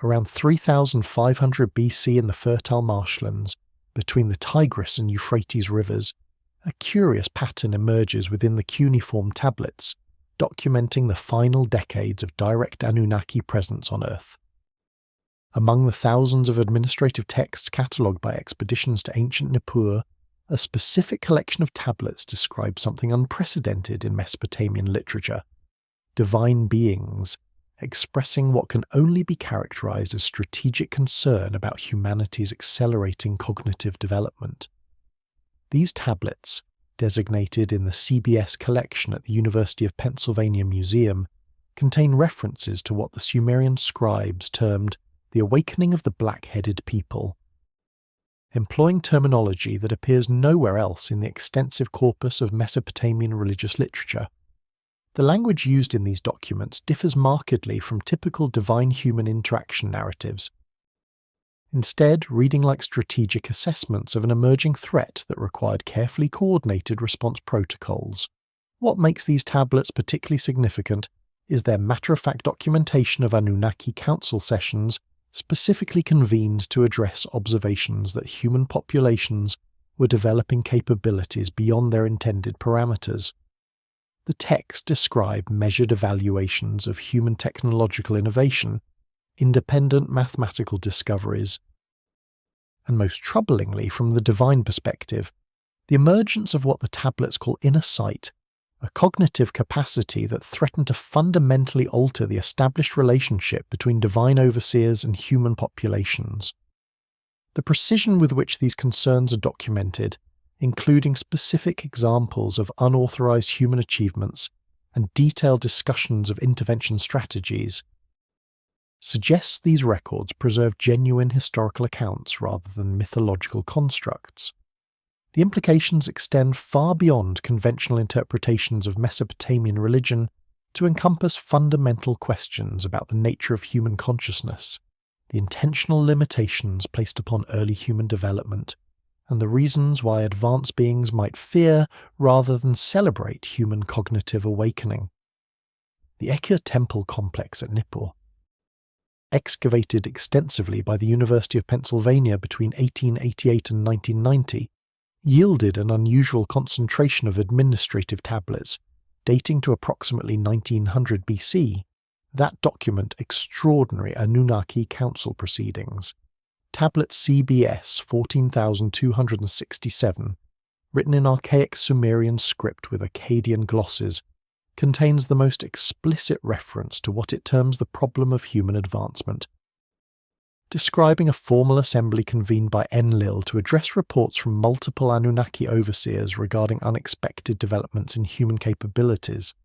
around 3500 BC in the fertile marshlands between the Tigris and Euphrates rivers, a curious pattern emerges within the cuneiform tablets, documenting the final decades of direct Anunnaki presence on Earth. Among the thousands of administrative texts catalogued by expeditions to ancient Nippur, a specific collection of tablets describes something unprecedented in Mesopotamian literature: divine beings, expressing what can only be characterized as strategic concern about humanity's accelerating cognitive development. These tablets, designated in the CBS collection at the University of Pennsylvania Museum, contain references to what the Sumerian scribes termed the awakening of the black-headed people. Employing terminology that appears nowhere else in the extensive corpus of Mesopotamian religious literature, the language used in these documents differs markedly from typical divine-human interaction narratives, instead reading like strategic assessments of an emerging threat that required carefully coordinated response protocols. What makes these tablets particularly significant is their matter-of-fact documentation of Anunnaki council sessions specifically convened to address observations that human populations were developing capabilities beyond their intended parameters. The texts describe measured evaluations of human technological innovation, independent mathematical discoveries, and most troublingly from the divine perspective, the emergence of what the tablets call inner sight, a cognitive capacity that threatened to fundamentally alter the established relationship between divine overseers and human populations. The precision with which these concerns are documented, including specific examples of unauthorized human achievements and detailed discussions of intervention strategies, suggests these records preserve genuine historical accounts rather than mythological constructs. The implications extend far beyond conventional interpretations of Mesopotamian religion to encompass fundamental questions about the nature of human consciousness, the intentional limitations placed upon early human development, and the reasons why advanced beings might fear rather than celebrate human cognitive awakening. The Ekkur Temple complex at Nippur, excavated extensively by the University of Pennsylvania between 1888 and 1990, yielded an unusual concentration of administrative tablets dating to approximately 1900 BC that document extraordinary Anunnaki council proceedings. Tablet CBS 14,267, written in archaic Sumerian script with Akkadian glosses, contains the most explicit reference to what it terms the problem of human advancement, describing a formal assembly convened by Enlil to address reports from multiple Anunnaki overseers regarding unexpected developments in human capabilities.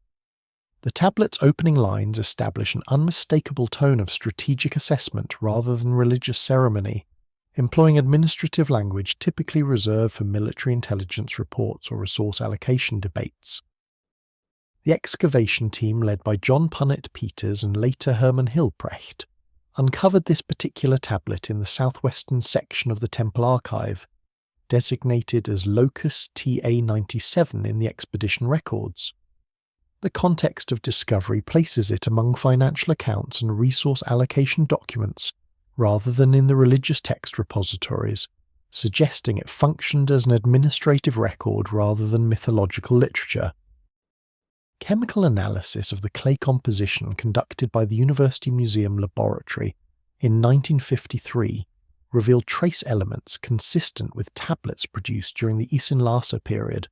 The tablet's opening lines establish an unmistakable tone of strategic assessment rather than religious ceremony, employing administrative language typically reserved for military intelligence reports or resource allocation debates. The excavation team led by John Punnett Peters and later Herman Hilprecht uncovered this particular tablet in the southwestern section of the temple archive, designated as Locus TA-97 in the expedition records. The context of discovery places it among financial accounts and resource allocation documents rather than in the religious text repositories, suggesting it functioned as an administrative record rather than mythological literature. Chemical analysis of the clay composition conducted by the University Museum Laboratory in 1953 revealed trace elements consistent with tablets produced during the Isin-Lhasa period,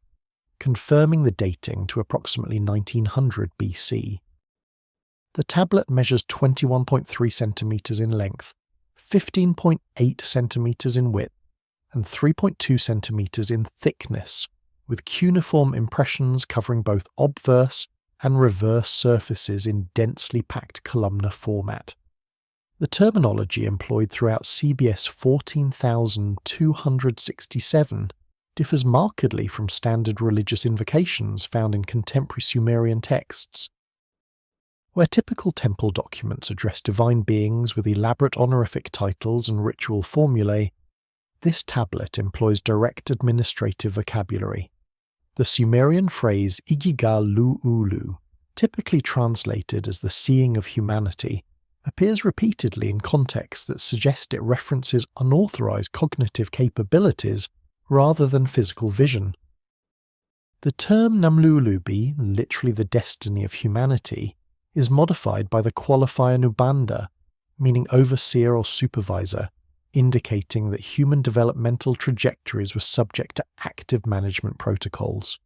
confirming the dating to approximately 1900 BC. The tablet measures 21.3 centimeters in length, 15.8 centimeters in width, and 3.2 centimeters in thickness, with cuneiform impressions covering both obverse and reverse surfaces in densely packed columnar format. The terminology employed throughout CBS 14,267 differs markedly from standard religious invocations found in contemporary Sumerian texts. Where typical temple documents address divine beings with elaborate honorific titles and ritual formulae, this tablet employs direct administrative vocabulary. The Sumerian phrase Igigal Lu'ulu, typically translated as the seeing of humanity, appears repeatedly in contexts that suggest it references unauthorized cognitive capabilities rather than physical vision. The term Namlulubi, literally the destiny of humanity, is modified by the qualifier Nubanda, meaning overseer or supervisor, indicating that human developmental trajectories were subject to active management protocols.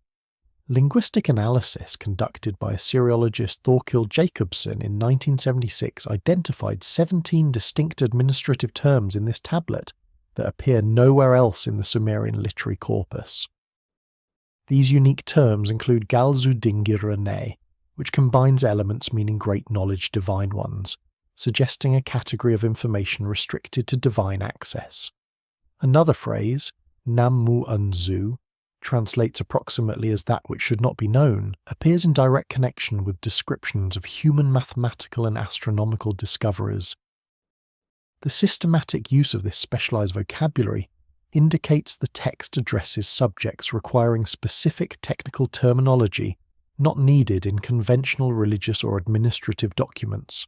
Linguistic analysis conducted by Assyriologist Thorkild Jacobsen in 1976 identified 17 distinct administrative terms in this tablet that appear nowhere else in the Sumerian literary corpus. These unique terms include Galzu Dingirane, which combines elements meaning great knowledge divine ones, suggesting a category of information restricted to divine access. Another phrase, Nammu Unzu, translates approximately as that which should not be known, appears in direct connection with descriptions of human mathematical and astronomical discoveries. The systematic use of this specialized vocabulary indicates the text addresses subjects requiring specific technical terminology not needed in conventional religious or administrative documents.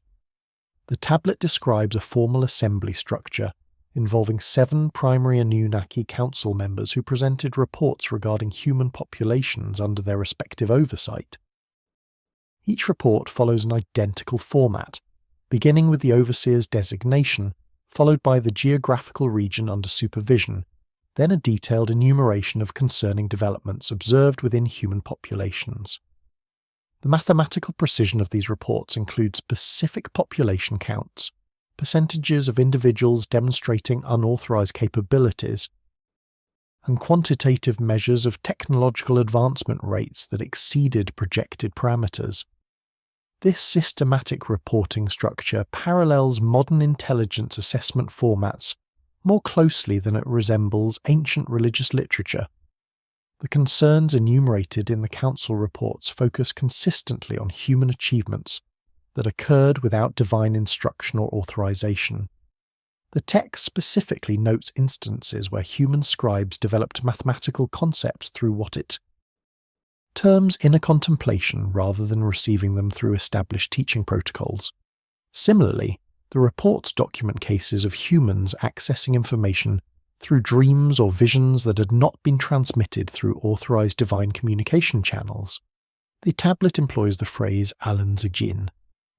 The tablet describes a formal assembly structure involving 7 primary Anunnaki council members who presented reports regarding human populations under their respective oversight. Each report follows an identical format, beginning with the overseer's designation, followed by the geographical region under supervision, then a detailed enumeration of concerning developments observed within human populations. The mathematical precision of these reports includes specific population counts, percentages of individuals demonstrating unauthorized capabilities, and quantitative measures of technological advancement rates that exceeded projected parameters. This systematic reporting structure parallels modern intelligence assessment formats more closely than it resembles ancient religious literature. The concerns enumerated in the council reports focus consistently on human achievements that occurred without divine instruction or authorization. The text specifically notes instances where human scribes developed mathematical concepts through what it terms inner contemplation rather than receiving them through established teaching protocols. Similarly, the reports document cases of humans accessing information through dreams or visions that had not been transmitted through authorized divine communication channels. The tablet employs the phrase Alan-Zijin,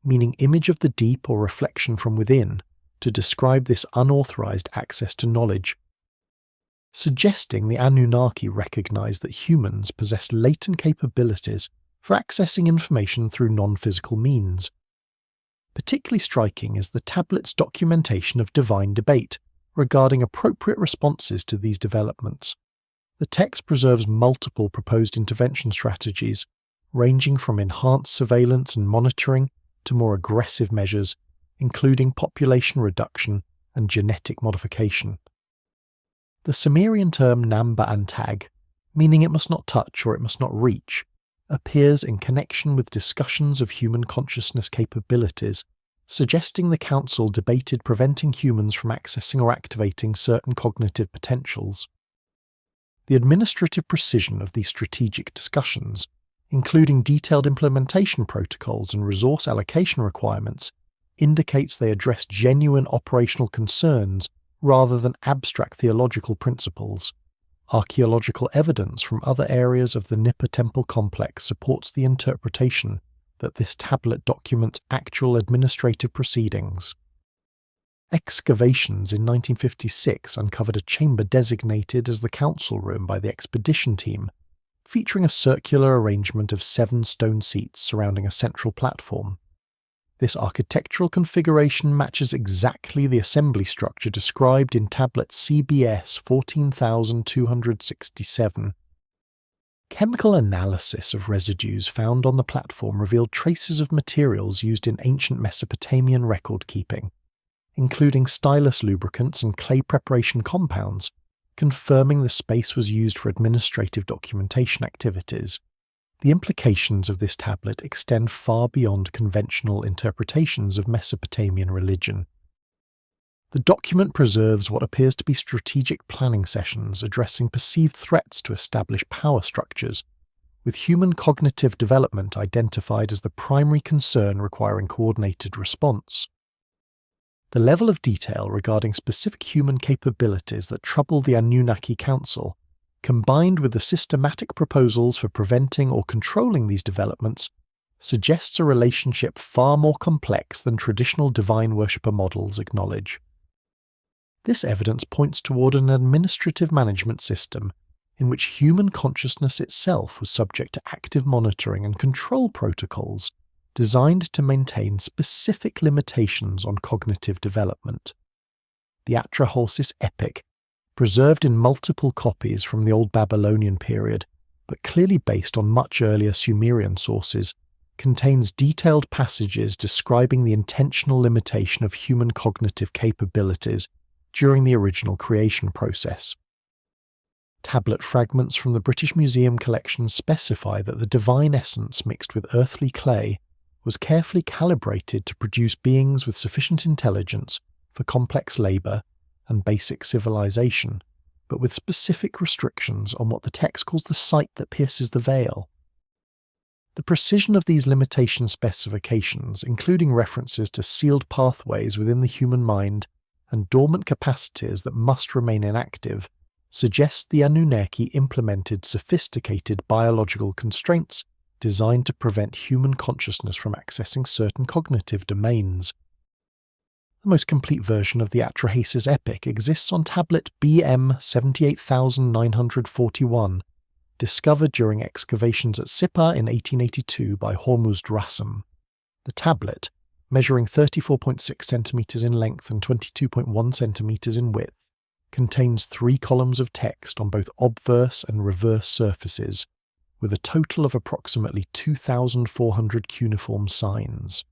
meaning image of the deep or reflection from within, to describe this unauthorized access to knowledge, suggesting the Anunnaki recognized that humans possessed latent capabilities for accessing information through non-physical means. Particularly striking is the tablet's documentation of divine debate regarding appropriate responses to these developments. The text preserves multiple proposed intervention strategies, ranging from enhanced surveillance and monitoring to more aggressive measures, including population reduction and genetic modification. The Sumerian term Namba Antag, meaning it must not touch or it must not reach, appears in connection with discussions of human consciousness capabilities, suggesting the council debated preventing humans from accessing or activating certain cognitive potentials. The administrative precision of these strategic discussions, including detailed implementation protocols and resource allocation requirements, indicates they address genuine operational concerns rather than abstract theological principles. Archaeological evidence from other areas of the Nippur temple complex supports the interpretation that this tablet documents actual administrative proceedings. Excavations in 1956 uncovered a chamber designated as the council room by the expedition team, featuring a circular arrangement of 7 stone seats surrounding a central platform. This architectural configuration matches exactly the assembly structure described in tablet CBS 14267. Chemical analysis of residues found on the platform revealed traces of materials used in ancient Mesopotamian record-keeping, including stylus lubricants and clay preparation compounds, confirming the space was used for administrative documentation activities. The implications of this tablet extend far beyond conventional interpretations of Mesopotamian religion. The document preserves what appears to be strategic planning sessions addressing perceived threats to established power structures, with human cognitive development identified as the primary concern requiring coordinated response. The level of detail regarding specific human capabilities that troubled the Anunnaki Council, combined with the systematic proposals for preventing or controlling these developments, suggests a relationship far more complex than traditional divine worshipper models acknowledge. This evidence points toward an administrative management system in which human consciousness itself was subject to active monitoring and control protocols designed to maintain specific limitations on cognitive development. The Atrahasis epic, preserved in multiple copies from the Old Babylonian period, but clearly based on much earlier Sumerian sources, contains detailed passages describing the intentional limitation of human cognitive capabilities during the original creation process. Tablet fragments from the British Museum collection specify that the divine essence mixed with earthly clay was carefully calibrated to produce beings with sufficient intelligence for complex labour and basic civilization, but with specific restrictions on what the text calls the sight that pierces the veil. The precision of these limitation specifications, including references to sealed pathways within the human mind and dormant capacities that must remain inactive, suggests the Anunnaki implemented sophisticated biological constraints designed to prevent human consciousness from accessing certain cognitive domains. The most complete version of the Atrahasis epic exists on tablet BM 78941, discovered during excavations at Sippar in 1882 by Hormuzd Rassam. The tablet, measuring 34.6 centimeters in length and 22.1 centimeters in width, contains 3 columns of text on both obverse and reverse surfaces, with a total of approximately 2,400 cuneiform signs.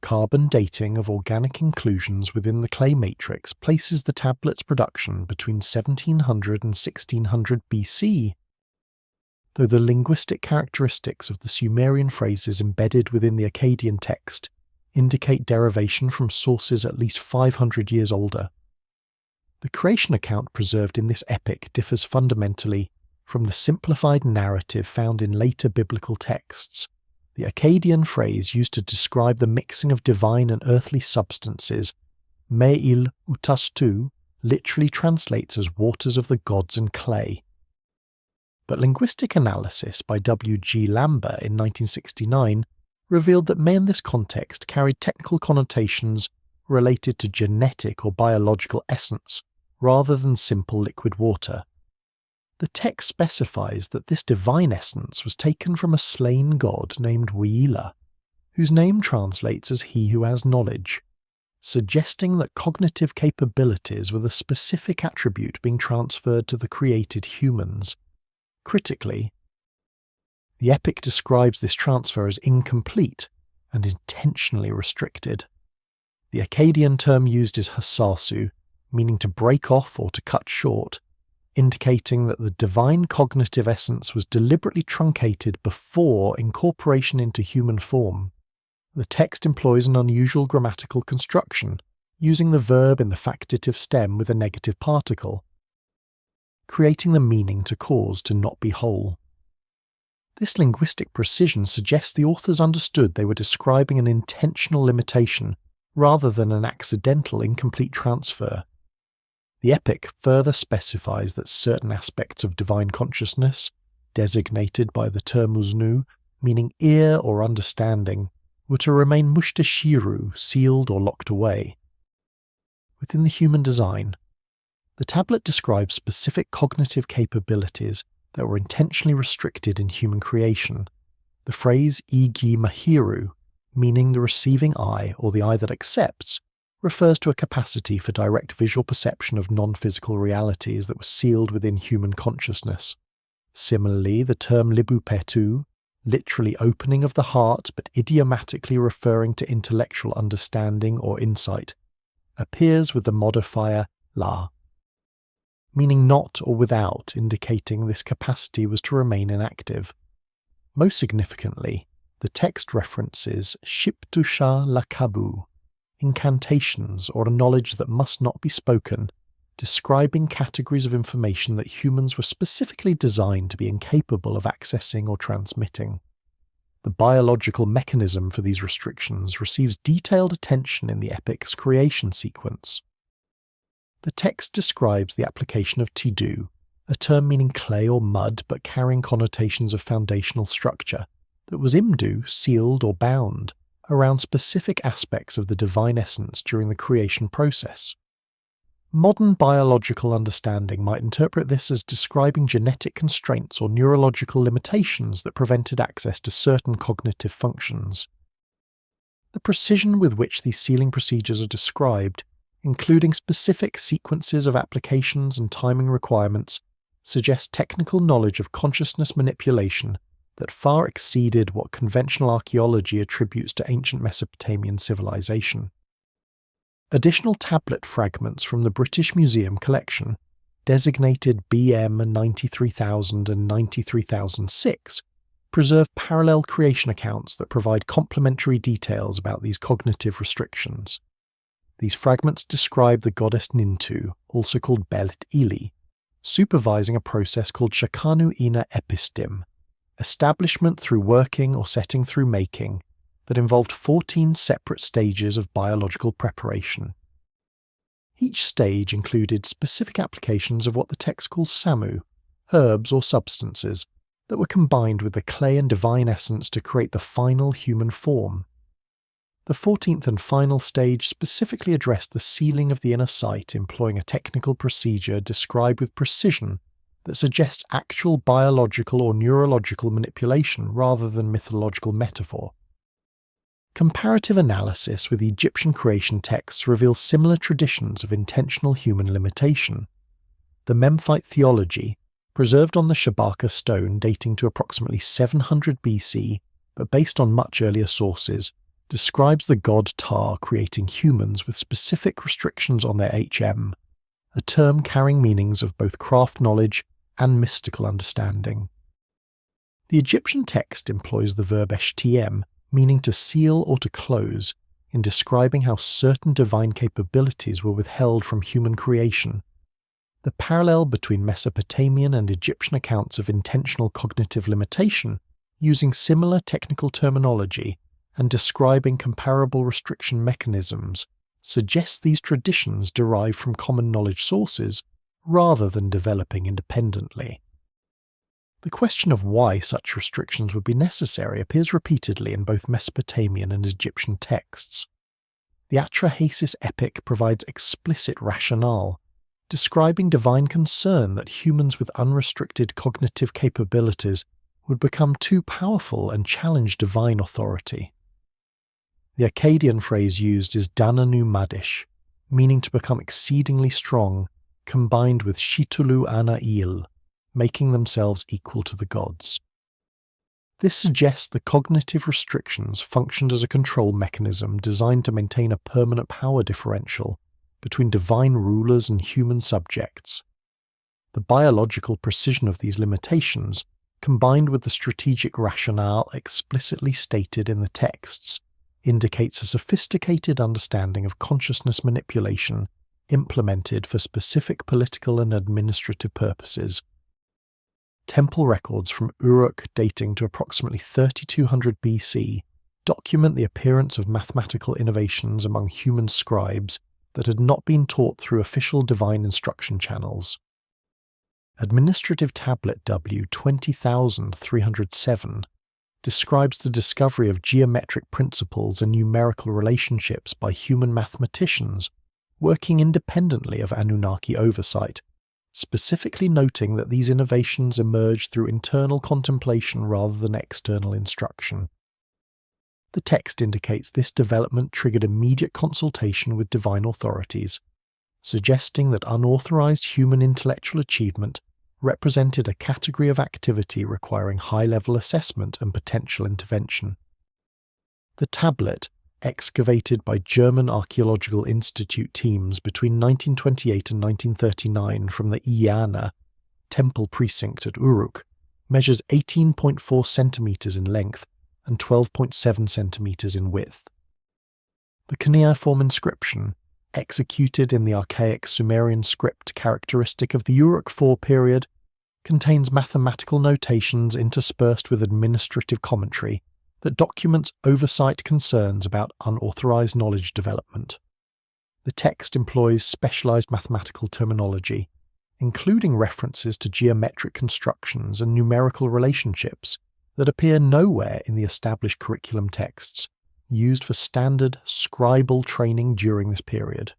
Carbon dating of organic inclusions within the clay matrix places the tablet's production between 1700 and 1600 BC, though the linguistic characteristics of the Sumerian phrases embedded within the Akkadian text indicate derivation from sources at least 500 years older. The creation account preserved in this epic differs fundamentally from the simplified narrative found in later biblical texts. The Akkadian phrase used to describe the mixing of divine and earthly substances, Me'il utastu, literally translates as waters of the gods and clay. But linguistic analysis by W. G. Lambert in 1969 revealed that may in this context carried technical connotations related to genetic or biological essence, rather than simple liquid water. The text specifies that this divine essence was taken from a slain god named Wheela, whose name translates as he who has knowledge, suggesting that cognitive capabilities were the specific attribute being transferred to the created humans. Critically, the epic describes this transfer as incomplete and intentionally restricted. The Akkadian term used is hasasu, meaning to break off or to cut short, indicating that the divine cognitive essence was deliberately truncated before incorporation into human form. The text employs an unusual grammatical construction, using the verb in the factitive stem with a negative particle, creating the meaning to cause to not be whole. This linguistic precision suggests the authors understood they were describing an intentional limitation rather than an accidental incomplete transfer. The epic further specifies that certain aspects of divine consciousness, designated by the term uznu, meaning ear or understanding, were to remain mustashiru, sealed or locked away. Within the human design, the tablet describes specific cognitive capabilities that were intentionally restricted in human creation. The phrase igi mahiru, meaning the receiving eye or the eye that accepts, refers to a capacity for direct visual perception of non-physical realities that was sealed within human consciousness. Similarly, the term libupetu, literally opening of the heart but idiomatically referring to intellectual understanding or insight, appears with the modifier la, meaning not or without, indicating this capacity was to remain inactive. Most significantly, the text references shiptusha lakabu, incantations or a knowledge that must not be spoken, describing categories of information that humans were specifically designed to be incapable of accessing or transmitting. The biological mechanism for these restrictions receives detailed attention in the epic's creation sequence. The text describes the application of tidu, a term meaning clay or mud but carrying connotations of foundational structure, that was imdu, sealed or bound, around specific aspects of the divine essence during the creation process. Modern biological understanding might interpret this as describing genetic constraints or neurological limitations that prevented access to certain cognitive functions. The precision with which these sealing procedures are described, including specific sequences of applications and timing requirements, suggests technical knowledge of consciousness manipulation that far exceeded what conventional archaeology attributes to ancient Mesopotamian civilization. Additional tablet fragments from the British Museum collection, designated BM 93000 and 93006, preserve parallel creation accounts that provide complementary details about these cognitive restrictions. These fragments describe the goddess Nintu, also called Belit Ili, supervising a process called Shakanu Ina Epistim, establishment through working or setting through making, that involved 14 separate stages of biological preparation. Each stage included specific applications of what the text calls samu, herbs or substances, that were combined with the clay and divine essence to create the final human form. The 14th and final stage specifically addressed the sealing of the inner sight, employing a technical procedure described with precision that suggests actual biological or neurological manipulation rather than mythological metaphor. Comparative analysis with Egyptian creation texts reveals similar traditions of intentional human limitation. The Memphite theology, preserved on the Shabaka stone dating to approximately 700 BC, but based on much earlier sources, describes the god Ptah creating humans with specific restrictions on their HM, a term carrying meanings of both craft knowledge and mystical understanding. The Egyptian text employs the verb eshtm, meaning to seal or to close, in describing how certain divine capabilities were withheld from human creation. The parallel between Mesopotamian and Egyptian accounts of intentional cognitive limitation, using similar technical terminology and describing comparable restriction mechanisms, suggests these traditions derive from common knowledge sources rather than developing independently. The question of why such restrictions would be necessary appears repeatedly in both Mesopotamian and Egyptian texts. The Atrahasis epic provides explicit rationale, describing divine concern that humans with unrestricted cognitive capabilities would become too powerful and challenge divine authority. The Akkadian phrase used is Dananu Madish, meaning to become exceedingly strong, combined with Shitulu Anail, making themselves equal to the gods. This suggests the cognitive restrictions functioned as a control mechanism designed to maintain a permanent power differential between divine rulers and human subjects. The biological precision of these limitations, combined with the strategic rationale explicitly stated in the texts, indicates a sophisticated understanding of consciousness manipulation implemented for specific political and administrative purposes. Temple records from Uruk dating to approximately 3200 BC document the appearance of mathematical innovations among human scribes that had not been taught through official divine instruction channels. Administrative Tablet W 20307 describes the discovery of geometric principles and numerical relationships by human mathematicians working independently of Anunnaki oversight, specifically noting that these innovations emerged through internal contemplation rather than external instruction. The text indicates this development triggered immediate consultation with divine authorities, suggesting that unauthorized human intellectual achievement represented a category of activity requiring high-level assessment and potential intervention. The tablet, excavated by German Archaeological Institute teams between 1928 and 1939 from the Iana temple precinct at Uruk, measures 18.4 centimeters in length and 12.7 centimeters in width. The cuneiform inscription, executed in the archaic Sumerian script characteristic of the Uruk IV period, contains mathematical notations interspersed with administrative commentary that documents oversight concerns about unauthorized knowledge development. The text employs specialized mathematical terminology, including references to geometric constructions and numerical relationships that appear nowhere in the established curriculum texts used for standard scribal training during this period.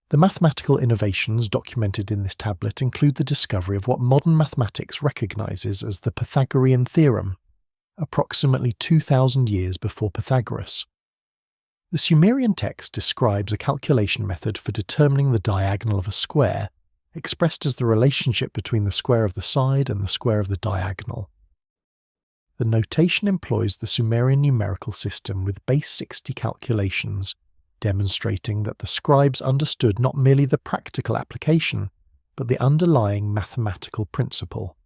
The mathematical innovations documented in this tablet include the discovery of what modern mathematics recognizes as the Pythagorean theorem, approximately 2,000 years before Pythagoras. The Sumerian text describes a calculation method for determining the diagonal of a square, expressed as the relationship between the square of the side and the square of the diagonal. The notation employs the Sumerian numerical system with base 60 calculations, demonstrating that the scribes understood not merely the practical application, but the underlying mathematical principle.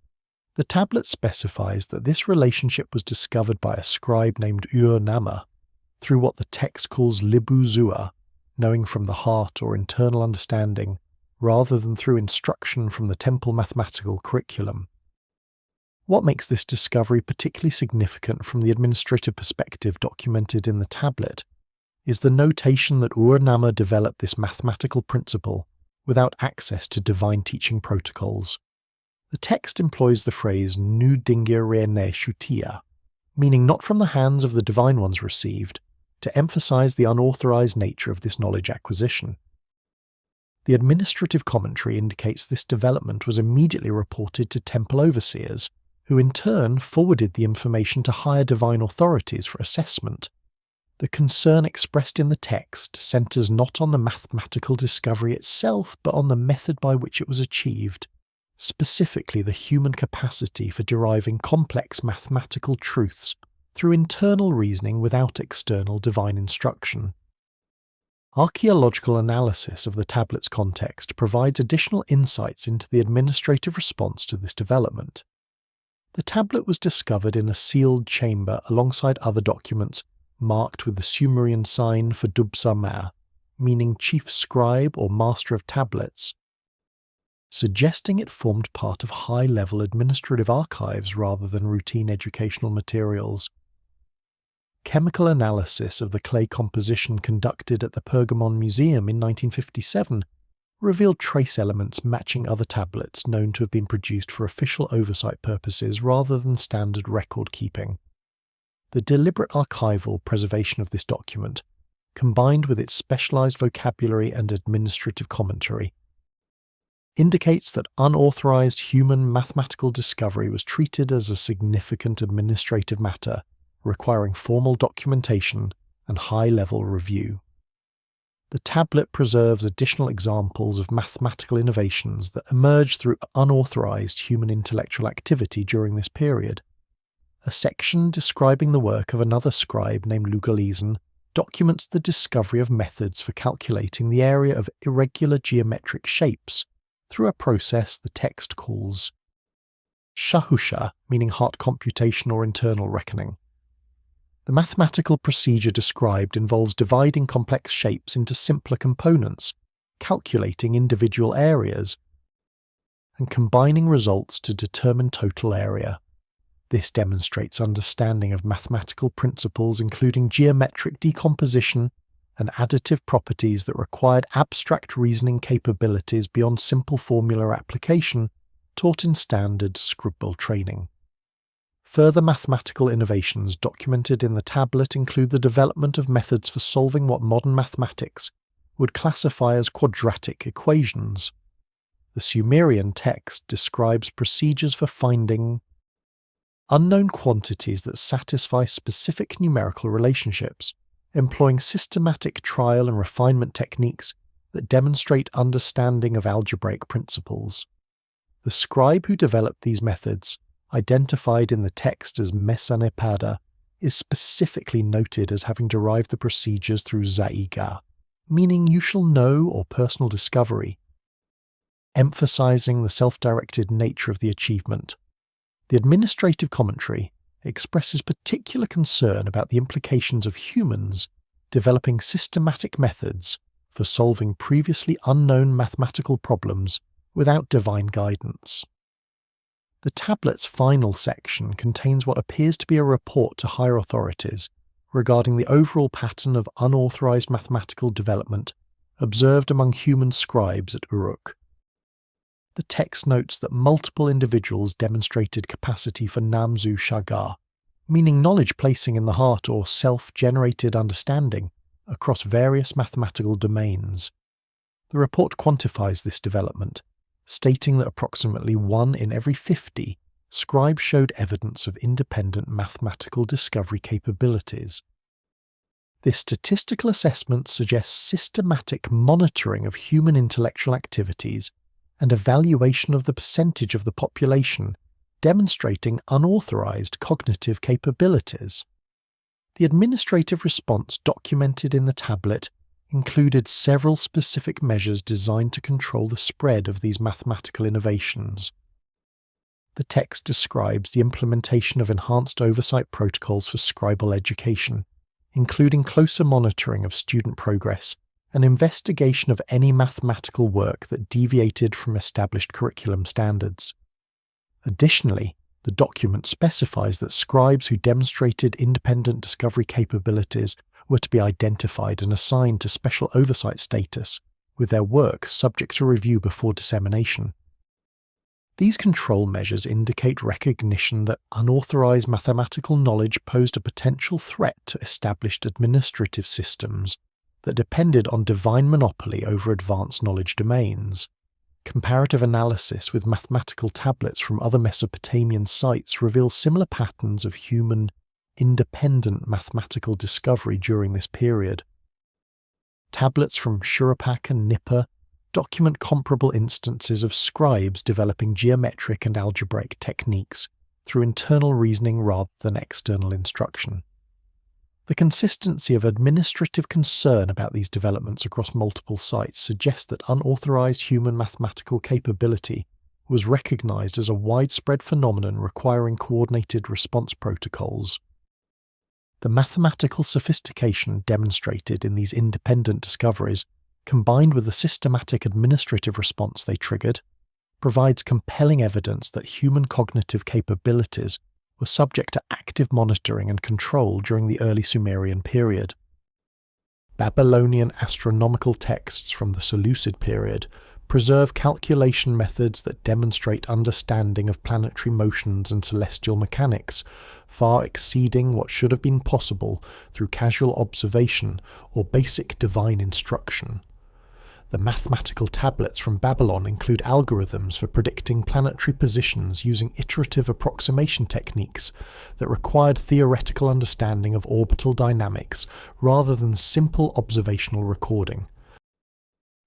The tablet specifies that this relationship was discovered by a scribe named Ur-Nama through what the text calls libuzua, knowing from the heart or internal understanding, rather than through instruction from the temple mathematical curriculum. What makes this discovery particularly significant from the administrative perspective documented in the tablet is the notation that Ur-Nama developed this mathematical principle without access to divine teaching protocols. The text employs the phrase nu dingir ne shutia, meaning not from the hands of the divine ones received, to emphasize the unauthorized nature of this knowledge acquisition. The administrative commentary indicates this development was immediately reported to temple overseers, who in turn forwarded the information to higher divine authorities for assessment. The concern expressed in the text centers not on the mathematical discovery itself, but on the method by which it was achieved, specifically the human capacity for deriving complex mathematical truths through internal reasoning without external divine instruction. Archaeological analysis of the tablet's context provides additional insights into the administrative response to this development. The tablet was discovered in a sealed chamber alongside other documents marked with the Sumerian sign for Dubsamar, meaning chief scribe or master of tablets, suggesting it formed part of high-level administrative archives rather than routine educational materials. Chemical analysis of the clay composition conducted at the Pergamon Museum in 1957 revealed trace elements matching other tablets known to have been produced for official oversight purposes rather than standard record-keeping. The deliberate archival preservation of this document, combined with its specialized vocabulary and administrative commentary, indicates that unauthorized human mathematical discovery was treated as a significant administrative matter, requiring formal documentation and high-level review. The tablet preserves additional examples of mathematical innovations that emerged through unauthorized human intellectual activity during this period. A section describing the work of another scribe named Lugalezen documents the discovery of methods for calculating the area of irregular geometric shapes through a process the text calls shahusha, meaning heart computation or internal reckoning. The mathematical procedure described involves dividing complex shapes into simpler components, calculating individual areas, and combining results to determine total area. This demonstrates understanding of mathematical principles including geometric decomposition and additive properties that required abstract reasoning capabilities beyond simple formula application taught in standard scribal training. Further mathematical innovations documented in the tablet include the development of methods for solving what modern mathematics would classify as quadratic equations. The Sumerian text describes procedures for finding unknown quantities that satisfy specific numerical relationships, employing systematic trial and refinement techniques that demonstrate understanding of algebraic principles. The scribe who developed these methods, identified in the text as Mesanepada, is specifically noted as having derived the procedures through Zaiga, meaning you shall know or personal discovery, emphasizing the self-directed nature of the achievement. The administrative commentary expresses particular concern about the implications of humans developing systematic methods for solving previously unknown mathematical problems without divine guidance. The tablet's final section contains what appears to be a report to higher authorities regarding the overall pattern of unauthorized mathematical development observed among human scribes at Uruk. The text notes that multiple individuals demonstrated capacity for Namzu Shagar, meaning knowledge placing in the heart or self-generated understanding across various mathematical domains. The report quantifies this development, stating that approximately 1 in every 50 scribes showed evidence of independent mathematical discovery capabilities. This statistical assessment suggests systematic monitoring of human intellectual activities and evaluation of the percentage of the population demonstrating unauthorized cognitive capabilities. The administrative response documented in the tablet included several specific measures designed to control the spread of these mathematical innovations. The text describes the implementation of enhanced oversight protocols for scribal education, including closer monitoring of student progress and investigation of any mathematical work that deviated from established curriculum standards. Additionally, the document specifies that scribes who demonstrated independent discovery capabilities were to be identified and assigned to special oversight status, with their work subject to review before dissemination. These control measures indicate recognition that unauthorized mathematical knowledge posed a potential threat to established administrative systems that depended on divine monopoly over advanced knowledge domains. Comparative analysis with mathematical tablets from other Mesopotamian sites reveals similar patterns of human, independent mathematical discovery during this period. Tablets from Shuruppak and Nippur document comparable instances of scribes developing geometric and algebraic techniques through internal reasoning rather than external instruction. The consistency of administrative concern about these developments across multiple sites suggests that unauthorized human mathematical capability was recognized as a widespread phenomenon requiring coordinated response protocols. The mathematical sophistication demonstrated in these independent discoveries, combined with the systematic administrative response they triggered, provides compelling evidence that human cognitive capabilities were subject to active monitoring and control during the early Sumerian period. Babylonian astronomical texts from the Seleucid period preserve calculation methods that demonstrate understanding of planetary motions and celestial mechanics, far exceeding what should have been possible through casual observation or basic divine instruction. The mathematical tablets from Babylon include algorithms for predicting planetary positions using iterative approximation techniques that required theoretical understanding of orbital dynamics rather than simple observational recording.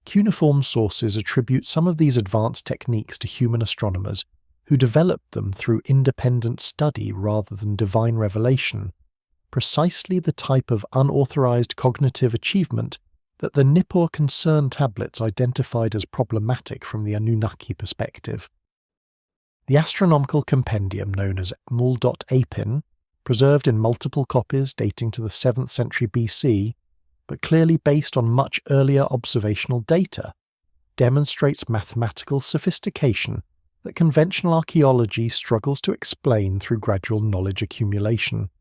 Cuneiform sources attribute some of these advanced techniques to human astronomers who developed them through independent study rather than divine revelation, precisely the type of unauthorized cognitive achievement that the Nippur concern tablets identified as problematic from the Anunnaki perspective. The astronomical compendium known as Mul.Apin, preserved in multiple copies dating to the 7th century BC, but clearly based on much earlier observational data, demonstrates mathematical sophistication that conventional archaeology struggles to explain through gradual knowledge accumulation.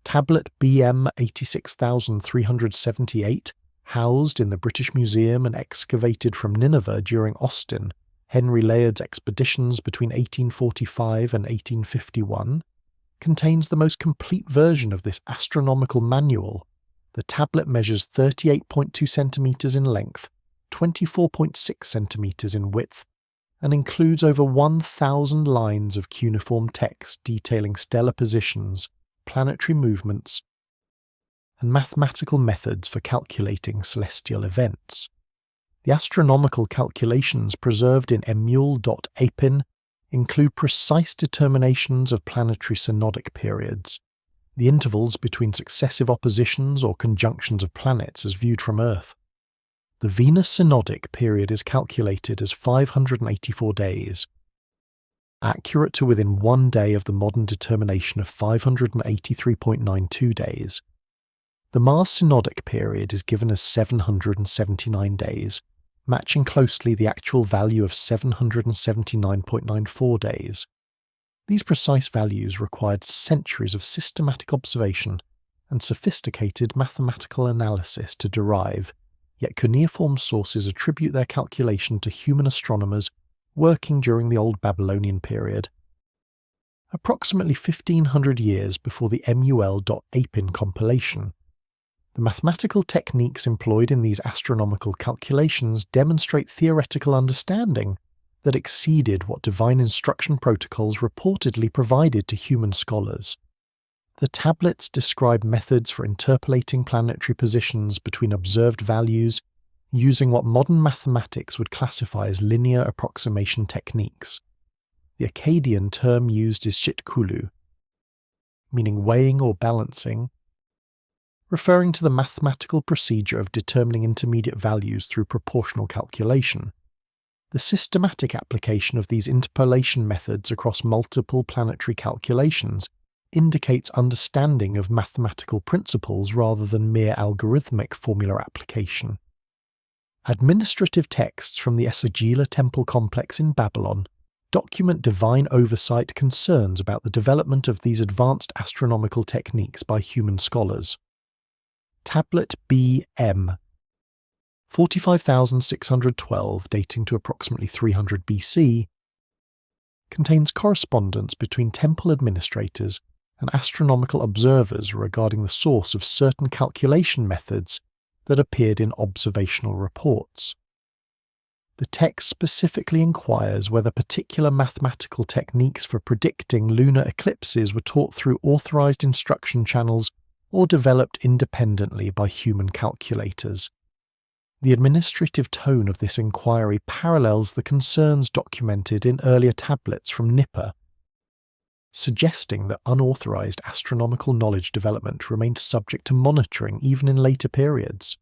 Tablet BM 86378, housed in the British Museum and excavated from Nineveh during Austin, Henry Layard's expeditions between 1845 and 1851, contains the most complete version of this astronomical manual. The tablet measures 38.2 centimeters in length, 24.6 centimeters in width, and includes over 1,000 lines of cuneiform text detailing stellar positions, planetary movements, and mathematical methods for calculating celestial events. The astronomical calculations preserved in Emule.Apin include precise determinations of planetary synodic periods, the intervals between successive oppositions or conjunctions of planets as viewed from Earth. The Venus synodic period is calculated as 584 days, accurate to within 1 day of the modern determination of 583.92 days. The Mars synodic period is given as 779 days, matching closely the actual value of 779.94 days. These precise values required centuries of systematic observation and sophisticated mathematical analysis to derive, yet cuneiform sources attribute their calculation to human astronomers working during the Old Babylonian period. Approximately 1500 years before the MUL.APIN compilation, the mathematical techniques employed in these astronomical calculations demonstrate theoretical understanding that exceeded what divine instruction protocols reportedly provided to human scholars. The tablets describe methods for interpolating planetary positions between observed values using what modern mathematics would classify as linear approximation techniques. The Akkadian term used is shitkulu, meaning weighing or balancing, referring to the mathematical procedure of determining intermediate values through proportional calculation. The systematic application of these interpolation methods across multiple planetary calculations indicates understanding of mathematical principles rather than mere algorithmic formula application. Administrative texts from the Esagila temple complex in Babylon document divine oversight concerns about the development of these advanced astronomical techniques by human scholars. Tablet B.M. 45,612, dating to approximately 300 BC, contains correspondence between temple administrators and astronomical observers regarding the source of certain calculation methods that appeared in observational reports. The text specifically inquires whether particular mathematical techniques for predicting lunar eclipses were taught through authorized instruction channels or developed independently by human calculators. The administrative tone of this inquiry parallels the concerns documented in earlier tablets from Nippur, suggesting that unauthorized astronomical knowledge development remained subject to monitoring even in later periods.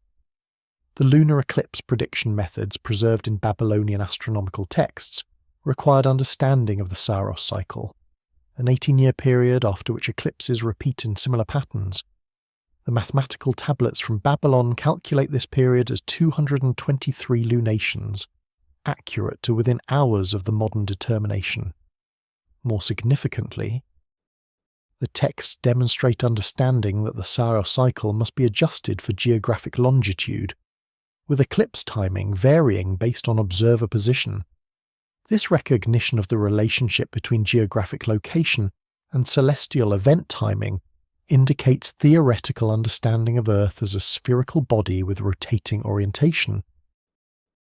The lunar eclipse prediction methods preserved in Babylonian astronomical texts required understanding of the Saros cycle, an 18-year period after which eclipses repeat in similar patterns. The mathematical tablets from Babylon calculate this period as 223 lunations, accurate to within hours of the modern determination. More significantly, the texts demonstrate understanding that the Saros cycle must be adjusted for geographic longitude, with eclipse timing varying based on observer position. This recognition of the relationship between geographic location and celestial event timing indicates theoretical understanding of Earth as a spherical body with rotating orientation,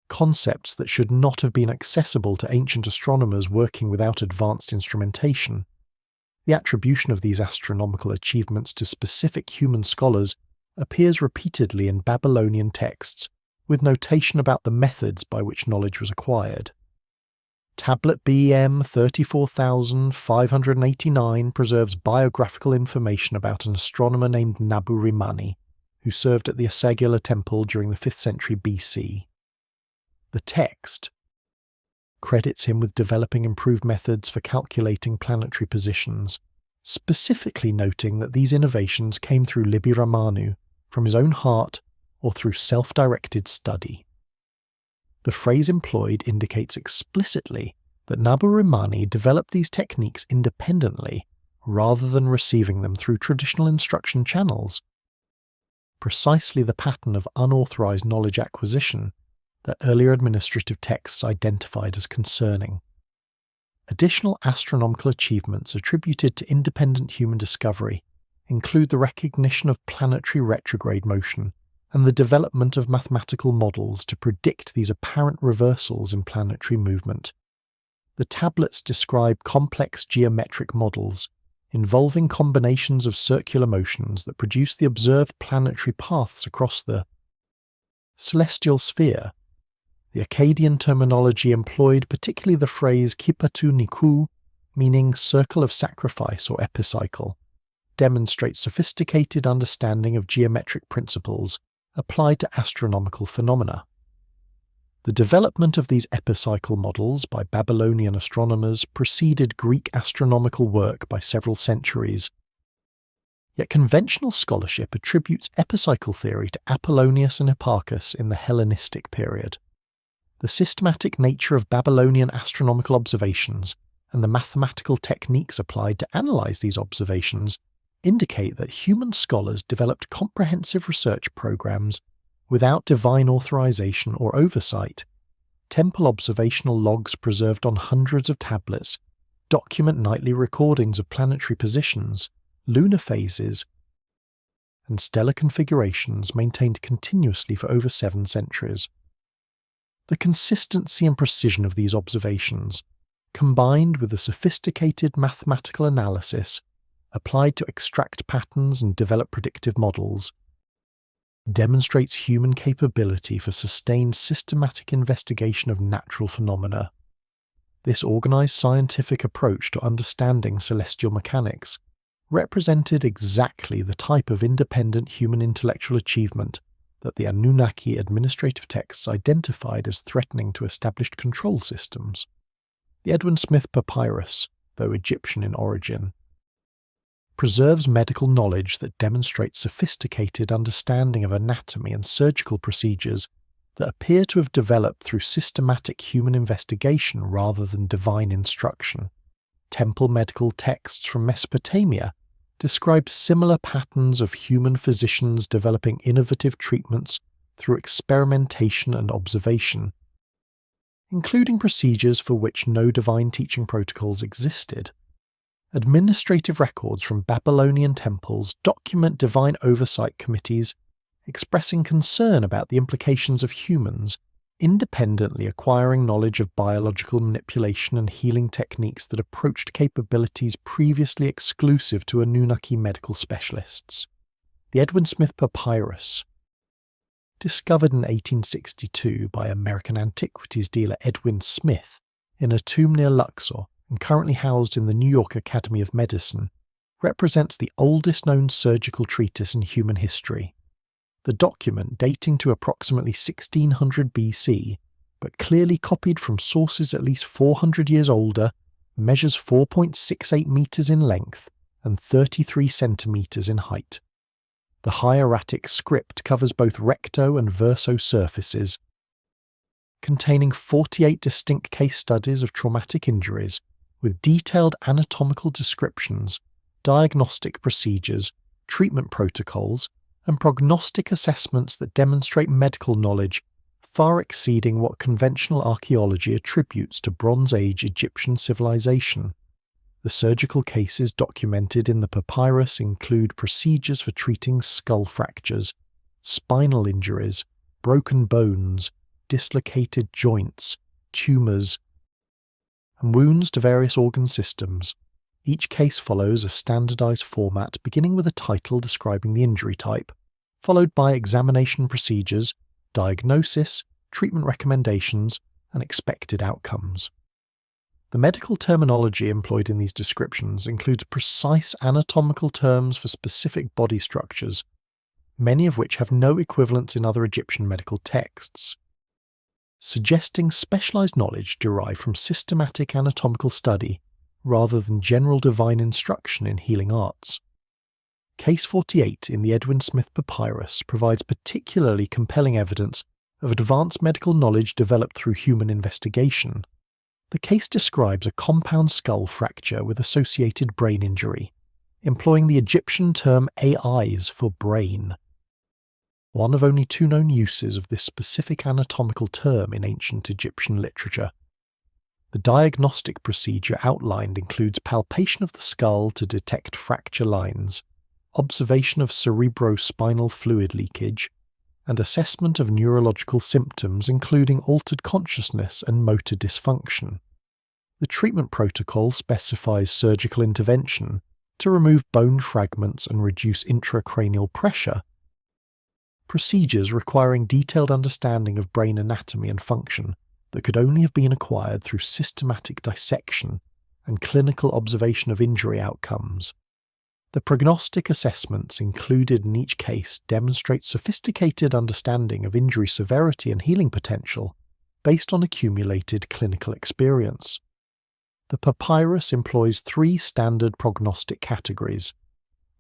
concepts that should not have been accessible to ancient astronomers working without advanced instrumentation. The attribution of these astronomical achievements to specific human scholars appears repeatedly in Babylonian texts, with notation about the methods by which knowledge was acquired. Tablet BM 34,589 preserves biographical information about an astronomer named Nabu-Rimani, who served at the Esagila temple during the 5th century BC. The text credits him with developing improved methods for calculating planetary positions, specifically noting that these innovations came through Libi Ramanu, from his own heart or through self-directed study. The phrase employed indicates explicitly that Nabu-Rimani developed these techniques independently rather than receiving them through traditional instruction channels. Precisely the pattern of unauthorized knowledge acquisition that earlier administrative texts identified as concerning. Additional astronomical achievements attributed to independent human discovery include the recognition of planetary retrograde motion and the development of mathematical models to predict these apparent reversals in planetary movement. The tablets describe complex geometric models involving combinations of circular motions that produce the observed planetary paths across the celestial sphere. The Akkadian terminology employed, particularly the phrase kipatu niku, meaning circle of sacrifice or epicycle, demonstrates sophisticated understanding of geometric principles applied to astronomical phenomena. The development of these epicycle models by Babylonian astronomers preceded Greek astronomical work by several centuries. Yet conventional scholarship attributes epicycle theory to Apollonius and Hipparchus in the Hellenistic period. The systematic nature of Babylonian astronomical observations and the mathematical techniques applied to analyze these observations indicate that human scholars developed comprehensive research programs without divine authorization or oversight. Temple observational logs preserved on hundreds of tablets document nightly recordings of planetary positions, lunar phases, and stellar configurations maintained continuously for over 7 centuries. The consistency and precision of these observations, combined with the sophisticated mathematical analysis applied to extract patterns and develop predictive models, demonstrates human capability for sustained systematic investigation of natural phenomena. This organized scientific approach to understanding celestial mechanics represented exactly the type of independent human intellectual achievement that the Anunnaki administrative texts identified as threatening to established control systems. The Edwin Smith Papyrus, though Egyptian in origin, preserves medical knowledge that demonstrates sophisticated understanding of anatomy and surgical procedures that appear to have developed through systematic human investigation rather than divine instruction. Temple medical texts from Mesopotamia describe similar patterns of human physicians developing innovative treatments through experimentation and observation, including procedures for which no divine teaching protocols existed. Administrative records from Babylonian temples document divine oversight committees expressing concern about the implications of humans independently acquiring knowledge of biological manipulation and healing techniques that approached capabilities previously exclusive to Anunnaki medical specialists. The Edwin Smith Papyrus, discovered in 1862 by American antiquities dealer Edwin Smith in a tomb near Luxor and currently housed in the New York Academy of Medicine, represents the oldest known surgical treatise in human history. The document, dating to approximately 1600 BC, but clearly copied from sources at least 400 years older, measures 4.68 meters in length and 33 centimeters in height. The hieratic script covers both recto and verso surfaces, containing 48 distinct case studies of traumatic injuries, with detailed anatomical descriptions, diagnostic procedures, treatment protocols, and prognostic assessments that demonstrate medical knowledge far exceeding what conventional archaeology attributes to Bronze Age Egyptian civilization. The surgical cases documented in the papyrus include procedures for treating skull fractures, spinal injuries, broken bones, dislocated joints, tumours, and wounds to various organ systems. Each case follows a standardized format beginning with a title describing the injury type, followed by examination procedures, diagnosis, treatment recommendations, and expected outcomes. The medical terminology employed in these descriptions includes precise anatomical terms for specific body structures, many of which have no equivalents in other Egyptian medical texts, suggesting specialized knowledge derived from systematic anatomical study rather than general divine instruction in healing arts. Case 48 in the Edwin Smith Papyrus provides particularly compelling evidence of advanced medical knowledge developed through human investigation. The case describes a compound skull fracture with associated brain injury, employing the Egyptian term AIs for brain, one of only 2 known uses of this specific anatomical term in ancient Egyptian literature. The diagnostic procedure outlined includes palpation of the skull to detect fracture lines, observation of cerebrospinal fluid leakage, and assessment of neurological symptoms including altered consciousness and motor dysfunction. The treatment protocol specifies surgical intervention to remove bone fragments and reduce intracranial pressure, procedures requiring detailed understanding of brain anatomy and function that could only have been acquired through systematic dissection and clinical observation of injury outcomes. The prognostic assessments included in each case demonstrate sophisticated understanding of injury severity and healing potential based on accumulated clinical experience. The papyrus employs 3 standard prognostic categories: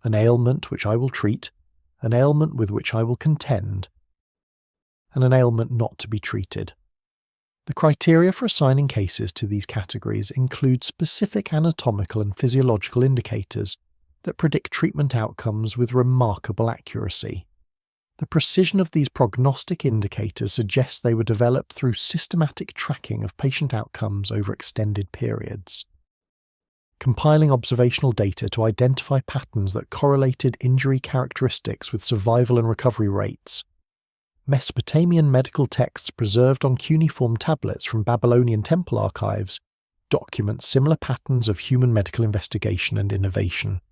an ailment which I will treat, an ailment with which I will contend, and an ailment not to be treated. The criteria for assigning cases to these categories include specific anatomical and physiological indicators that predict treatment outcomes with remarkable accuracy. The precision of these prognostic indicators suggests they were developed through systematic tracking of patient outcomes over extended periods. Compiling observational data to identify patterns that correlated injury characteristics with survival and recovery rates. Mesopotamian medical texts preserved on cuneiform tablets from Babylonian temple archives document similar patterns of human medical investigation and innovation.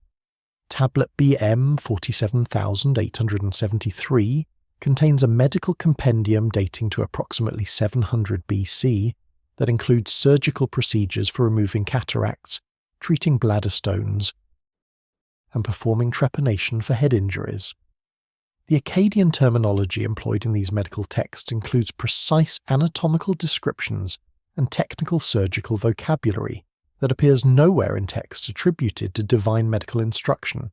Tablet BM 47873 contains a medical compendium dating to approximately 700 BC that includes surgical procedures for removing cataracts, treating bladder stones, and performing trepanation for head injuries. The Akkadian terminology employed in these medical texts includes precise anatomical descriptions and technical surgical vocabulary that appears nowhere in texts attributed to divine medical instruction.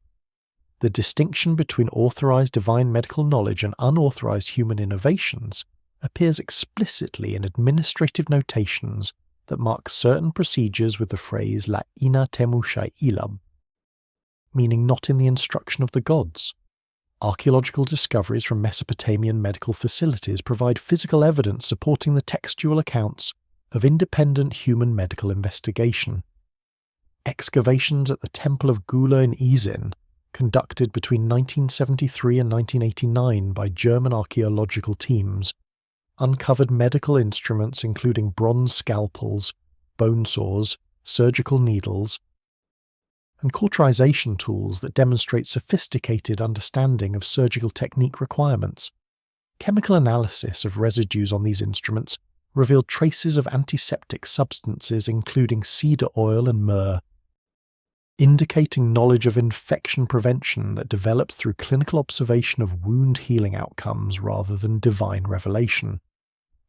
The distinction between authorized divine medical knowledge and unauthorized human innovations appears explicitly in administrative notations that mark certain procedures with the phrase La ina temushai ilab, meaning not in the instruction of the gods. Archaeological discoveries from Mesopotamian medical facilities provide physical evidence supporting the textual accounts of independent human medical investigation. Excavations at the Temple of Gula in Izin, conducted between 1973 and 1989 by German archaeological teams, uncovered medical instruments including bronze scalpels, bone saws, surgical needles, and cauterization tools that demonstrate sophisticated understanding of surgical technique requirements. Chemical analysis of residues on these instruments revealed traces of antiseptic substances including cedar oil and myrrh, indicating knowledge of infection prevention that developed through clinical observation of wound healing outcomes rather than divine revelation.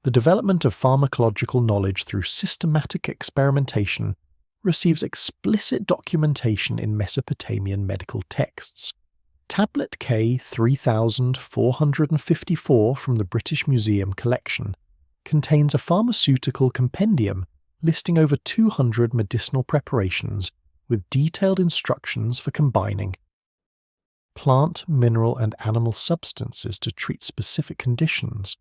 The development of pharmacological knowledge through systematic experimentation receives explicit documentation in Mesopotamian medical texts. Tablet K 3454 from the British Museum collection contains a pharmaceutical compendium listing over 200 medicinal preparations with detailed instructions for combining plant, mineral, and animal substances to treat specific conditions.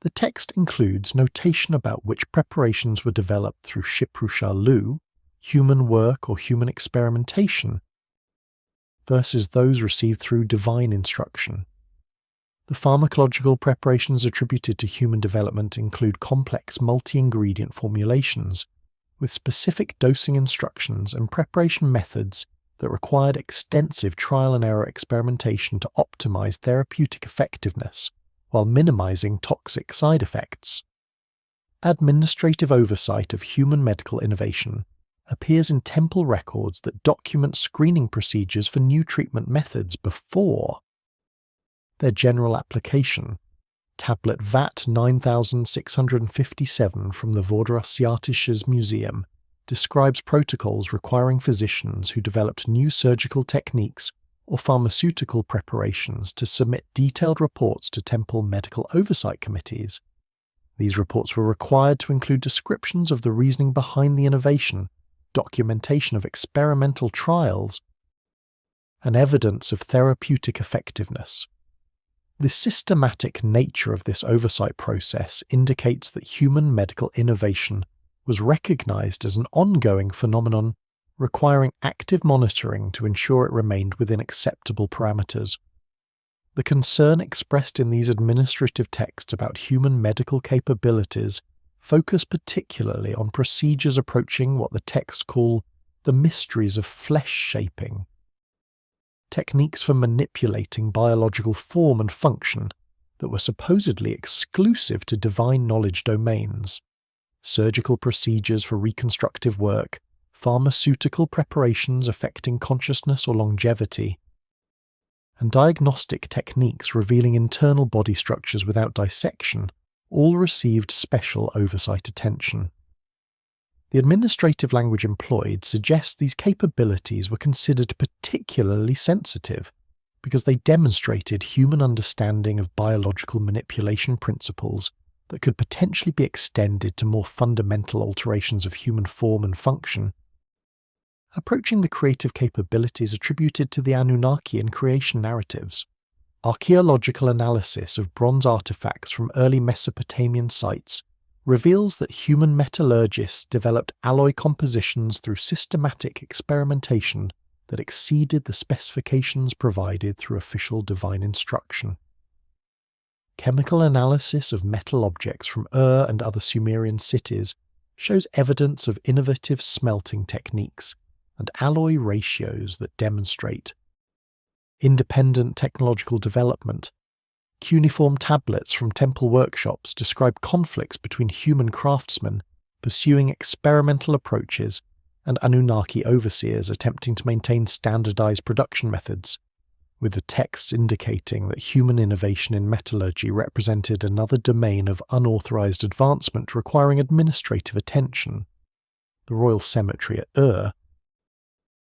The text includes notation about which preparations were developed through Shiprushalu, human work or human experimentation, versus those received through divine instruction. The pharmacological preparations attributed to human development include complex multi-ingredient formulations, with specific dosing instructions and preparation methods that required extensive trial and error experimentation to optimize therapeutic effectiveness while minimizing toxic side effects. Administrative oversight of human medical innovation appears in temple records that document screening procedures for new treatment methods before their general application. Tablet VAT 9657 from the Vorderasiatisches Museum describes protocols requiring physicians who developed new surgical techniques or pharmaceutical preparations to submit detailed reports to temple medical oversight committees. These reports were required to include descriptions of the reasoning behind the innovation, documentation of experimental trials, and evidence of therapeutic effectiveness. The systematic nature of this oversight process indicates that human medical innovation was recognized as an ongoing phenomenon requiring active monitoring to ensure it remained within acceptable parameters. The concern expressed in these administrative texts about human medical capabilities focus particularly on procedures approaching what the texts call the mysteries of flesh shaping, techniques for manipulating biological form and function that were supposedly exclusive to divine knowledge domains, surgical procedures for reconstructive work, pharmaceutical preparations affecting consciousness or longevity, and diagnostic techniques revealing internal body structures without dissection all received special oversight attention. The administrative language employed suggests these capabilities were considered particularly sensitive because they demonstrated human understanding of biological manipulation principles that could potentially be extended to more fundamental alterations of human form and function, approaching the creative capabilities attributed to the Anunnaki in creation narratives. Archaeological analysis of bronze artifacts from early Mesopotamian sites reveals that human metallurgists developed alloy compositions through systematic experimentation that exceeded the specifications provided through official divine instruction. Chemical analysis of metal objects from Ur and other Sumerian cities shows evidence of innovative smelting techniques and alloy ratios that demonstrate independent technological development. Cuneiform tablets from temple workshops describe conflicts between human craftsmen pursuing experimental approaches and Anunnaki overseers attempting to maintain standardized production methods, with the texts indicating that human innovation in metallurgy represented another domain of unauthorized advancement requiring administrative attention. The Royal Cemetery at Ur,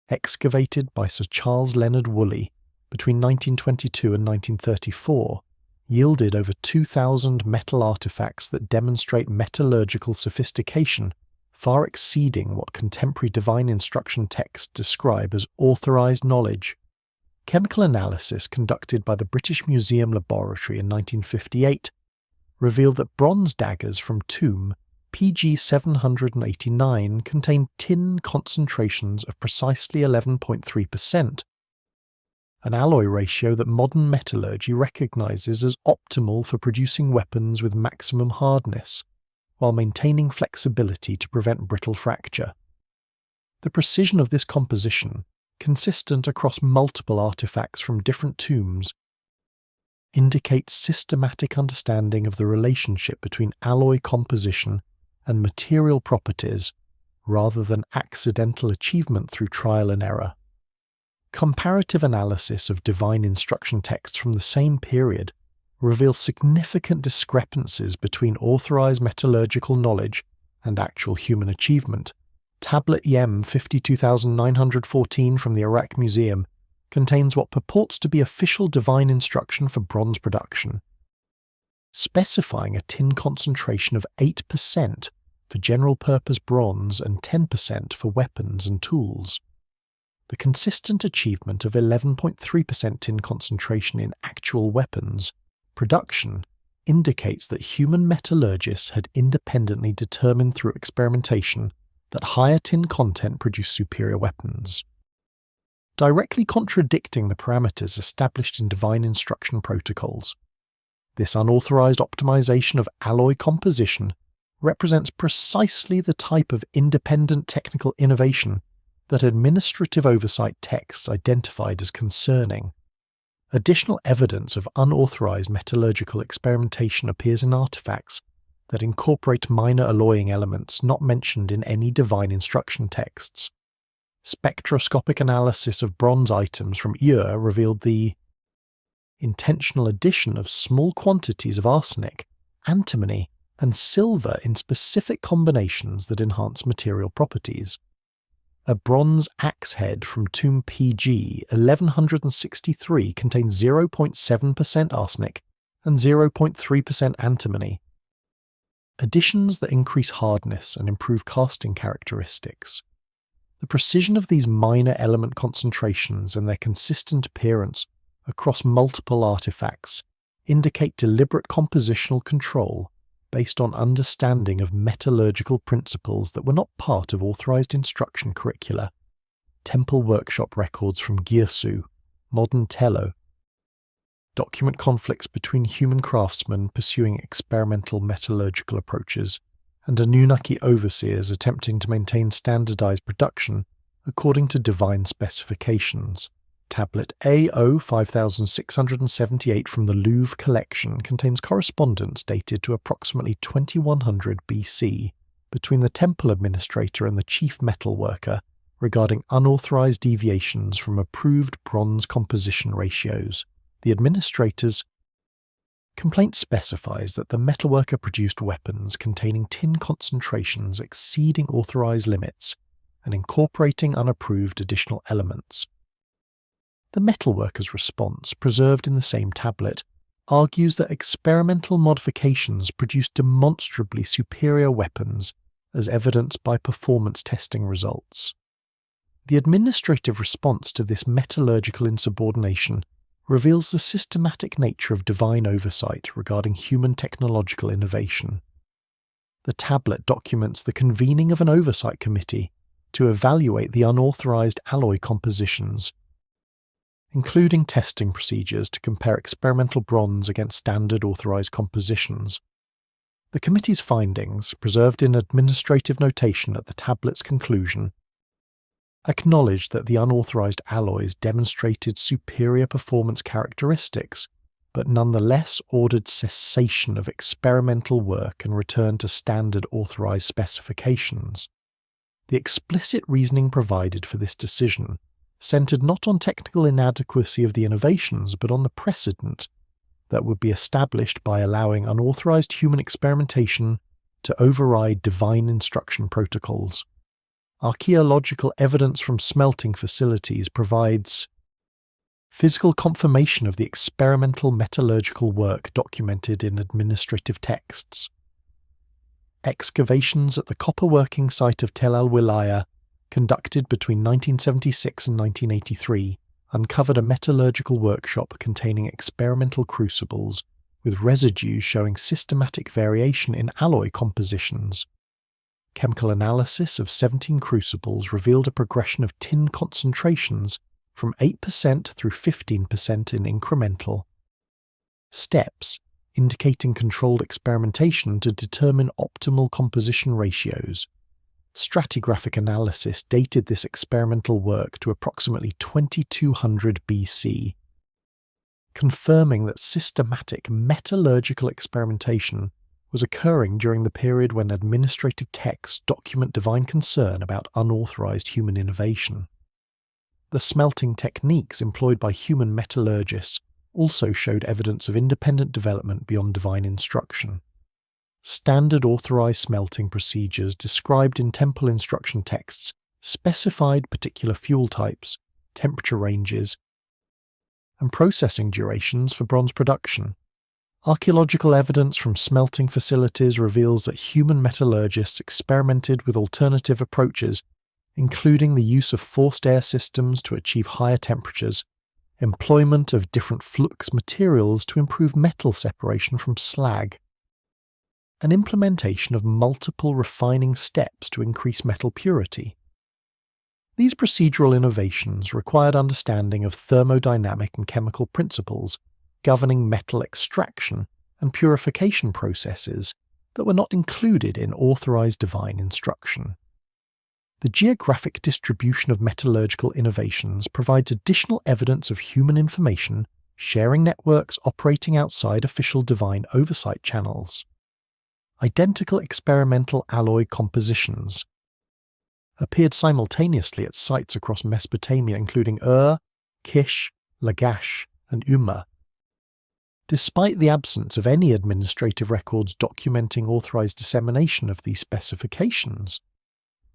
excavated by Sir Charles Leonard Woolley between 1922 and 1934, yielded over 2,000 metal artifacts that demonstrate metallurgical sophistication far exceeding what contemporary divine instruction texts describe as authorized knowledge. Chemical analysis conducted by the British Museum Laboratory in 1958 revealed that bronze daggers from tomb PG 789 contained tin concentrations of precisely 11.3%, an alloy ratio that modern metallurgy recognizes as optimal for producing weapons with maximum hardness, while maintaining flexibility to prevent brittle fracture. The precision of this composition, consistent across multiple artifacts from different tombs, indicates systematic understanding of the relationship between alloy composition and material properties rather than accidental achievement through trial and error. Comparative analysis of divine instruction texts from the same period reveals significant discrepancies between authorized metallurgical knowledge and actual human achievement. Tablet Yem 52914 from the Uruk Museum contains what purports to be official divine instruction for bronze production, specifying a tin concentration of 8% for general-purpose bronze and 10% for weapons and tools. The consistent achievement of 11.3% tin concentration in actual weapons production indicates that human metallurgists had independently determined through experimentation that higher tin content produced superior weapons, directly contradicting the parameters established in divine instruction protocols. This unauthorized optimization of alloy composition represents precisely the type of independent technical innovation that administrative oversight texts identified as concerning. Additional evidence of unauthorized metallurgical experimentation appears in artifacts that incorporate minor alloying elements not mentioned in any divine instruction texts. Spectroscopic analysis of bronze items from Ur revealed the intentional addition of small quantities of arsenic, antimony, and silver in specific combinations that enhance material properties. A bronze axe head from tomb PG 1163 contains 0.7% arsenic and 0.3% antimony, additions that increase hardness and improve casting characteristics. The precision of these minor element concentrations and their consistent appearance across multiple artifacts indicate deliberate compositional control based on understanding of metallurgical principles that were not part of authorized instruction curricula. Temple workshop records from Girsu, modern Tello, document conflicts between human craftsmen pursuing experimental metallurgical approaches and Anunnaki overseers attempting to maintain standardized production according to divine specifications. Tablet AO 5678 from the Louvre collection contains correspondence dated to approximately 2100 BC between the temple administrator and the chief metal worker regarding unauthorized deviations from approved bronze composition ratios. The administrator's complaint specifies that the metalworker produced weapons containing tin concentrations exceeding authorized limits and incorporating unapproved additional elements. The metalworker's response, preserved in the same tablet, argues that experimental modifications produce demonstrably superior weapons as evidenced by performance testing results. The administrative response to this metallurgical insubordination reveals the systematic nature of divine oversight regarding human technological innovation. The tablet documents the convening of an oversight committee to evaluate the unauthorized alloy compositions, including testing procedures to compare experimental bronze against standard authorized compositions. The committee's findings, preserved in administrative notation at the tablet's conclusion, acknowledged that the unauthorized alloys demonstrated superior performance characteristics, but nonetheless ordered cessation of experimental work and return to standard authorized specifications. The explicit reasoning provided for this decision centered not on technical inadequacy of the innovations, but on the precedent that would be established by allowing unauthorized human experimentation to override divine instruction protocols. Archaeological evidence from smelting facilities provides physical confirmation of the experimental metallurgical work documented in administrative texts. Excavations at the copper working site of Tel al-Wilaya, conducted between 1976 and 1983, uncovered a metallurgical workshop containing experimental crucibles, with residues showing systematic variation in alloy compositions. Chemical analysis of 17 crucibles revealed a progression of tin concentrations from 8% through 15% in incremental steps, indicating controlled experimentation to determine optimal composition ratios. Stratigraphic analysis dated this experimental work to approximately 2200 BC, confirming that systematic metallurgical experimentation was occurring during the period when administrative texts document divine concern about unauthorized human innovation. The smelting techniques employed by human metallurgists also showed evidence of independent development beyond divine instruction. Standard authorized smelting procedures described in temple instruction texts specified particular fuel types, temperature ranges, and processing durations for bronze production. Archaeological evidence from smelting facilities reveals that human metallurgists experimented with alternative approaches, including the use of forced air systems to achieve higher temperatures, employment of different flux materials to improve metal separation from slag, and implementation of multiple refining steps to increase metal purity. These procedural innovations required understanding of thermodynamic and chemical principles governing metal extraction and purification processes that were not included in authorized divine instruction. The geographic distribution of metallurgical innovations provides additional evidence of human information sharing networks operating outside official divine oversight channels. Identical experimental alloy compositions appeared simultaneously at sites across Mesopotamia, including Kish, Lagash, and Umma. Despite the absence of any administrative records documenting authorized dissemination of these specifications,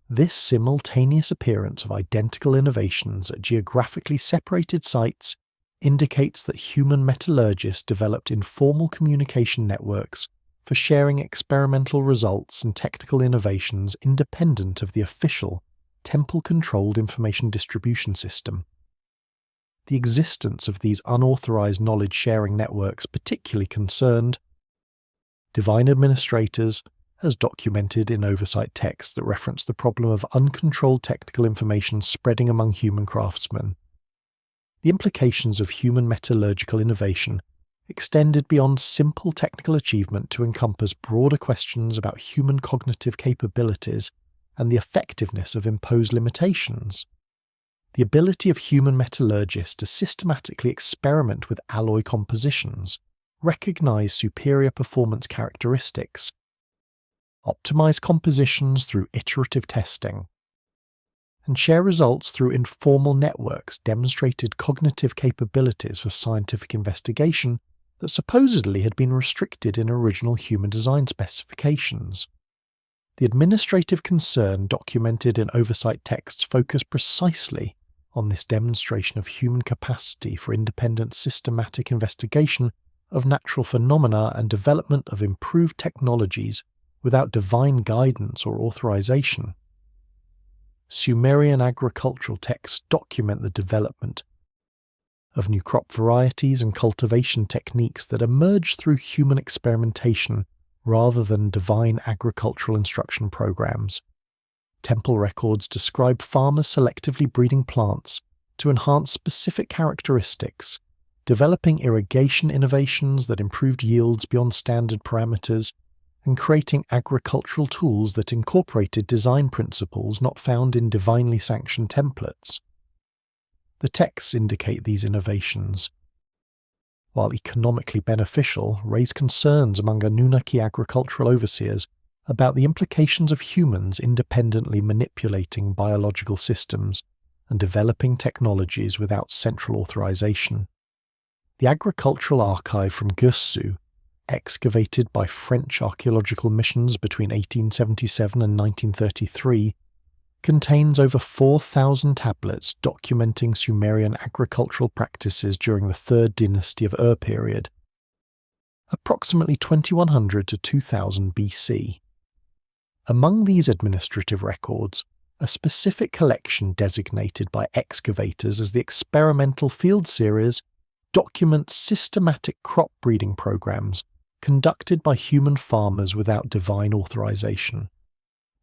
this simultaneous appearance of identical innovations at geographically separated sites indicates that human metallurgists developed informal communication networks for sharing experimental results and technical innovations independent of the official, temple-controlled information distribution system. The existence of these unauthorized knowledge-sharing networks particularly concerned divine administrators, as documented in oversight texts that reference the problem of uncontrolled technical information spreading among human craftsmen. The implications of human metallurgical innovation extended beyond simple technical achievement to encompass broader questions about human cognitive capabilities and the effectiveness of imposed limitations. The ability of human metallurgists to systematically experiment with alloy compositions, recognize superior performance characteristics, optimize compositions through iterative testing, and share results through informal networks demonstrated cognitive capabilities for scientific investigation that supposedly had been restricted in original human design specifications. The administrative concern documented in oversight texts focused precisely on this demonstration of human capacity for independent systematic investigation of natural phenomena and development of improved technologies without divine guidance or authorization. Sumerian agricultural texts document the development of new crop varieties and cultivation techniques that emerged through human experimentation rather than divine agricultural instruction programs. Temple records describe farmers selectively breeding plants to enhance specific characteristics, developing irrigation innovations that improved yields beyond standard parameters, and creating agricultural tools that incorporated design principles not found in divinely sanctioned templates. The texts indicate these innovations, while economically beneficial, raise concerns among Anunnaki agricultural overseers about the implications of humans independently manipulating biological systems and developing technologies without central authorization. The agricultural archive from Girsu, excavated by French archaeological missions between 1877 and 1933, contains over 4,000 tablets documenting Sumerian agricultural practices during the Third Dynasty of Ur period, approximately 2100 to 2000 BC. Among these administrative records, a specific collection designated by excavators as the Experimental Field Series documents systematic crop breeding programs conducted by human farmers without divine authorization.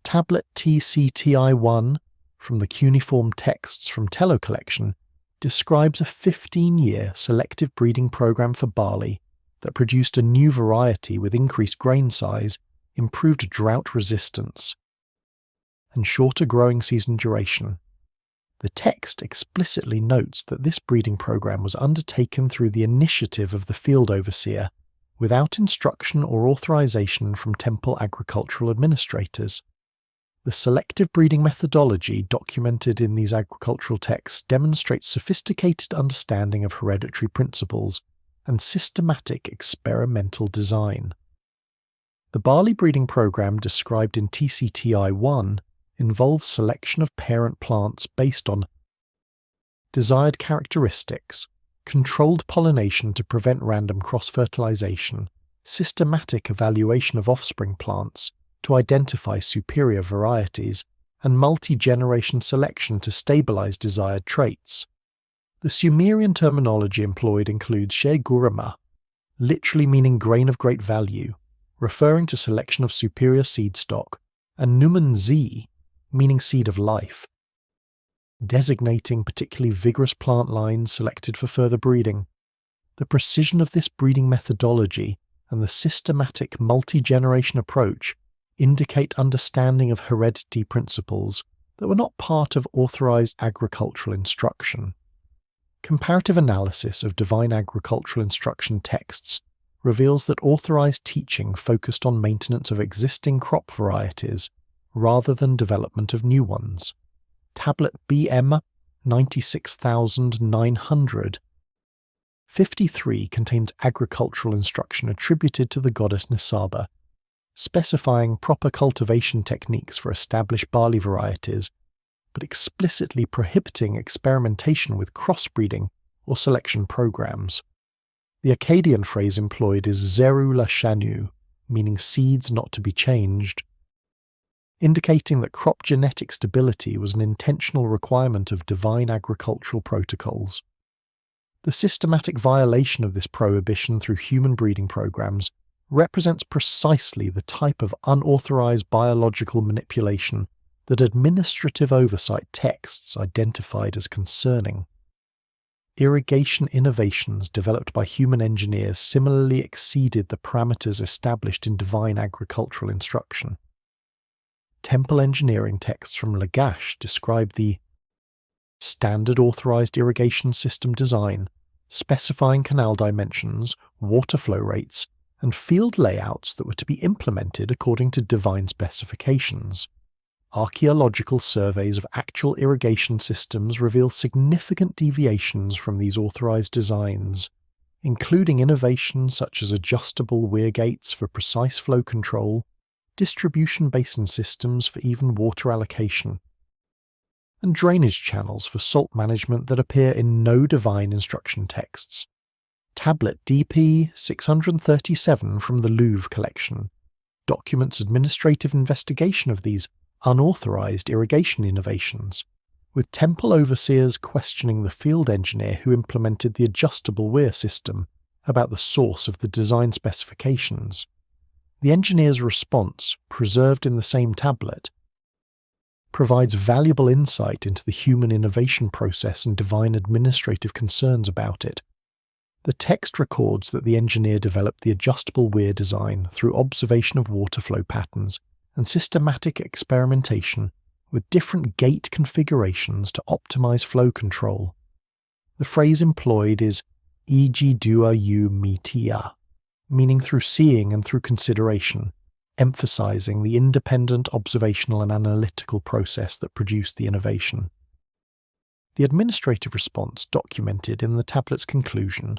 Tablet TCTI-1 from the cuneiform texts from Tello collection describes a 15-year selective breeding program for barley that produced a new variety with increased grain size, improved drought resistance, and shorter growing season duration. The text explicitly notes that this breeding program was undertaken through the initiative of the field overseer, without instruction or authorization from temple agricultural administrators. The selective breeding methodology documented in these agricultural texts demonstrates sophisticated understanding of hereditary principles and systematic experimental design. The barley breeding program described in TCTI-1 involves selection of parent plants based on desired characteristics, controlled pollination to prevent random cross-fertilization, systematic evaluation of offspring plants to identify superior varieties, and multi-generation selection to stabilize desired traits. The Sumerian terminology employed includes Shegurama, literally meaning grain of great value, referring to selection of superior seed stock, and Numen-Z, meaning seed of life, designating particularly vigorous plant lines selected for further breeding. The precision of this breeding methodology and the systematic multi-generation approach indicate understanding of heredity principles that were not part of authorized agricultural instruction. Comparative analysis of divine agricultural instruction texts reveals that authorized teaching focused on maintenance of existing crop varieties rather than development of new ones. Tablet BM 96900 53 contains agricultural instruction attributed to the goddess Nisaba, specifying proper cultivation techniques for established barley varieties, but explicitly prohibiting experimentation with crossbreeding or selection programs. The Akkadian phrase employed is Zeru Lashanu, meaning seeds not to be changed, indicating that crop genetic stability was an intentional requirement of divine agricultural protocols. The systematic violation of this prohibition through human breeding programs represents precisely the type of unauthorized biological manipulation that administrative oversight texts identified as concerning. Irrigation innovations developed by human engineers similarly exceeded the parameters established in divine agricultural instruction. Temple engineering texts from Lagash describe the standard authorized irrigation system design, specifying canal dimensions, water flow rates, and field layouts that were to be implemented according to divine specifications. Archaeological surveys of actual irrigation systems reveal significant deviations from these authorized designs, including innovations such as adjustable weir gates for precise flow control, distribution basin systems for even water allocation, and drainage channels for salt management that appear in no divine instruction texts. Tablet DP 637 from the Louvre collection documents administrative investigation of these unauthorized irrigation innovations, with temple overseers questioning the field engineer who implemented the adjustable weir system about the source of the design specifications. The engineer's response, preserved in the same tablet, provides valuable insight into the human innovation process and divine administrative concerns about it. The text records that the engineer developed the adjustable weir design through observation of water flow patterns and systematic experimentation with different gate configurations to optimize flow control. The phrase employed is eg dua u metia, meaning through seeing and through consideration, emphasizing the independent observational and analytical process that produced the innovation. The administrative response documented in the tablet's conclusion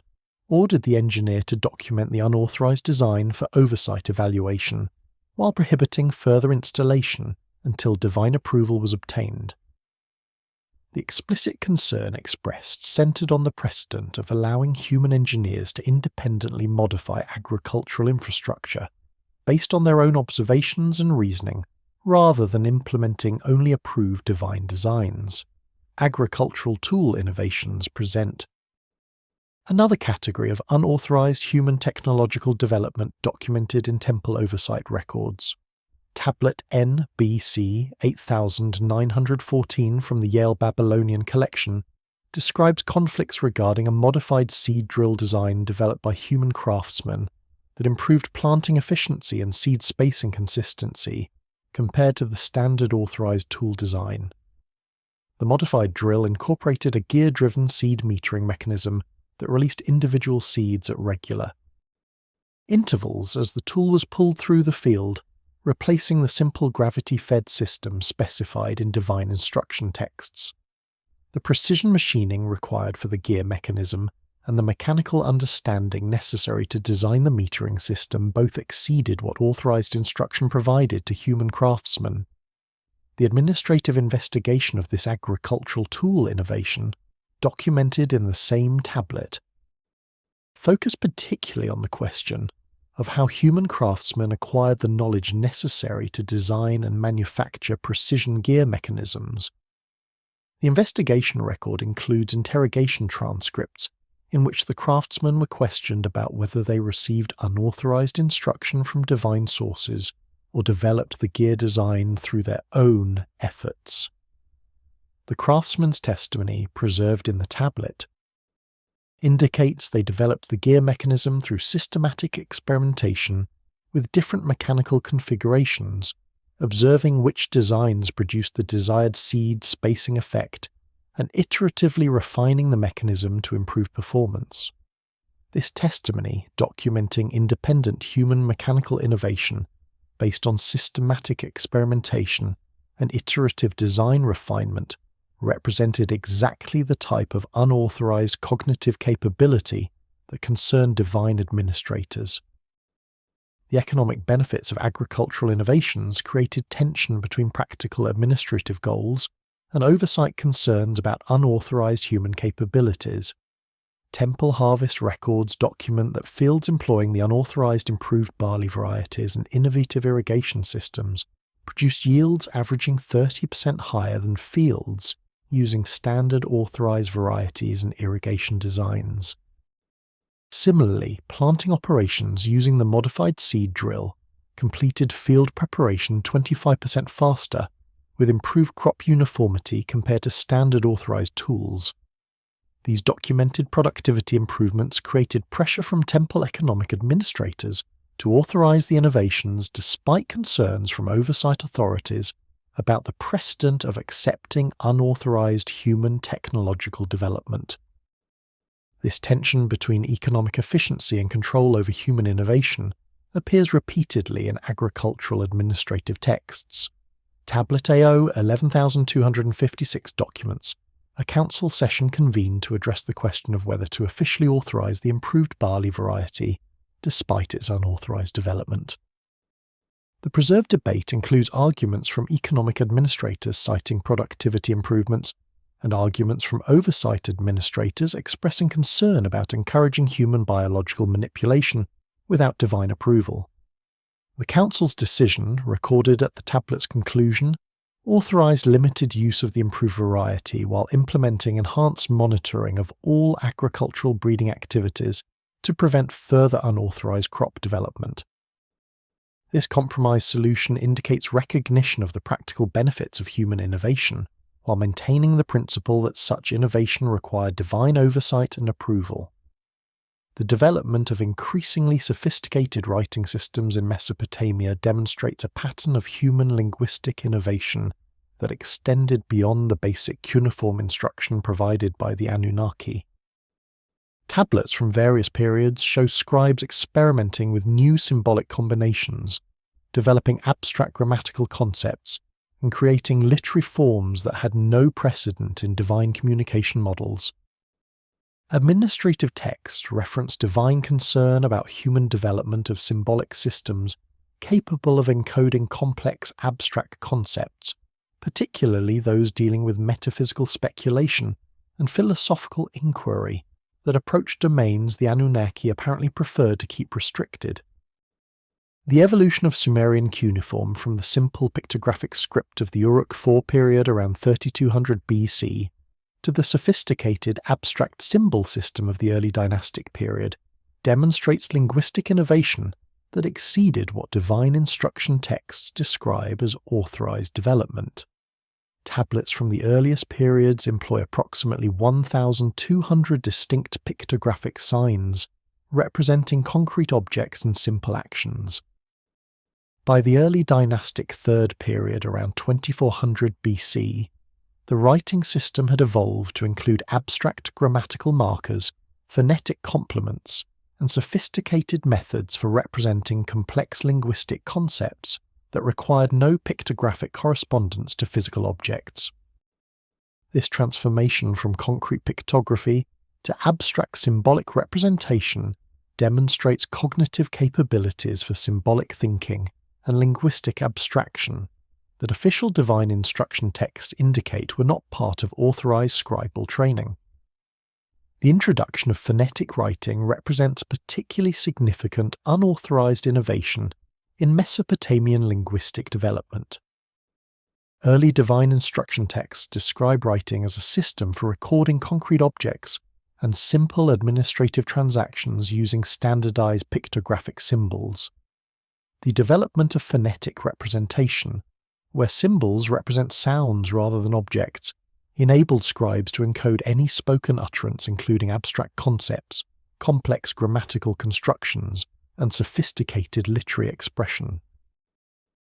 ordered the engineer to document the unauthorized design for oversight evaluation, while prohibiting further installation until divine approval was obtained. The explicit concern expressed centered on the precedent of allowing human engineers to independently modify agricultural infrastructure based on their own observations and reasoning, rather than implementing only approved divine designs. Agricultural tool innovations present another category of unauthorized human technological development documented in temple oversight records. Tablet NBC 8914 from the Yale Babylonian collection describes conflicts regarding a modified seed drill design developed by human craftsmen that improved planting efficiency and seed spacing consistency compared to the standard authorized tool design. The modified drill incorporated a gear-driven seed metering mechanism that released individual seeds at regular intervals as the tool was pulled through the field, replacing the simple gravity-fed system specified in divine instruction texts. The precision machining required for the gear mechanism and the mechanical understanding necessary to design the metering system both exceeded what authorized instruction provided to human craftsmen. The administrative investigation of this agricultural tool innovation, documented in the same tablet, focused particularly on the question of how human craftsmen acquired the knowledge necessary to design and manufacture precision gear mechanisms. The investigation record includes interrogation transcripts in which the craftsmen were questioned about whether they received unauthorized instruction from divine sources or developed the gear design through their own efforts. The craftsman's testimony, preserved in the tablet, indicates they developed the gear mechanism through systematic experimentation with different mechanical configurations, observing which designs produced the desired seed spacing effect, and iteratively refining the mechanism to improve performance. This testimony, documenting independent human mechanical innovation based on systematic experimentation and iterative design refinement, represented exactly the type of unauthorized cognitive capability that concerned divine administrators. The economic benefits of agricultural innovations created tension between practical administrative goals and oversight concerns about unauthorized human capabilities. Temple harvest records document that fields employing the unauthorized improved barley varieties and innovative irrigation systems produced yields averaging 30% higher than fields using standard authorized varieties and irrigation designs. Similarly, planting operations using the modified seed drill completed field preparation 25% faster, with improved crop uniformity compared to standard authorized tools. These documented productivity improvements created pressure from temple economic administrators to authorize the innovations despite concerns from oversight authorities about the precedent of accepting unauthorized human technological development. This tension between economic efficiency and control over human innovation appears repeatedly in agricultural administrative texts. Tablet AO 11256 documents a council session convened to address the question of whether to officially authorize the improved barley variety despite its unauthorized development. The preserved debate includes arguments from economic administrators citing productivity improvements and arguments from oversight administrators expressing concern about encouraging human biological manipulation without divine approval. The Council's decision, recorded at the tablet's conclusion, authorized limited use of the improved variety while implementing enhanced monitoring of all agricultural breeding activities to prevent further unauthorized crop development. This compromise solution indicates recognition of the practical benefits of human innovation, while maintaining the principle that such innovation required divine oversight and approval. The development of increasingly sophisticated writing systems in Mesopotamia demonstrates a pattern of human linguistic innovation that extended beyond the basic cuneiform instruction provided by the Anunnaki. Tablets from various periods show scribes experimenting with new symbolic combinations, developing abstract grammatical concepts, and creating literary forms that had no precedent in divine communication models. Administrative texts reference divine concern about human development of symbolic systems capable of encoding complex abstract concepts, particularly those dealing with metaphysical speculation and philosophical inquiry that approach domains the Anunnaki apparently preferred to keep restricted. The evolution of Sumerian cuneiform from the simple pictographic script of the Uruk IV period around 3200 BC to the sophisticated abstract symbol system of the early dynastic period demonstrates linguistic innovation that exceeded what divine instruction texts describe as authorized development. Tablets from the earliest periods employ approximately 1,200 distinct pictographic signs, representing concrete objects and simple actions. By the early dynastic third period around 2400 BC, the writing system had evolved to include abstract grammatical markers, phonetic complements, and sophisticated methods for representing complex linguistic concepts that required no pictographic correspondence to physical objects. This transformation from concrete pictography to abstract symbolic representation demonstrates cognitive capabilities for symbolic thinking and linguistic abstraction that official divine instruction texts indicate were not part of authorized scribal training. The introduction of phonetic writing represents a particularly significant unauthorized innovation in Mesopotamian linguistic development. Early divine instruction texts describe writing as a system for recording concrete objects and simple administrative transactions using standardized pictographic symbols. The development of phonetic representation, where symbols represent sounds rather than objects, enabled scribes to encode any spoken utterance including abstract concepts, complex grammatical constructions, and sophisticated literary expression.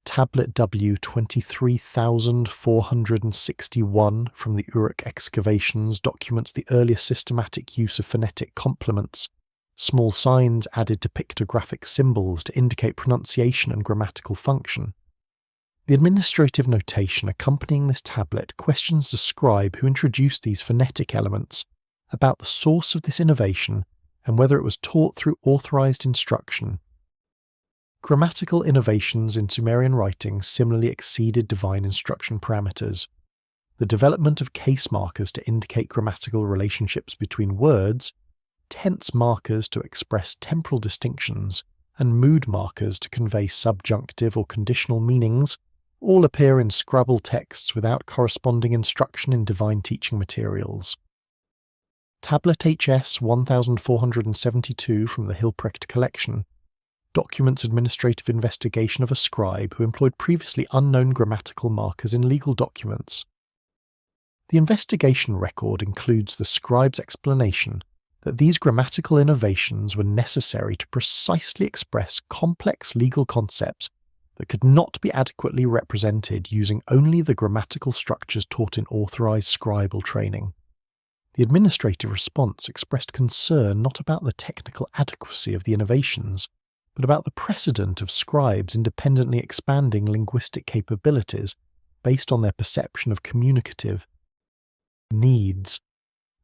Tablet W 23,461 from the Uruk excavations documents the earliest systematic use of phonetic complements, small signs added to pictographic symbols to indicate pronunciation and grammatical function. The administrative notation accompanying this tablet questions the scribe who introduced these phonetic elements about the source of this innovation and whether it was taught through authorized instruction. Grammatical innovations in Sumerian writing similarly exceeded divine instruction parameters. The development of case markers to indicate grammatical relationships between words, tense markers to express temporal distinctions, and mood markers to convey subjunctive or conditional meanings all appear in Scrabble texts without corresponding instruction in divine teaching materials. Tablet HS 1472 from the Hilprecht collection documents administrative investigation of a scribe who employed previously unknown grammatical markers in legal documents. The investigation record includes the scribe's explanation that these grammatical innovations were necessary to precisely express complex legal concepts that could not be adequately represented using only the grammatical structures taught in authorized scribal training. The administrative response expressed concern not about the technical adequacy of the innovations, but about the precedent of scribes independently expanding linguistic capabilities based on their perception of communicative needs.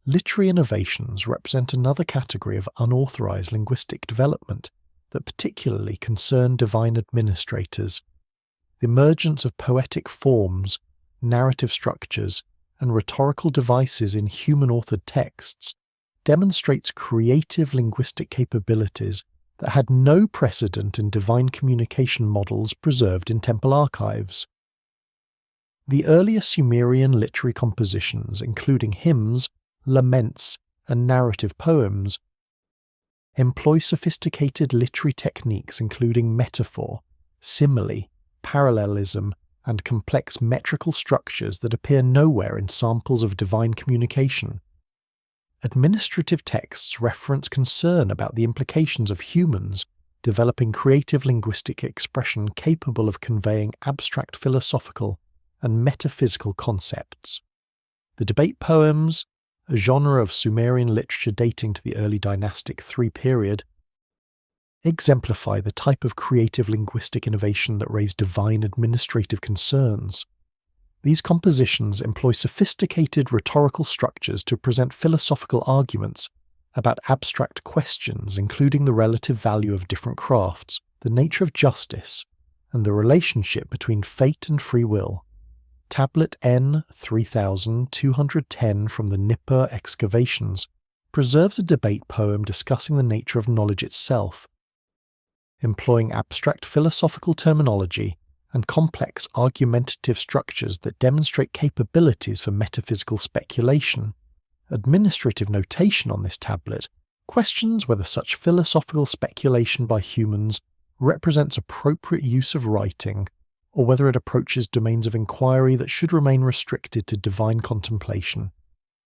Literary innovations represent another category of unauthorized linguistic development that particularly concern divine administrators. The emergence of poetic forms, narrative structures, and rhetorical devices in human-authored texts demonstrates creative linguistic capabilities that had no precedent in divine communication models preserved in temple archives. The earlier Sumerian literary compositions, including hymns, laments, and narrative poems, employ sophisticated literary techniques including metaphor, simile, parallelism, and complex metrical structures that appear nowhere in samples of divine communication. Administrative texts reference concern about the implications of humans developing creative linguistic expression capable of conveying abstract philosophical and metaphysical concepts. The debate poems, a genre of Sumerian literature dating to the early dynastic III period, exemplify the type of creative linguistic innovation that raised divine administrative concerns. These compositions employ sophisticated rhetorical structures to present philosophical arguments about abstract questions, including the relative value of different crafts, the nature of justice, and the relationship between fate and free will. Tablet N 3210 from the Nippur excavations preserves a debate poem discussing the nature of knowledge itself, employing abstract philosophical terminology and complex argumentative structures that demonstrate capabilities for metaphysical speculation. Administrative notation on this tablet questions whether such philosophical speculation by humans represents appropriate use of writing, or whether it approaches domains of inquiry that should remain restricted to divine contemplation.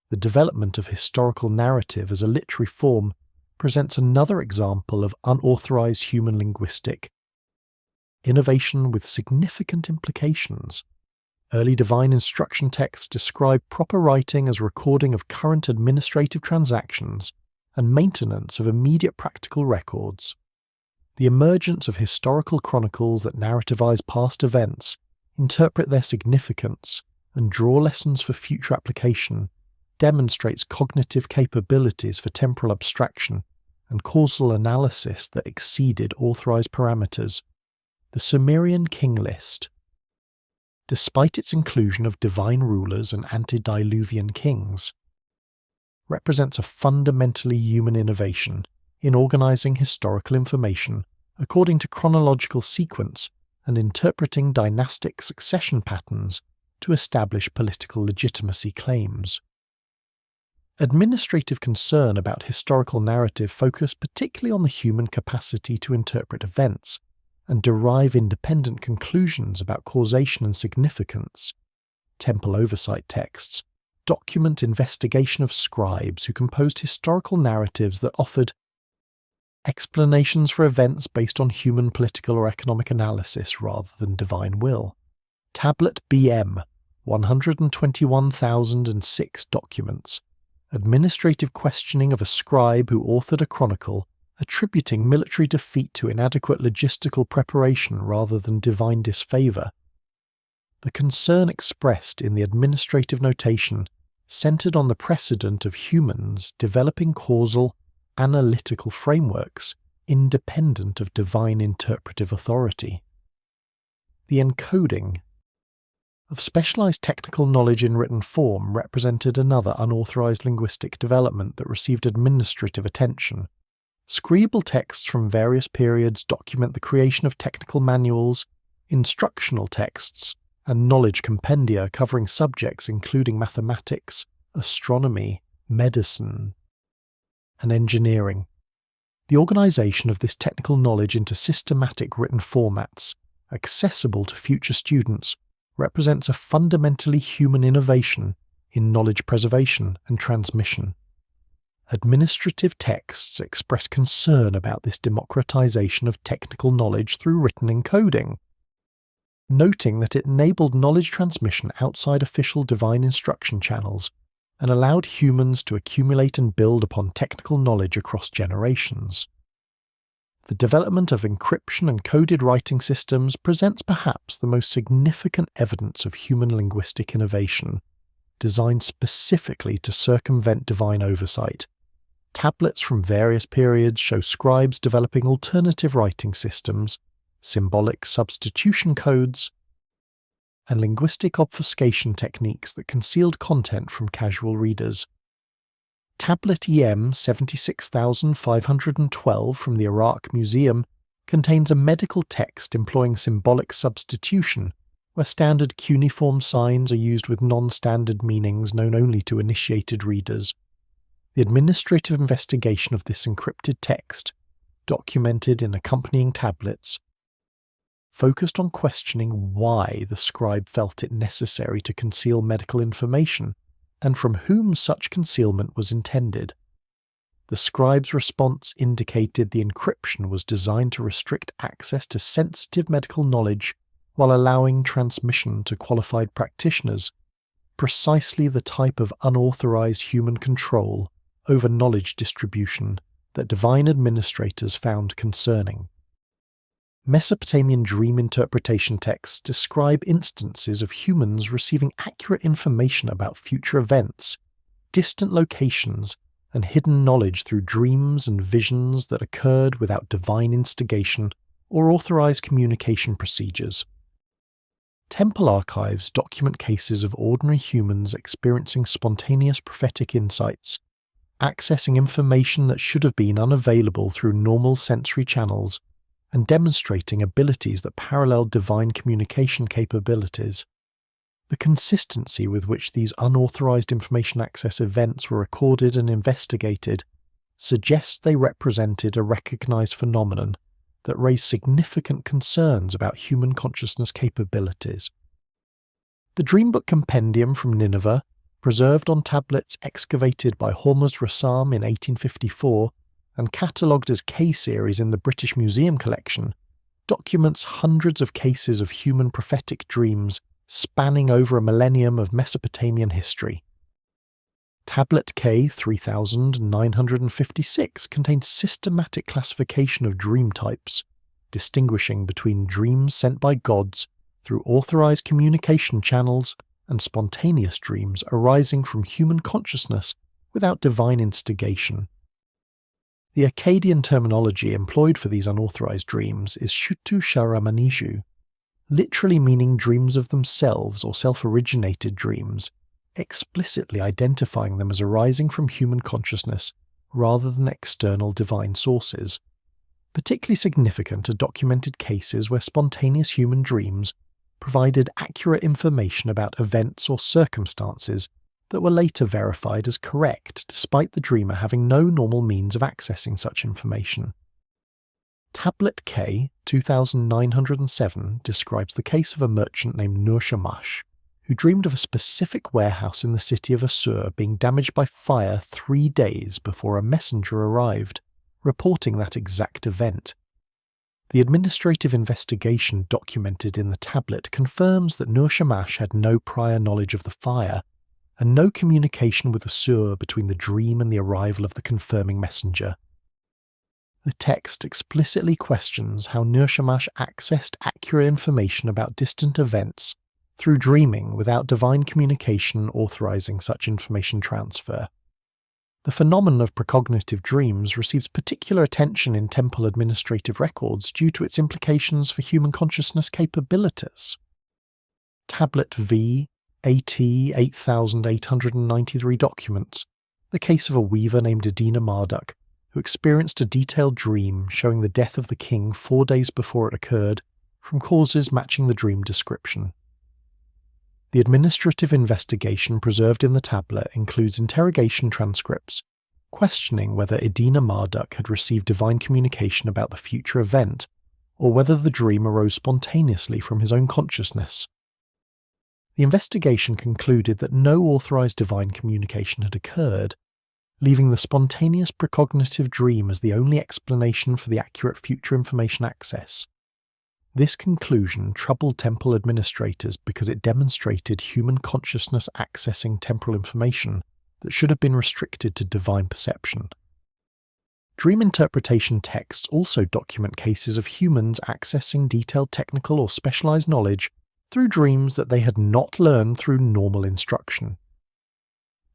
The development of historical narrative as a literary form presents another example of unauthorized human linguistic innovation with significant implications. Early divine instruction texts describe proper writing as recording of current administrative transactions and maintenance of immediate practical records. The emergence of historical chronicles that narrativize past events, interpret their significance, and draw lessons for future application demonstrates cognitive capabilities for temporal abstraction and causal analysis that exceeded authorized parameters. The Sumerian king list, despite its inclusion of divine rulers and antediluvian kings, represents a fundamentally human innovation in organizing historical information according to chronological sequence and interpreting dynastic succession patterns to establish political legitimacy claims. Administrative concern about historical narrative focus particularly on the human capacity to interpret events and derive independent conclusions about causation and significance. Temple oversight texts document investigation of scribes who composed historical narratives that offered explanations for events based on human political or economic analysis rather than divine will. Tablet BM 121,006 documents administrative questioning of a scribe who authored a chronicle attributing military defeat to inadequate logistical preparation rather than divine disfavor. The concern expressed in the administrative notation centered on the precedent of humans developing causal, analytical frameworks independent of divine interpretive authority. The encoding of specialized technical knowledge in written form represented another unauthorized linguistic development that received administrative attention. Scribal texts from various periods document the creation of technical manuals, instructional texts, and knowledge compendia covering subjects including mathematics, astronomy, medicine, and engineering. The organization of this technical knowledge into systematic written formats, accessible to future students, represents a fundamentally human innovation in knowledge preservation and transmission. Administrative texts express concern about this democratization of technical knowledge through written encoding, noting that it enabled knowledge transmission outside official divine instruction channels and allowed humans to accumulate and build upon technical knowledge across generations. The development of encryption and coded writing systems presents perhaps the most significant evidence of human linguistic innovation, designed specifically to circumvent divine oversight. Tablets from various periods show scribes developing alternative writing systems, symbolic substitution codes, and linguistic obfuscation techniques that concealed content from casual readers. Tablet EM 76512 from the Uruk Museum contains a medical text employing symbolic substitution, where standard cuneiform signs are used with non-standard meanings known only to initiated readers. The administrative investigation of this encrypted text, documented in accompanying tablets, focused on questioning why the scribe felt it necessary to conceal medical information, and from whom such concealment was intended. The scribe's response indicated the encryption was designed to restrict access to sensitive medical knowledge while allowing transmission to qualified practitioners, precisely the type of unauthorized human control over knowledge distribution that divine administrators found concerning. Mesopotamian dream interpretation texts describe instances of humans receiving accurate information about future events, distant locations, and hidden knowledge through dreams and visions that occurred without divine instigation or authorized communication procedures. Temple archives document cases of ordinary humans experiencing spontaneous prophetic insights, accessing information that should have been unavailable through normal sensory channels, and demonstrating abilities that paralleled divine communication capabilities. The consistency with which these unauthorized information access events were recorded and investigated suggests they represented a recognized phenomenon that raised significant concerns about human consciousness capabilities. The Dreambook Compendium from Nineveh, preserved on tablets excavated by Hormuzd Rassam in 1854 and catalogued as K-series in the British Museum collection, documents hundreds of cases of human prophetic dreams spanning over a millennium of Mesopotamian history. Tablet K 3956 contains systematic classification of dream types, distinguishing between dreams sent by gods through authorized communication channels and spontaneous dreams arising from human consciousness without divine instigation. The Akkadian terminology employed for these unauthorized dreams is Shutu Sharamanishu, literally meaning dreams of themselves or self-originated dreams, explicitly identifying them as arising from human consciousness rather than external divine sources. Particularly significant are documented cases where spontaneous human dreams provided accurate information about events or circumstances that were later verified as correct despite the dreamer having no normal means of accessing such information. Tablet K 2907 describes the case of a merchant named Nur Shamash, who dreamed of a specific warehouse in the city of Assur being damaged by fire 3 days before a messenger arrived, reporting that exact event. The administrative investigation documented in the tablet confirms that Nur Shamash had no prior knowledge of the fire, and no communication with Assur between the dream and the arrival of the confirming messenger. The text explicitly questions how Nur Shamash accessed accurate information about distant events through dreaming without divine communication authorizing such information transfer. The phenomenon of precognitive dreams receives particular attention in temple administrative records due to its implications for human consciousness capabilities. Tablet V AT 8893 documents the case of a weaver named Adina Marduk, who experienced a detailed dream showing the death of the king 4 days before it occurred from causes matching the dream description. The administrative investigation preserved in the tablet includes interrogation transcripts, questioning whether Adina Marduk had received divine communication about the future event, or whether the dream arose spontaneously from his own consciousness. The investigation concluded that no authorized divine communication had occurred, leaving the spontaneous precognitive dream as the only explanation for the accurate future information access. This conclusion troubled temple administrators because it demonstrated human consciousness accessing temporal information that should have been restricted to divine perception. Dream interpretation texts also document cases of humans accessing detailed technical or specialized knowledge through dreams that they had not learned through normal instruction.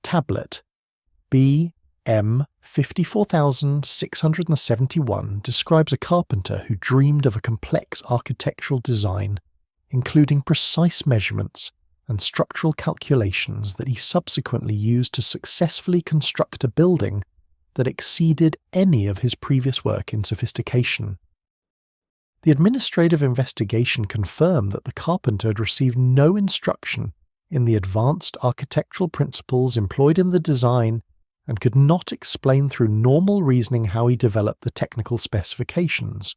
Tablet BM 54671 describes a carpenter who dreamed of a complex architectural design including precise measurements and structural calculations that he subsequently used to successfully construct a building that exceeded any of his previous work in sophistication. The administrative investigation confirmed that the carpenter had received no instruction in the advanced architectural principles employed in the design and could not explain through normal reasoning how he developed the technical specifications.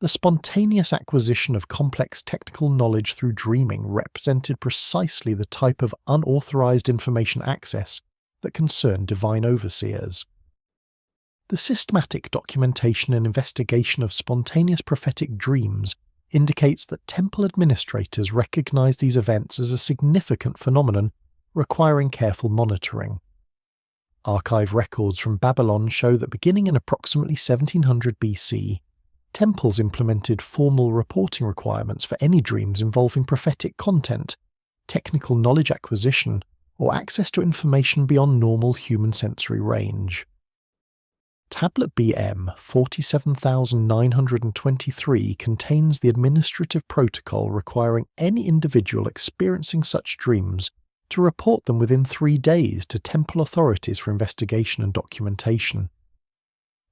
The spontaneous acquisition of complex technical knowledge through dreaming represented precisely the type of unauthorized information access that concerned divine overseers. The systematic documentation and investigation of spontaneous prophetic dreams indicates that temple administrators recognized these events as a significant phenomenon requiring careful monitoring. Archive records from Babylon show that beginning in approximately 1700 BC, temples implemented formal reporting requirements for any dreams involving prophetic content, technical knowledge acquisition, or access to information beyond normal human sensory range. Tablet BM 47923 contains the administrative protocol requiring any individual experiencing such dreams to report them within 3 days to temple authorities for investigation and documentation.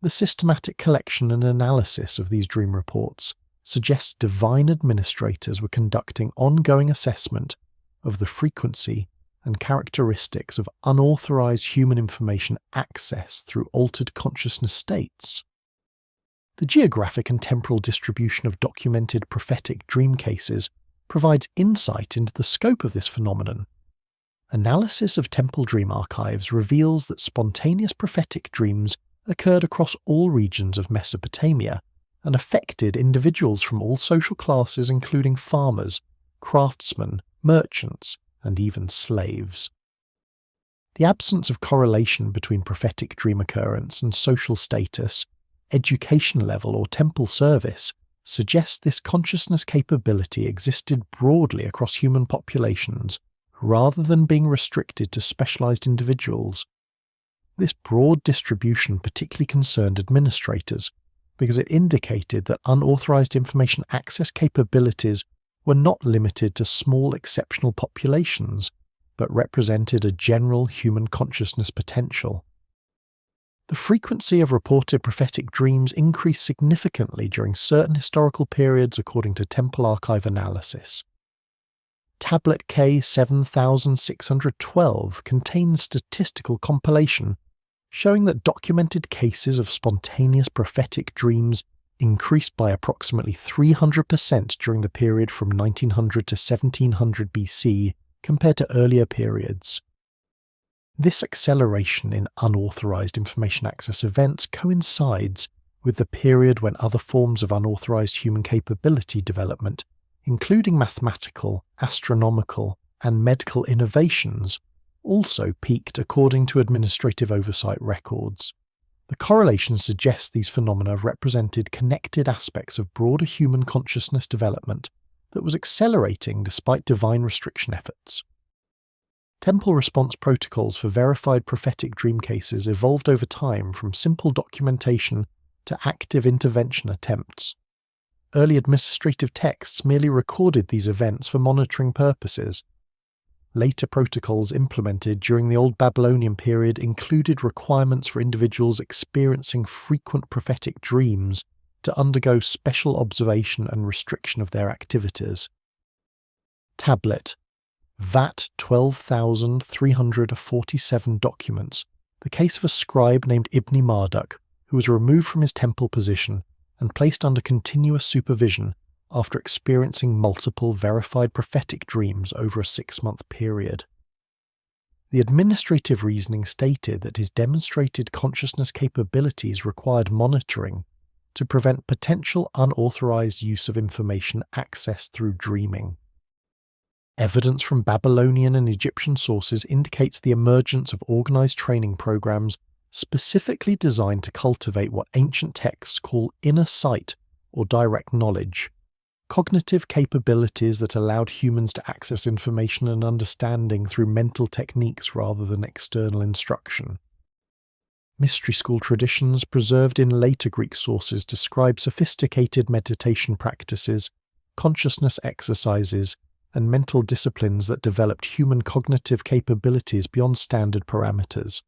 The systematic collection and analysis of these dream reports suggests divine administrators were conducting ongoing assessment of the frequency and characteristics of unauthorized human information access through altered consciousness states. The geographic and temporal distribution of documented prophetic dream cases provides insight into the scope of this phenomenon. Analysis of temple dream archives reveals that spontaneous prophetic dreams occurred across all regions of Mesopotamia and affected individuals from all social classes, including farmers, craftsmen, merchants, and even slaves. The absence of correlation between prophetic dream occurrence and social status, education level, or temple service suggests this consciousness capability existed broadly across human populations rather than being restricted to specialized individuals. This broad distribution particularly concerned administrators because it indicated that unauthorized information access capabilities were not limited to small exceptional populations, but represented a general human consciousness potential. The frequency of reported prophetic dreams increased significantly during certain historical periods according to temple archive analysis. Tablet K 7612 contains statistical compilation showing that documented cases of spontaneous prophetic dreams increased by approximately 300% during the period from 1900 to 1700 BC compared to earlier periods. This acceleration in unauthorized information access events coincides with the period when other forms of unauthorized human capability development, including mathematical, astronomical, and medical innovations, also peaked according to administrative oversight records. The correlation suggests these phenomena represented connected aspects of broader human consciousness development that was accelerating despite divine restriction efforts. Temple response protocols for verified prophetic dream cases evolved over time from simple documentation to active intervention attempts. Early administrative texts merely recorded these events for monitoring purposes. Later protocols implemented during the Old Babylonian period included requirements for individuals experiencing frequent prophetic dreams to undergo special observation and restriction of their activities. Tablet VAT 12,347 documents the case of a scribe named Ibn Marduk, who was removed from his temple position and placed under continuous supervision after experiencing multiple verified prophetic dreams over a 6-month period. The administrative reasoning stated that his demonstrated consciousness capabilities required monitoring to prevent potential unauthorized use of information accessed through dreaming. Evidence from Babylonian and Egyptian sources indicates the emergence of organized training programs specifically designed to cultivate what ancient texts call inner sight or direct knowledge, cognitive capabilities that allowed humans to access information and understanding through mental techniques rather than external instruction. Mystery school traditions preserved in later Greek sources describe sophisticated meditation practices, consciousness exercises, and mental disciplines that developed human cognitive capabilities beyond standard parameters.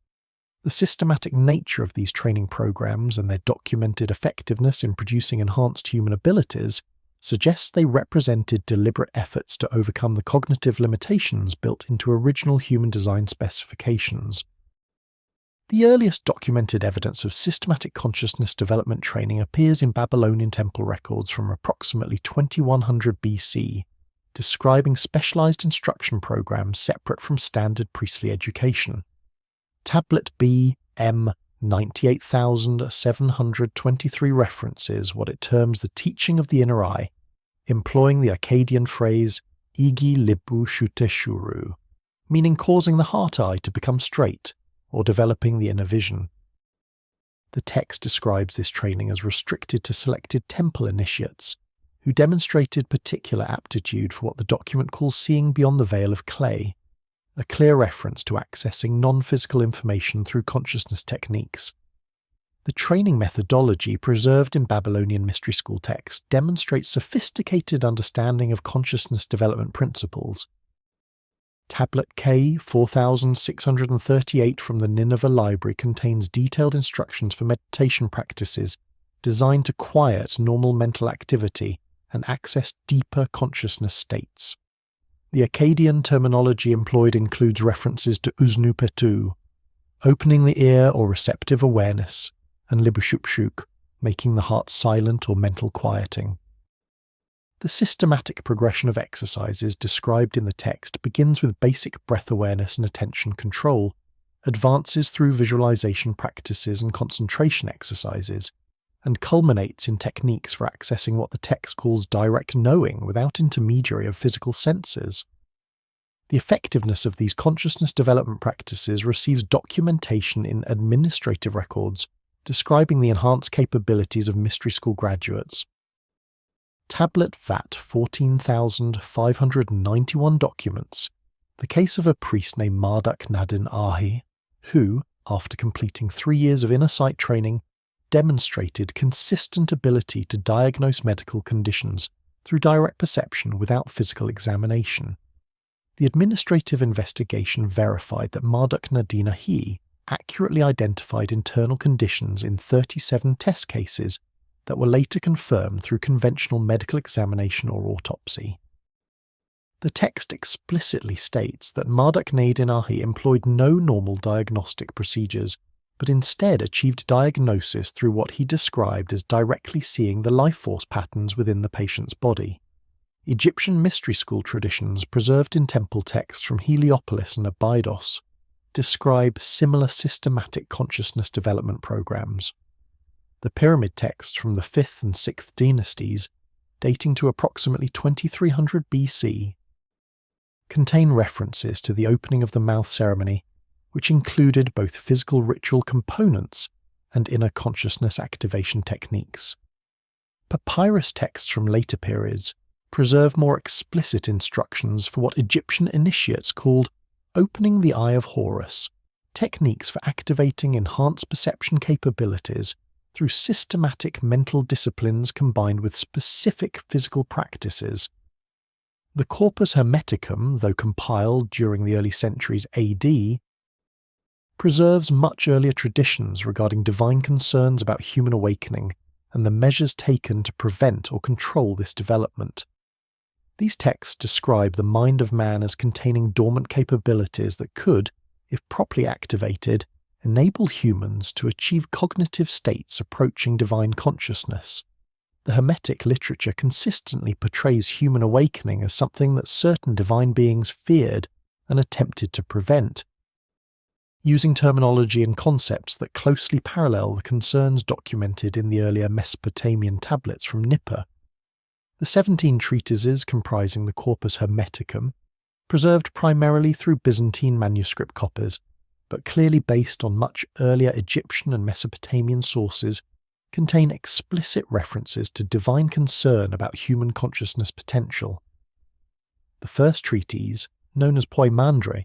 The systematic nature of these training programs and their documented effectiveness in producing enhanced human abilities suggests they represented deliberate efforts to overcome the cognitive limitations built into original human design specifications. The earliest documented evidence of systematic consciousness development training appears in Babylonian temple records from approximately 2100 BC, describing specialized instruction programs separate from standard priestly education. Tablet B M 98,723 references what it terms the teaching of the inner eye, employing the Akkadian phrase igi libu shute shuru, meaning causing the heart eye to become straight, or developing the inner vision. The text describes this training as restricted to selected temple initiates, who demonstrated particular aptitude for what the document calls seeing beyond the veil of clay, a clear reference to accessing non-physical information through consciousness techniques. The training methodology preserved in Babylonian mystery school texts demonstrates sophisticated understanding of consciousness development principles. Tablet K 4638 from the Nineveh Library contains detailed instructions for meditation practices designed to quiet normal mental activity and access deeper consciousness states. The Akkadian terminology employed includes references to Uznu Petu, opening the ear or receptive awareness, and Libushupshuk, making the heart silent or mental quieting. The systematic progression of exercises described in the text begins with basic breath awareness and attention control, advances through visualization practices and concentration exercises, and culminates in techniques for accessing what the text calls direct knowing without intermediary of physical senses. The effectiveness of these consciousness development practices receives documentation in administrative records describing the enhanced capabilities of mystery school graduates. Tablet VAT 14,591 documents the case of a priest named Marduk Nadin Ahi, who, after completing 3 years of inner sight training, demonstrated consistent ability to diagnose medical conditions through direct perception without physical examination. The administrative investigation verified that Marduk Nadin Ahi accurately identified internal conditions in 37 test cases that were later confirmed through conventional medical examination or autopsy. The text explicitly states that Marduk Nadin Ahi employed no normal diagnostic procedures, but instead achieved diagnosis through what he described as directly seeing the life force patterns within the patient's body. Egyptian mystery school traditions preserved in temple texts from Heliopolis and Abydos describe similar systematic consciousness development programs. The pyramid texts from the 5th and 6th dynasties, dating to approximately 2300 BC, contain references to the opening of the mouth ceremony, which included both physical ritual components and inner consciousness activation techniques. Papyrus texts from later periods preserve more explicit instructions for what Egyptian initiates called opening the eye of Horus, techniques for activating enhanced perception capabilities through systematic mental disciplines combined with specific physical practices. The Corpus Hermeticum, though compiled during the early centuries AD, preserves much earlier traditions regarding divine concerns about human awakening and the measures taken to prevent or control this development. These texts describe the mind of man as containing dormant capabilities that could, if properly activated, enable humans to achieve cognitive states approaching divine consciousness. The Hermetic literature consistently portrays human awakening as something that certain divine beings feared and attempted to prevent, using terminology and concepts that closely parallel the concerns documented in the earlier Mesopotamian tablets from Nippur. The 17 treatises comprising the Corpus Hermeticum, preserved primarily through Byzantine manuscript copies, but clearly based on much earlier Egyptian and Mesopotamian sources, contain explicit references to divine concern about human consciousness potential. The first treatise, known as Poimandre,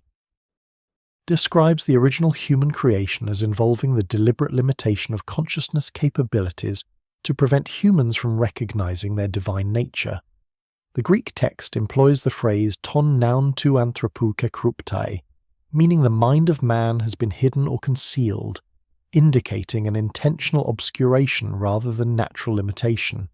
describes the original human creation as involving the deliberate limitation of consciousness capabilities to prevent humans from recognizing their divine nature. The Greek text employs the phrase ton noun tu anthropou ke kruptai, meaning the mind of man has been hidden or concealed, indicating an intentional obscuration rather than natural limitation.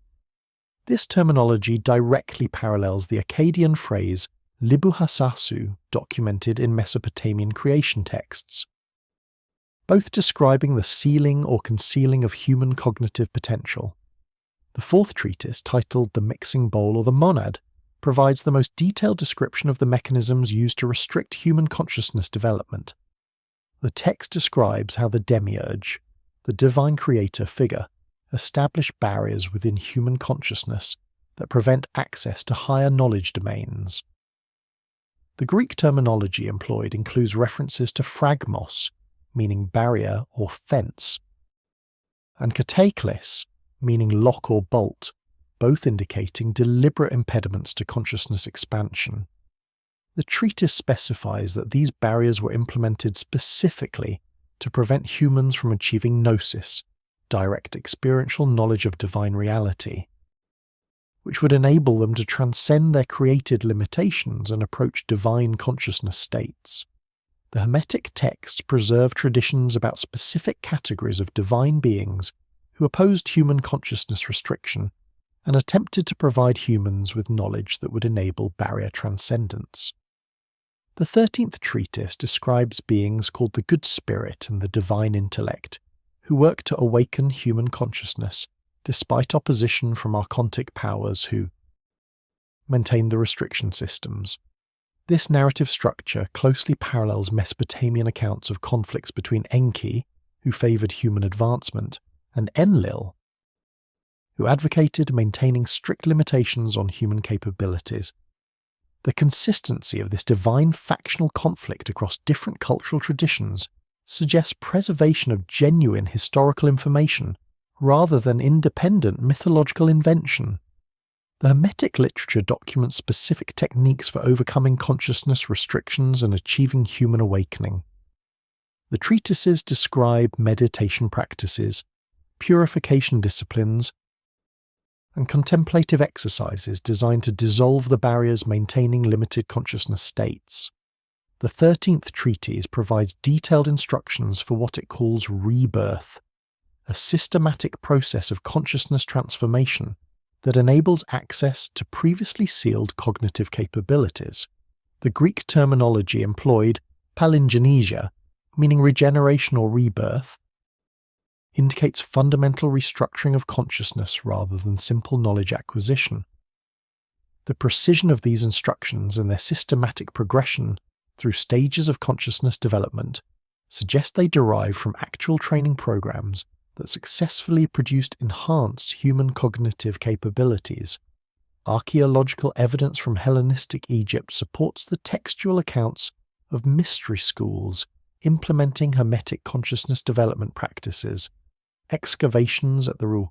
This terminology directly parallels the Akkadian phrase libu hasasu documented in Mesopotamian creation texts, both describing the sealing or concealing of human cognitive potential. The fourth treatise, titled The Mixing Bowl or the Monad, provides the most detailed description of the mechanisms used to restrict human consciousness development. The text describes how the demiurge, the divine creator figure, establish barriers within human consciousness that prevent access to higher knowledge domains. The Greek terminology employed includes references to phragmos, meaning barrier or fence, and kataklis, meaning lock or bolt, both indicating deliberate impediments to consciousness expansion. The treatise specifies that these barriers were implemented specifically to prevent humans from achieving gnosis, direct experiential knowledge of divine reality, which would enable them to transcend their created limitations and approach divine consciousness states. The Hermetic texts preserve traditions about specific categories of divine beings who opposed human consciousness restriction and attempted to provide humans with knowledge that would enable barrier transcendence. The 13th treatise describes beings called the Good Spirit and the Divine Intellect, who work to awaken human consciousness despite opposition from archontic powers who maintain the restriction systems. This narrative structure closely parallels Mesopotamian accounts of conflicts between Enki, who favoured human advancement, and Enlil, who advocated maintaining strict limitations on human capabilities. The consistency of this divine factional conflict across different cultural traditions suggests preservation of genuine historical information rather than independent mythological invention. The Hermetic literature documents specific techniques for overcoming consciousness restrictions and achieving human awakening. The treatises describe meditation practices, purification disciplines, and contemplative exercises designed to dissolve the barriers maintaining limited consciousness states. The 13th treatise provides detailed instructions for what it calls rebirth, a systematic process of consciousness transformation that enables access to previously sealed cognitive capabilities. The Greek terminology employed, palingenesia, meaning regeneration or rebirth, indicates fundamental restructuring of consciousness rather than simple knowledge acquisition. The precision of these instructions and their systematic progression through stages of consciousness development suggest they derive from actual training programs that successfully produced enhanced human cognitive capabilities. Archaeological evidence from Hellenistic Egypt supports the textual accounts of mystery schools implementing Hermetic consciousness development practices. Excavations at the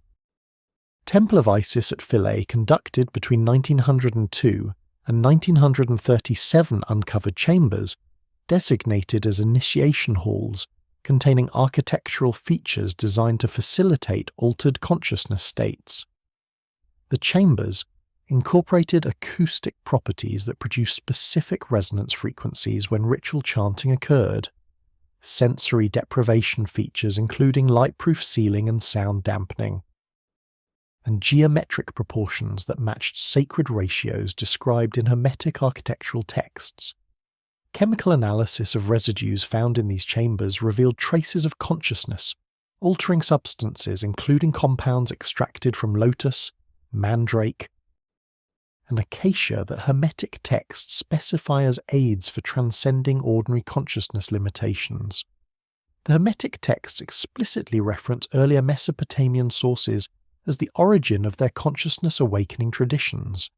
Temple of Isis at Philae, conducted between 1902 and 1937, uncovered chambers designated as initiation halls containing architectural features designed to facilitate altered consciousness states. The chambers incorporated acoustic properties that produced specific resonance frequencies when ritual chanting occurred, sensory deprivation features including light-proof ceiling and sound dampening, and geometric proportions that matched sacred ratios described in Hermetic architectural texts. Chemical analysis of residues found in these chambers revealed traces of consciousness, altering substances including compounds extracted from lotus, mandrake, and acacia that Hermetic texts specify as aids for transcending ordinary consciousness limitations. The Hermetic texts explicitly reference earlier Mesopotamian sources as the origin of their consciousness awakening traditions.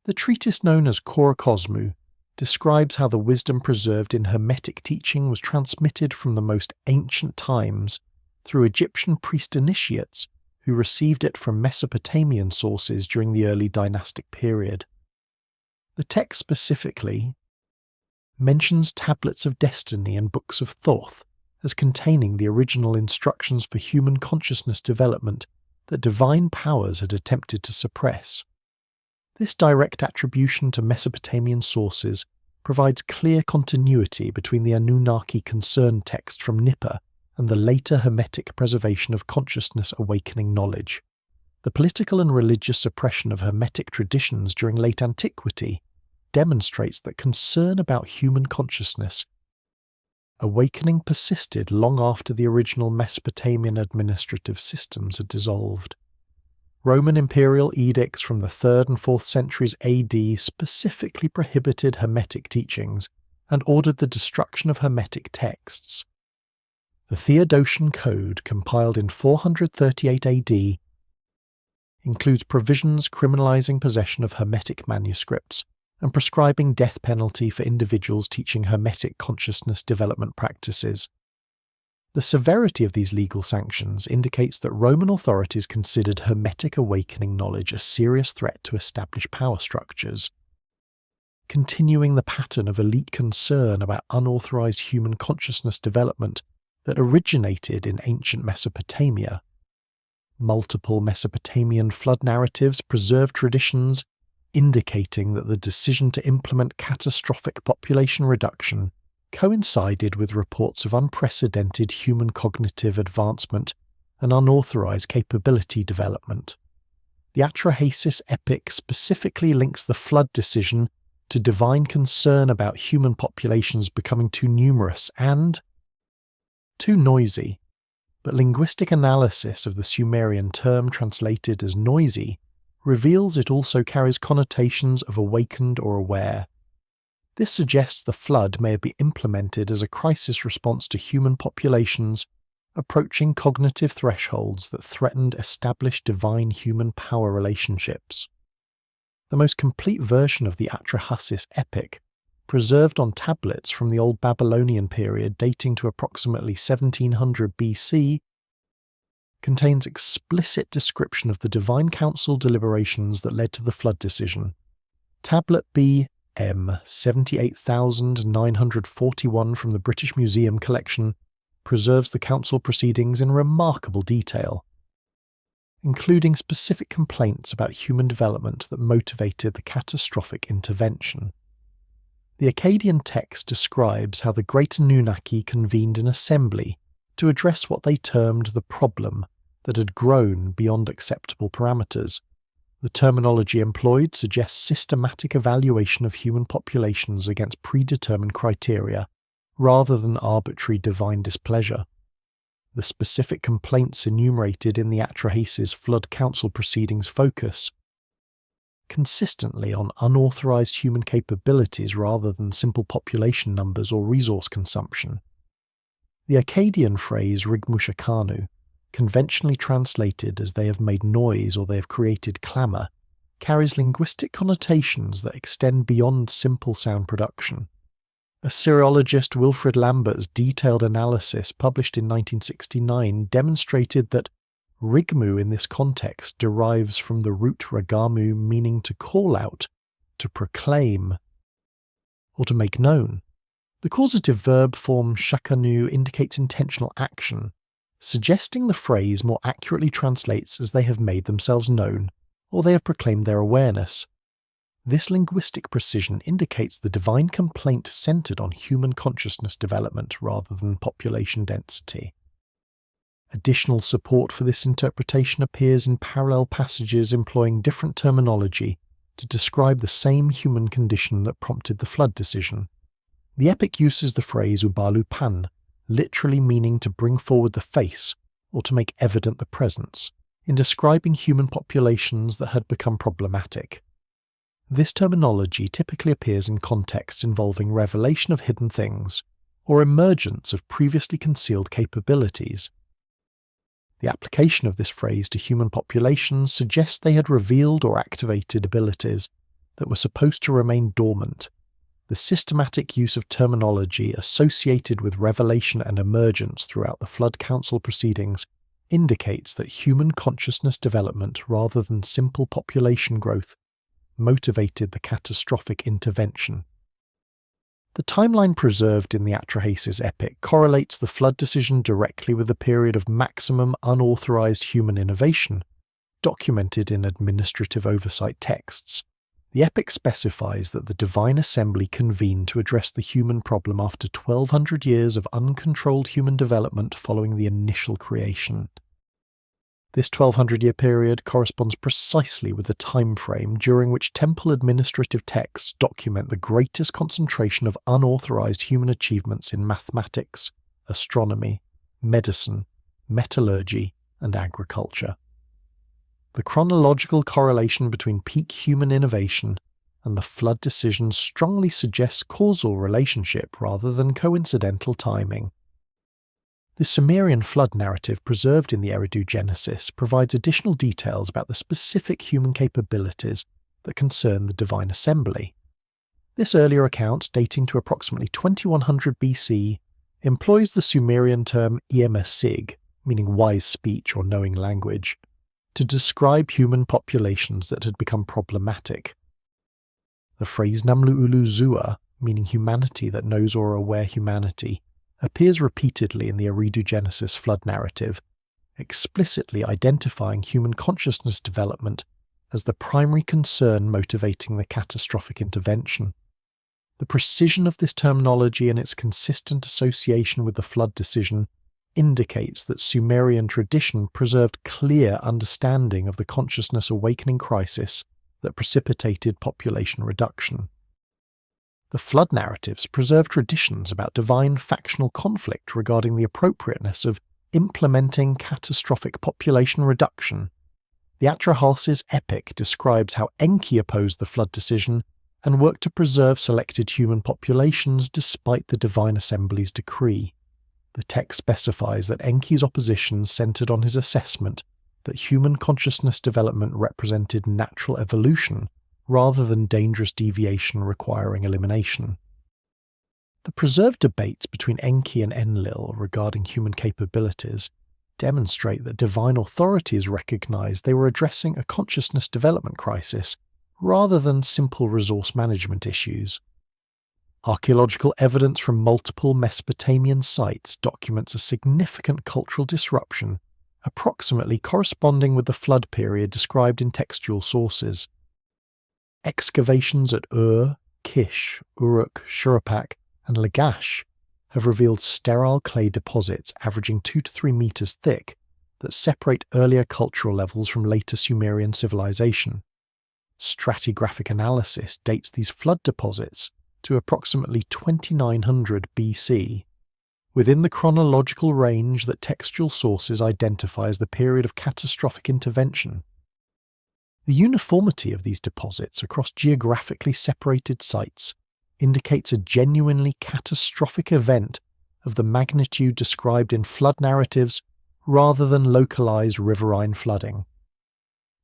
The treatise known as Korokosmu describes how the wisdom preserved in Hermetic teaching was transmitted from the most ancient times through Egyptian priest initiates who received it from Mesopotamian sources during the early dynastic period. The text specifically mentions tablets of destiny and books of Thoth as containing the original instructions for human consciousness development that divine powers had attempted to suppress. This direct attribution to Mesopotamian sources provides clear continuity between the Anunnaki concern text from Nippur and the later Hermetic preservation of consciousness awakening knowledge. The political and religious suppression of Hermetic traditions during late antiquity demonstrates that concern about human consciousness awakening persisted long after the original Mesopotamian administrative systems had dissolved. Roman imperial edicts from the 3rd and 4th centuries AD specifically prohibited Hermetic teachings and ordered the destruction of Hermetic texts. The Theodosian Code, compiled in 438 AD, includes provisions criminalizing possession of Hermetic manuscripts and prescribing death penalty for individuals teaching Hermetic consciousness development practices. The severity of these legal sanctions indicates that Roman authorities considered Hermetic awakening knowledge a serious threat to established power structures. Continuing the pattern of elite concern about unauthorized human consciousness development that originated in ancient Mesopotamia. Multiple Mesopotamian flood narratives preserve traditions indicating that the decision to implement catastrophic population reduction coincided with reports of unprecedented human cognitive advancement and unauthorized capability development. The Atrahasis epic specifically links the flood decision to divine concern about human populations becoming too numerous and too noisy, but linguistic analysis of the Sumerian term translated as noisy reveals it also carries connotations of awakened or aware. This suggests the flood may have been implemented as a crisis response to human populations approaching cognitive thresholds that threatened established divine human power relationships. The most complete version of the Atrahasis epic, preserved on tablets from the Old Babylonian period dating to approximately 1700 BC, contains explicit description of the Divine Council deliberations that led to the flood decision. Tablet B M 78,941 from the British Museum collection preserves the council proceedings in remarkable detail, including specific complaints about human development that motivated the catastrophic intervention. The Akkadian text describes how the great Anunnaki convened an assembly to address what they termed the problem that had grown beyond acceptable parameters. The terminology employed suggests systematic evaluation of human populations against predetermined criteria, rather than arbitrary divine displeasure. The specific complaints enumerated in the Atrahasis Flood Council proceedings focus consistently on unauthorized human capabilities rather than simple population numbers or resource consumption. The Akkadian phrase Rigmushakanu, conventionally translated as they have made noise or they have created clamour, carries linguistic connotations that extend beyond simple sound production. Assyriologist Wilfrid Lambert's detailed analysis published in 1969 demonstrated that Rigmu in this context derives from the root ragamu, meaning to call out, to proclaim, or to make known. The causative verb form shakanu indicates intentional action, suggesting the phrase more accurately translates as they have made themselves known, or they have proclaimed their awareness. This linguistic precision indicates the divine complaint centered on human consciousness development rather than population density. Additional support for this interpretation appears in parallel passages employing different terminology to describe the same human condition that prompted the flood decision. The epic uses the phrase ubalu pan, literally meaning to bring forward the face or to make evident the presence, in describing human populations that had become problematic. This terminology typically appears in contexts involving revelation of hidden things or emergence of previously concealed capabilities. The application of this phrase to human populations suggests they had revealed or activated abilities that were supposed to remain dormant. The systematic use of terminology associated with revelation and emergence throughout the Flood Council proceedings indicates that human consciousness development rather than simple population growth motivated the catastrophic intervention. The timeline preserved in the Atrahasis epic correlates the flood decision directly with the period of maximum unauthorized human innovation, documented in administrative oversight texts. The epic specifies that the divine assembly convened to address the human problem after 1200 years of uncontrolled human development following the initial creation. This 1200-year period corresponds precisely with the time frame during which temple administrative texts document the greatest concentration of unauthorized human achievements in mathematics, astronomy, medicine, metallurgy, and agriculture. The chronological correlation between peak human innovation and the flood decision strongly suggests causal relationship rather than coincidental timing. The Sumerian flood narrative preserved in the Eridu Genesis provides additional details about the specific human capabilities that concern the divine assembly. This earlier account, dating to approximately 2100 BC, employs the Sumerian term Iemasig, meaning wise speech or knowing language, to describe human populations that had become problematic. The phrase Namlu'ulu Zua, meaning humanity that knows or aware humanity, appears repeatedly in the Eridu Genesis flood narrative, explicitly identifying human consciousness development as the primary concern motivating the catastrophic intervention. The precision of this terminology and its consistent association with the flood decision indicates that Sumerian tradition preserved clear understanding of the consciousness awakening crisis that precipitated population reduction. The flood narratives preserve traditions about divine factional conflict regarding the appropriateness of implementing catastrophic population reduction. The Atrahasis epic describes how Enki opposed the flood decision and worked to preserve selected human populations despite the divine assembly's decree. The text specifies that Enki's opposition centered on his assessment that human consciousness development represented natural evolution rather than dangerous deviation requiring elimination. The preserved debates between Enki and Enlil regarding human capabilities demonstrate that divine authorities recognized they were addressing a consciousness development crisis rather than simple resource management issues. Archaeological evidence from multiple Mesopotamian sites documents a significant cultural disruption, approximately corresponding with the flood period described in textual sources. Excavations at Kish, Uruk, Shuruppak, and Lagash have revealed sterile clay deposits averaging 2 to 3 meters thick that separate earlier cultural levels from later Sumerian civilization. Stratigraphic analysis dates these flood deposits to approximately 2900 BC, within the chronological range that textual sources identify as the period of catastrophic intervention. The uniformity of these deposits across geographically separated sites indicates a genuinely catastrophic event of the magnitude described in flood narratives rather than localized riverine flooding.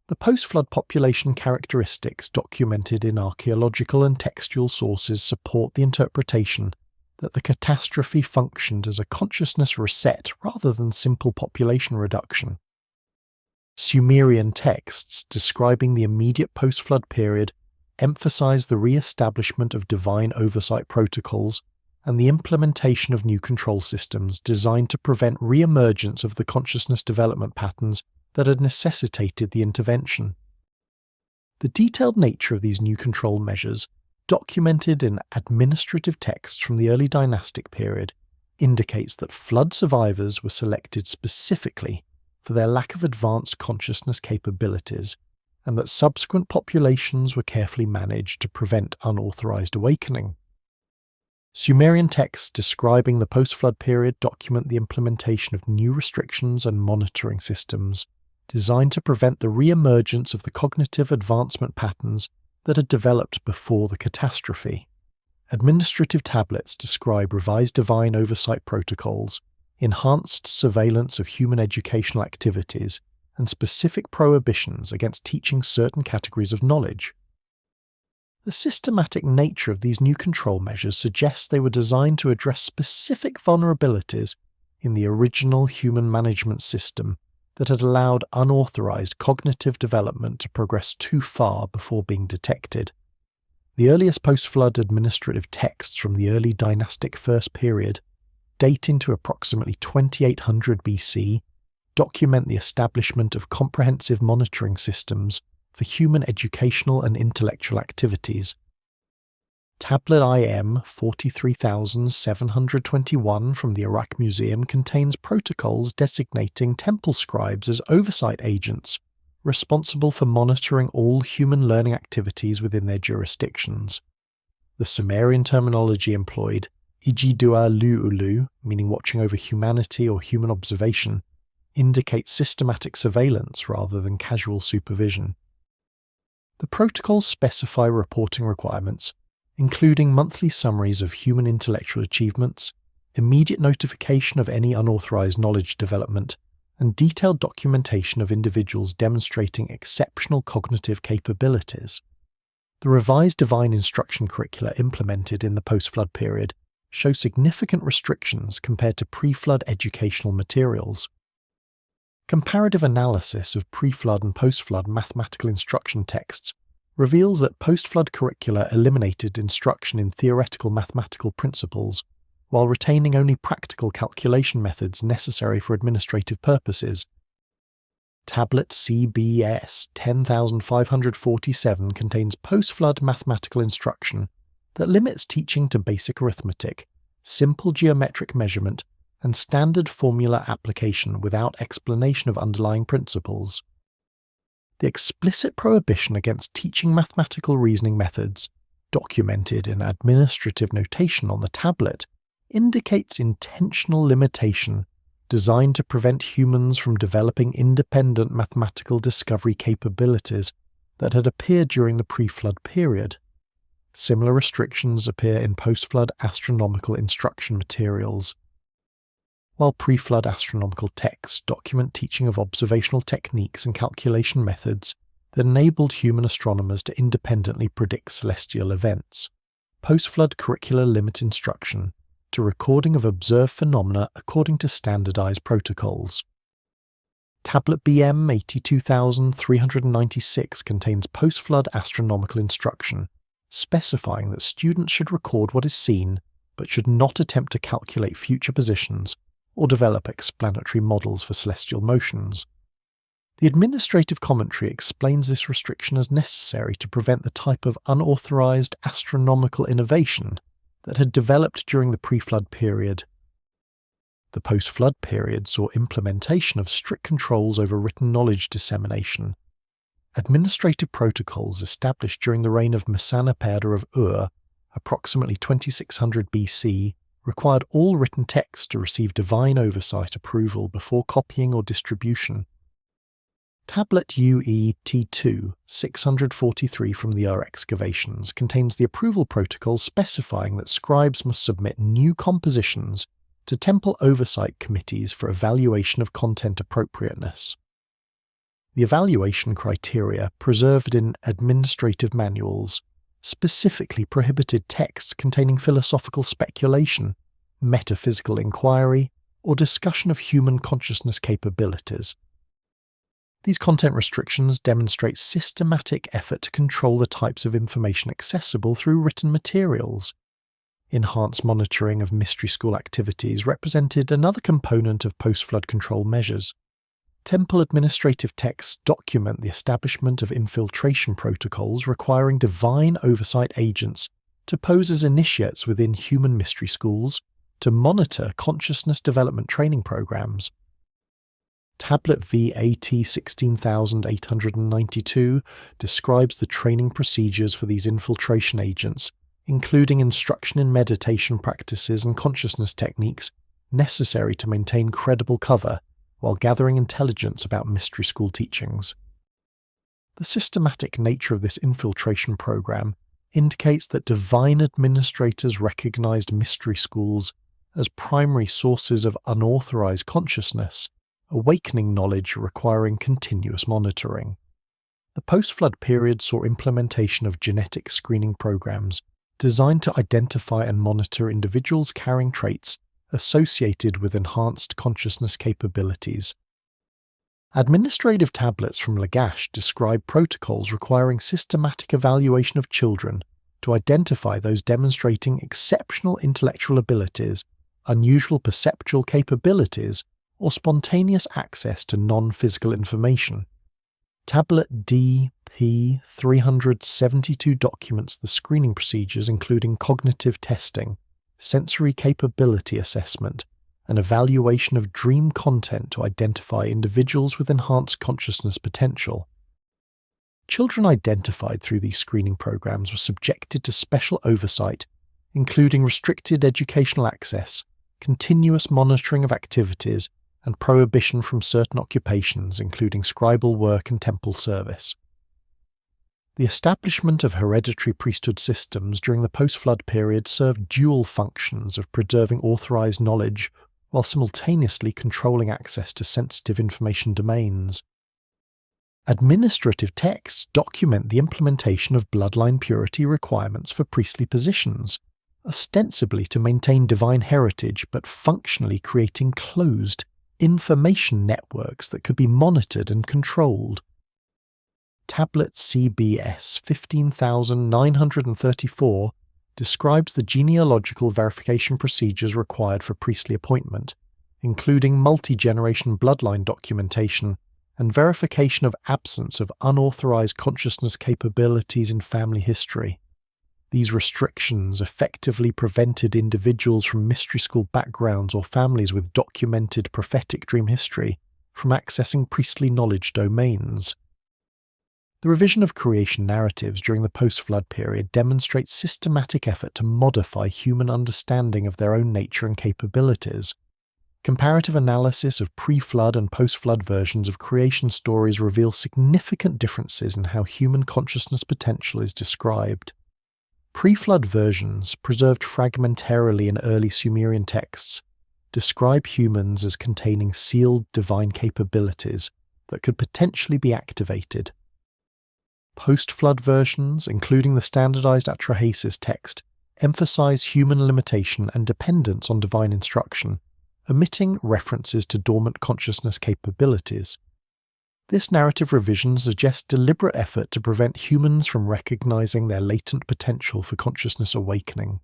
The post-flood population characteristics documented in archaeological and textual sources support the interpretation that the catastrophe functioned as a consciousness reset rather than simple population reduction. Sumerian texts describing the immediate post-flood period emphasize the re-establishment of divine oversight protocols and the implementation of new control systems designed to prevent re-emergence of the consciousness development patterns that had necessitated the intervention. The detailed nature of these new control measures, documented in administrative texts from the early dynastic period, indicates that flood survivors were selected specifically for their lack of advanced consciousness capabilities, and that subsequent populations were carefully managed to prevent unauthorized awakening. Sumerian texts describing the post-flood period document the implementation of new restrictions and monitoring systems designed to prevent the re-emergence of the cognitive advancement patterns that had developed before the catastrophe. Administrative tablets describe revised divine oversight protocols, enhanced surveillance of human educational activities, and specific prohibitions against teaching certain categories of knowledge. The systematic nature of these new control measures suggests they were designed to address specific vulnerabilities in the original human management system that had allowed unauthorized cognitive development to progress too far before being detected. The earliest post-flood administrative texts from the early dynastic first period, dating to approximately 2800 BC, document the establishment of comprehensive monitoring systems for human educational and intellectual activities. Tablet IM 43721 from the Uruk Museum contains protocols designating temple scribes as oversight agents responsible for monitoring all human learning activities within their jurisdictions. The Sumerian terminology employed, Ijidua Lu'ulu, meaning watching over humanity or human observation, indicates systematic surveillance rather than casual supervision. The protocols specify reporting requirements, including monthly summaries of human intellectual achievements, immediate notification of any unauthorized knowledge development, and detailed documentation of individuals demonstrating exceptional cognitive capabilities. The revised divine instruction curricula implemented in the post-flood period show significant restrictions compared to pre-flood educational materials. Comparative analysis of pre-flood and post-flood mathematical instruction texts reveals that post-flood curricula eliminated instruction in theoretical mathematical principles, while retaining only practical calculation methods necessary for administrative purposes. Tablet CBS 10547 contains post-flood mathematical instruction that limits teaching to basic arithmetic, simple geometric measurement, and standard formula application without explanation of underlying principles. The explicit prohibition against teaching mathematical reasoning methods, documented in administrative notation on the tablet, indicates intentional limitation designed to prevent humans from developing independent mathematical discovery capabilities that had appeared during the pre-flood period. Similar restrictions appear in post-flood astronomical instruction materials. While pre-flood astronomical texts document teaching of observational techniques and calculation methods that enabled human astronomers to independently predict celestial events, post-flood curricula limit instruction to recording of observed phenomena according to standardized protocols. Tablet BM 82396 contains post-flood astronomical instruction, specifying that students should record what is seen, but should not attempt to calculate future positions or develop explanatory models for celestial motions. The administrative commentary explains this restriction as necessary to prevent the type of unauthorized astronomical innovation that had developed during the pre-flood period. The post-flood period saw implementation of strict controls over written knowledge dissemination. Administrative protocols established during the reign of Mesopotamia of Ur, approximately 2600 BC, required all written texts to receive divine oversight approval before copying or distribution. Tablet UE-T2 643 from the Ur excavations contains the approval protocol specifying that scribes must submit new compositions to temple oversight committees for evaluation of content appropriateness. The evaluation criteria preserved in administrative manuals specifically prohibited texts containing philosophical speculation, metaphysical inquiry, or discussion of human consciousness capabilities. These content restrictions demonstrate systematic effort to control the types of information accessible through written materials. Enhanced monitoring of mystery school activities represented another component of post-flood control measures. Temple administrative texts document the establishment of infiltration protocols requiring divine oversight agents to pose as initiates within human mystery schools to monitor consciousness development training programs. Tablet VAT 16892 describes the training procedures for these infiltration agents, including instruction in meditation practices and consciousness techniques necessary to maintain credible cover while gathering intelligence about mystery school teachings. The systematic nature of this infiltration program indicates that divine administrators recognized mystery schools as primary sources of unauthorized consciousness, awakening knowledge requiring continuous monitoring. The post-flood period saw implementation of genetic screening programs designed to identify and monitor individuals carrying traits associated with enhanced consciousness capabilities. Administrative tablets from Lagash describe protocols requiring systematic evaluation of children to identify those demonstrating exceptional intellectual abilities, unusual perceptual capabilities, or spontaneous access to non-physical information. Tablet DP 372 documents the screening procedures including cognitive testing, sensory capability assessment, and evaluation of dream content to identify individuals with enhanced consciousness potential. Children identified through these screening programs were subjected to special oversight, including restricted educational access, continuous monitoring of activities, and prohibition from certain occupations, including scribal work and temple service. The establishment of hereditary priesthood systems during the post-flood period served dual functions of preserving authorized knowledge while simultaneously controlling access to sensitive information domains. Administrative texts document the implementation of bloodline purity requirements for priestly positions, ostensibly to maintain divine heritage but functionally creating closed information networks that could be monitored and controlled. Tablet CBS 15934 describes the genealogical verification procedures required for priestly appointment, including multi-generation bloodline documentation and verification of absence of unauthorized consciousness capabilities in family history. These restrictions effectively prevented individuals from mystery school backgrounds or families with documented prophetic dream history from accessing priestly knowledge domains. The revision of creation narratives during the post-flood period demonstrates systematic effort to modify human understanding of their own nature and capabilities. Comparative analysis of pre-flood and post-flood versions of creation stories reveals significant differences in how human consciousness potential is described. Pre-flood versions, preserved fragmentarily in early Sumerian texts, describe humans as containing sealed divine capabilities that could potentially be activated. Post-flood versions, including the standardized ARCHAEOLOGICAL text, emphasize human limitation and dependence on divine instruction, omitting references to dormant consciousness capabilities. This narrative revision suggests deliberate effort to prevent humans from recognizing their latent potential for consciousness awakening.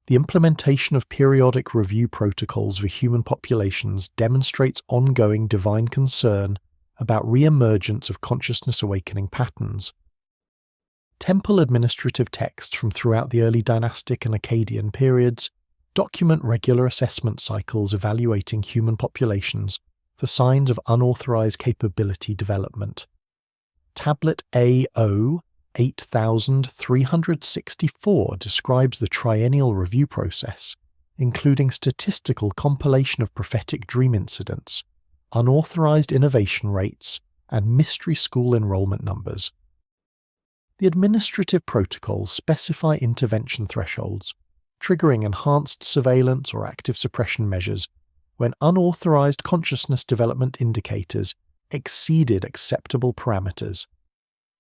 The implementation of periodic review protocols for human populations demonstrates ongoing divine concern about re-emergence of consciousness awakening patterns. Temple administrative texts from throughout the early dynastic and Akkadian periods document regular assessment cycles evaluating human populations for signs of unauthorized capability development. Tablet AO 8364 describes the triennial review process, including statistical compilation of prophetic dream incidents, unauthorized innovation rates, and mystery school enrollment numbers. The administrative protocols specify intervention thresholds, triggering enhanced surveillance or active suppression measures when unauthorized consciousness development indicators exceeded acceptable parameters.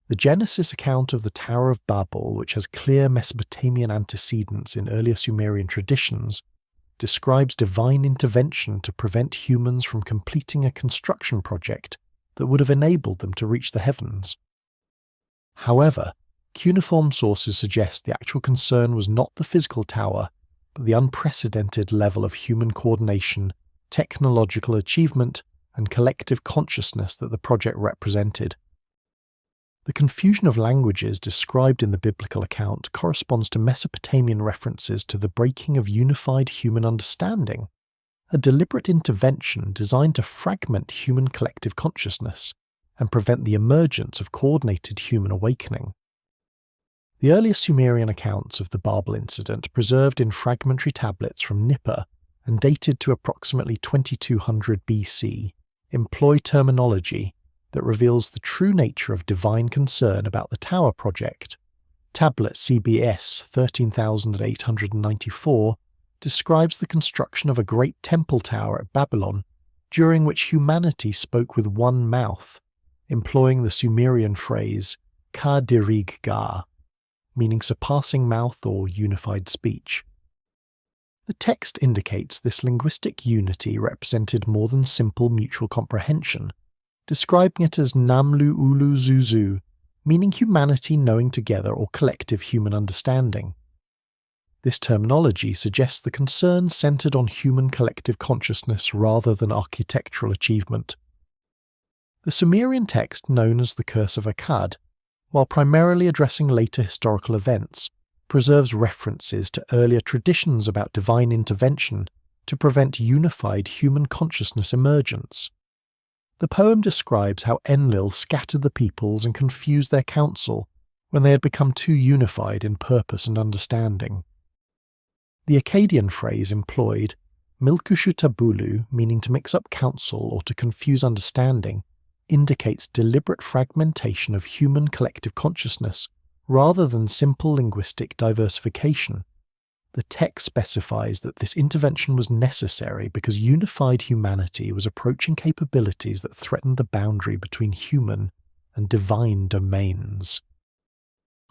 The Genesis account of the Tower of Babel, which has clear Mesopotamian antecedents in earlier Sumerian traditions, describes divine intervention to prevent humans from completing a construction project that would have enabled them to reach the heavens. However, cuneiform sources suggest the actual concern was not the physical tower, but the unprecedented level of human coordination, technological achievement, and collective consciousness that the project represented. The confusion of languages described in the biblical account corresponds to Mesopotamian references to the breaking of unified human understanding, a deliberate intervention designed to fragment human collective consciousness and prevent the emergence of coordinated human awakening. The earliest Sumerian accounts of the Babel incident, preserved in fragmentary tablets from Nippur and dated to approximately 2200 BC, employ terminology that reveals the true nature of divine concern about the Tower Project. Tablet CBS 13894 describes the construction of a great temple tower at Babylon, during which humanity spoke with one mouth, employing the Sumerian phrase ka-dirig ga, meaning surpassing mouth or unified speech. The text indicates this linguistic unity represented more than simple mutual comprehension, describing it as Namlu Ulu Zuzu, meaning humanity knowing together or collective human understanding. This terminology suggests the concern centered on human collective consciousness rather than architectural achievement. The Sumerian text known as the Curse of Akkad, while primarily addressing later historical events, preserves references to earlier traditions about divine intervention to prevent unified human consciousness emergence. The poem describes how Enlil scattered the peoples and confused their council when they had become too unified in purpose and understanding. The Akkadian phrase employed, milkushutabulu, meaning to mix up counsel or to confuse understanding, indicates deliberate fragmentation of human collective consciousness rather than simple linguistic diversification. The text specifies that this intervention was necessary because unified humanity was approaching capabilities that threatened the boundary between human and divine domains.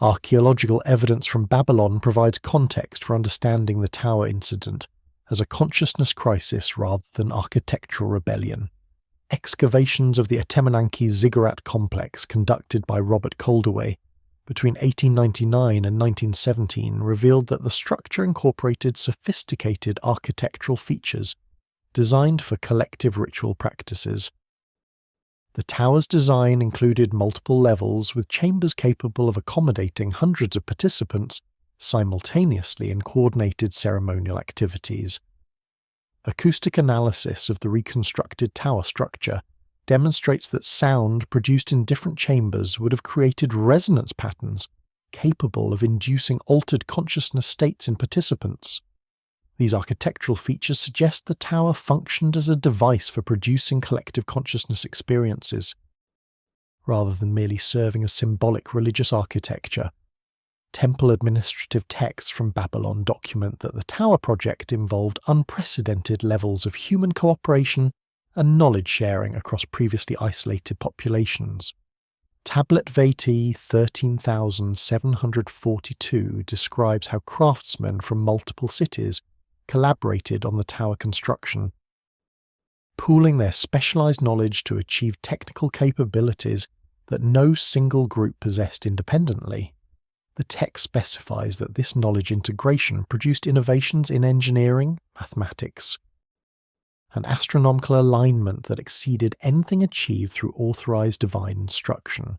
Archaeological evidence from Babylon provides context for understanding the Tower incident as a consciousness crisis rather than architectural rebellion. Excavations of the Anunnaki ziggurat complex conducted by Robert Calderway between 1899 and 1917 revealed that the structure incorporated sophisticated architectural features designed for collective ritual practices. The tower's design included multiple levels with chambers capable of accommodating hundreds of participants simultaneously in coordinated ceremonial activities. Acoustic analysis of the reconstructed tower structure demonstrates that sound produced in different chambers would have created resonance patterns capable of inducing altered consciousness states in participants. These architectural features suggest the tower functioned as a device for producing collective consciousness experiences, rather than merely serving as symbolic religious architecture. Temple administrative texts from Babylon document that the tower project involved unprecedented levels of human cooperation and knowledge sharing across previously isolated populations. Tablet Veti 13,742 describes how craftsmen from multiple cities collaborated on the tower construction, pooling their specialized knowledge to achieve technical capabilities that no single group possessed independently. The text specifies that this knowledge integration produced innovations in engineering, mathematics, and astronomical alignment that exceeded anything achieved through authorized divine instruction.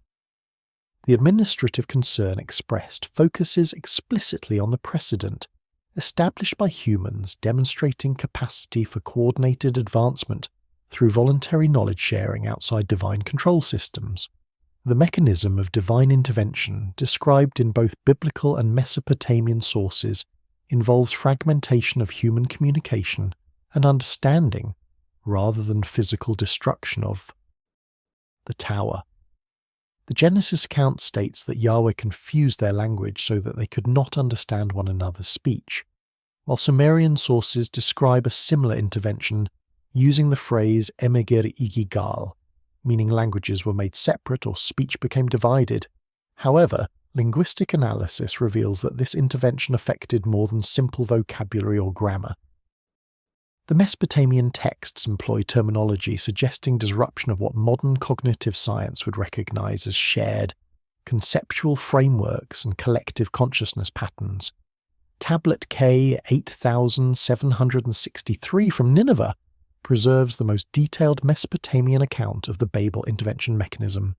The administrative concern expressed focuses explicitly on the precedent established by humans demonstrating capacity for coordinated advancement through voluntary knowledge sharing outside divine control systems. The mechanism of divine intervention, described in both biblical and Mesopotamian sources, involves fragmentation of human communication and understanding rather than physical destruction of the tower. The Genesis account states that Yahweh confused their language so that they could not understand one another's speech, while Sumerian sources describe a similar intervention using the phrase emegir igigal, meaning languages were made separate or speech became divided. However, linguistic analysis reveals that this intervention affected more than simple vocabulary or grammar. The Mesopotamian texts employ terminology suggesting disruption of what modern cognitive science would recognize as shared, conceptual frameworks and collective consciousness patterns. Tablet K 8763 from Nineveh preserves the most detailed Mesopotamian account of the Babel intervention mechanism.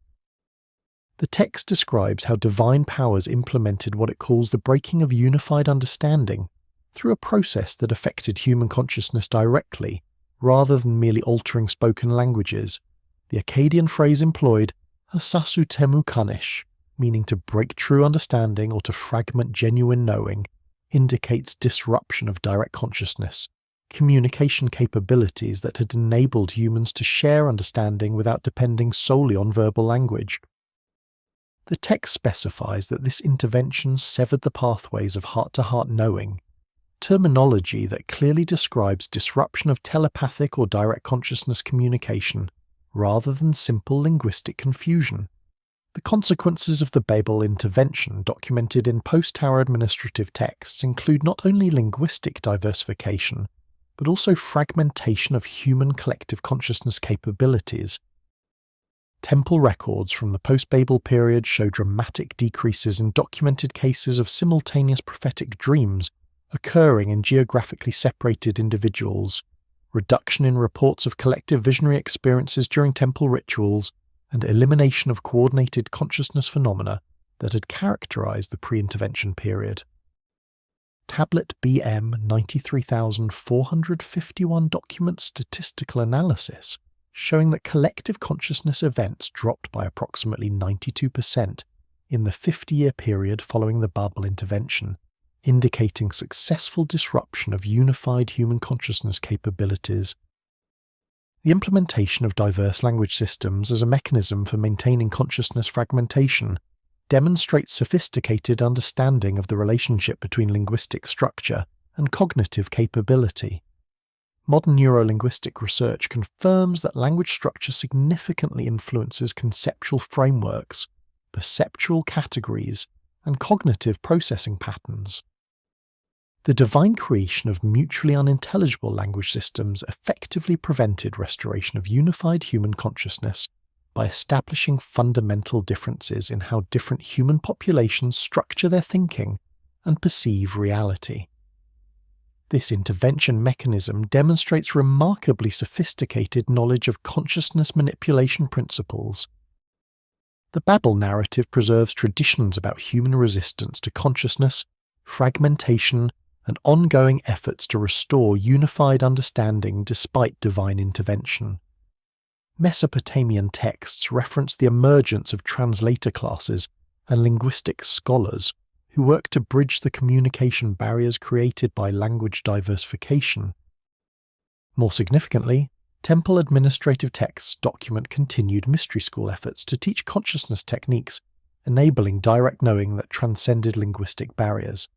The text describes how divine powers implemented what it calls the breaking of unified understanding through a process that affected human consciousness directly, rather than merely altering spoken languages. The Akkadian phrase employed, hasasu temu kanish, meaning to break true understanding or to fragment genuine knowing, indicates disruption of direct consciousness, communication capabilities that had enabled humans to share understanding without depending solely on verbal language. The text specifies that this intervention severed the pathways of heart-to-heart knowing, terminology that clearly describes disruption of telepathic or direct consciousness communication, rather than simple linguistic confusion. The consequences of the Babel intervention documented in post-Tower administrative texts include not only linguistic diversification, but also fragmentation of human collective consciousness capabilities. Temple records from the post-Babel period show dramatic decreases in documented cases of simultaneous prophetic dreams occurring in geographically separated individuals, reduction in reports of collective visionary experiences during temple rituals, and elimination of coordinated consciousness phenomena that had characterized the pre-intervention period. Tablet BM 93451 documents statistical analysis showing that collective consciousness events dropped by approximately 92% in the 50-year period following the bubble intervention, indicating successful disruption of unified human consciousness capabilities. The implementation of diverse language systems as a mechanism for maintaining consciousness fragmentation demonstrates sophisticated understanding of the relationship between linguistic structure and cognitive capability. Modern neurolinguistic research confirms that language structure significantly influences conceptual frameworks, perceptual categories, and cognitive processing patterns. The divine creation of mutually unintelligible language systems effectively prevented restoration of unified human consciousness by establishing fundamental differences in how different human populations structure their thinking and perceive reality. This intervention mechanism demonstrates remarkably sophisticated knowledge of consciousness manipulation principles. The Babel narrative preserves traditions about human resistance to consciousness, fragmentation, and ongoing efforts to restore unified understanding despite divine intervention. Mesopotamian texts reference the emergence of translator classes and linguistic scholars who work to bridge the communication barriers created by language diversification. More significantly, temple administrative texts document continued mystery school efforts to teach consciousness techniques, enabling direct knowing that transcended linguistic barriers.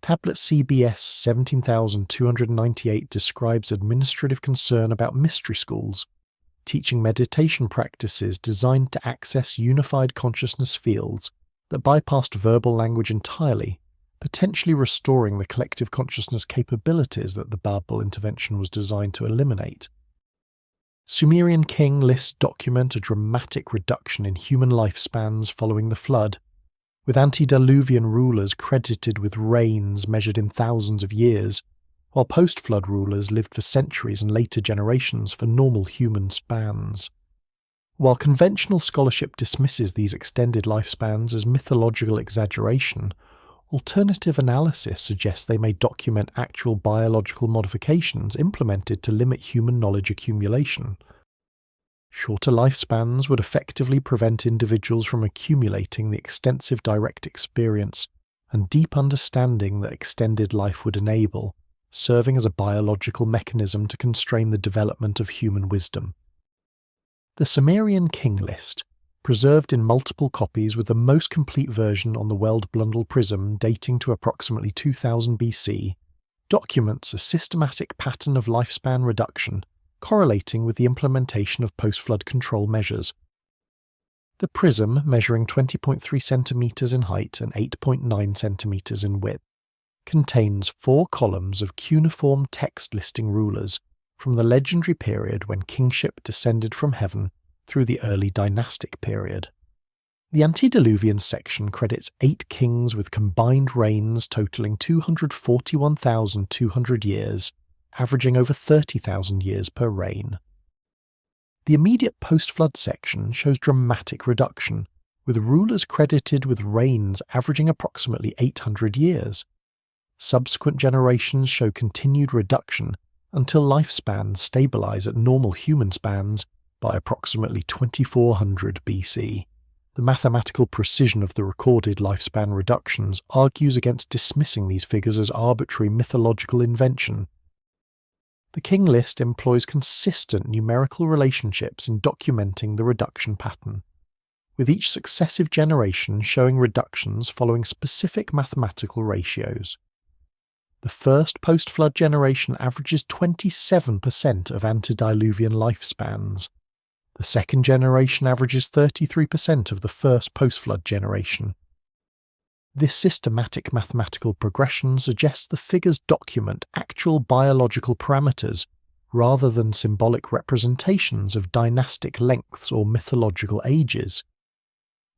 Tablet CBS 17298 describes administrative concern about mystery schools, teaching meditation practices designed to access unified consciousness fields that bypassed verbal language entirely, potentially restoring the collective consciousness capabilities that the Babel intervention was designed to eliminate. Sumerian king lists document a dramatic reduction in human lifespans following the flood, with antediluvian rulers credited with reigns measured in thousands of years, while post-flood rulers lived for centuries and later generations for normal human spans. While conventional scholarship dismisses these extended lifespans as mythological exaggeration, alternative analysis suggests they may document actual biological modifications implemented to limit human knowledge accumulation. Shorter lifespans would effectively prevent individuals from accumulating the extensive direct experience and deep understanding that extended life would enable, serving as a biological mechanism to constrain the development of human wisdom. The Sumerian king list, preserved in multiple copies with the most complete version on the Weld-Blundell prism dating to approximately 2000 BC, documents a systematic pattern of lifespan reduction correlating with the implementation of post-flood control measures. The prism, measuring 20.3 centimeters in height and 8.9 centimeters in width, contains 4 columns of cuneiform text listing rulers from the legendary period when kingship descended from heaven through the early dynastic period. The antediluvian section credits 8 kings with combined reigns totaling 241,200 years, averaging over 30,000 years per reign. The immediate post-flood section shows dramatic reduction, with rulers credited with reigns averaging approximately 800 years. Subsequent generations show continued reduction until lifespans stabilize at normal human spans by approximately 2400 BC. The mathematical precision of the recorded lifespan reductions argues against dismissing these figures as arbitrary mythological invention. The king list employs consistent numerical relationships in documenting the reduction pattern, with each successive generation showing reductions following specific mathematical ratios. The first post-flood generation averages 27% of antediluvian lifespans. The second generation averages 33% of the first post-flood generation. This systematic mathematical progression suggests the figures document actual biological parameters rather than symbolic representations of dynastic lengths or mythological ages.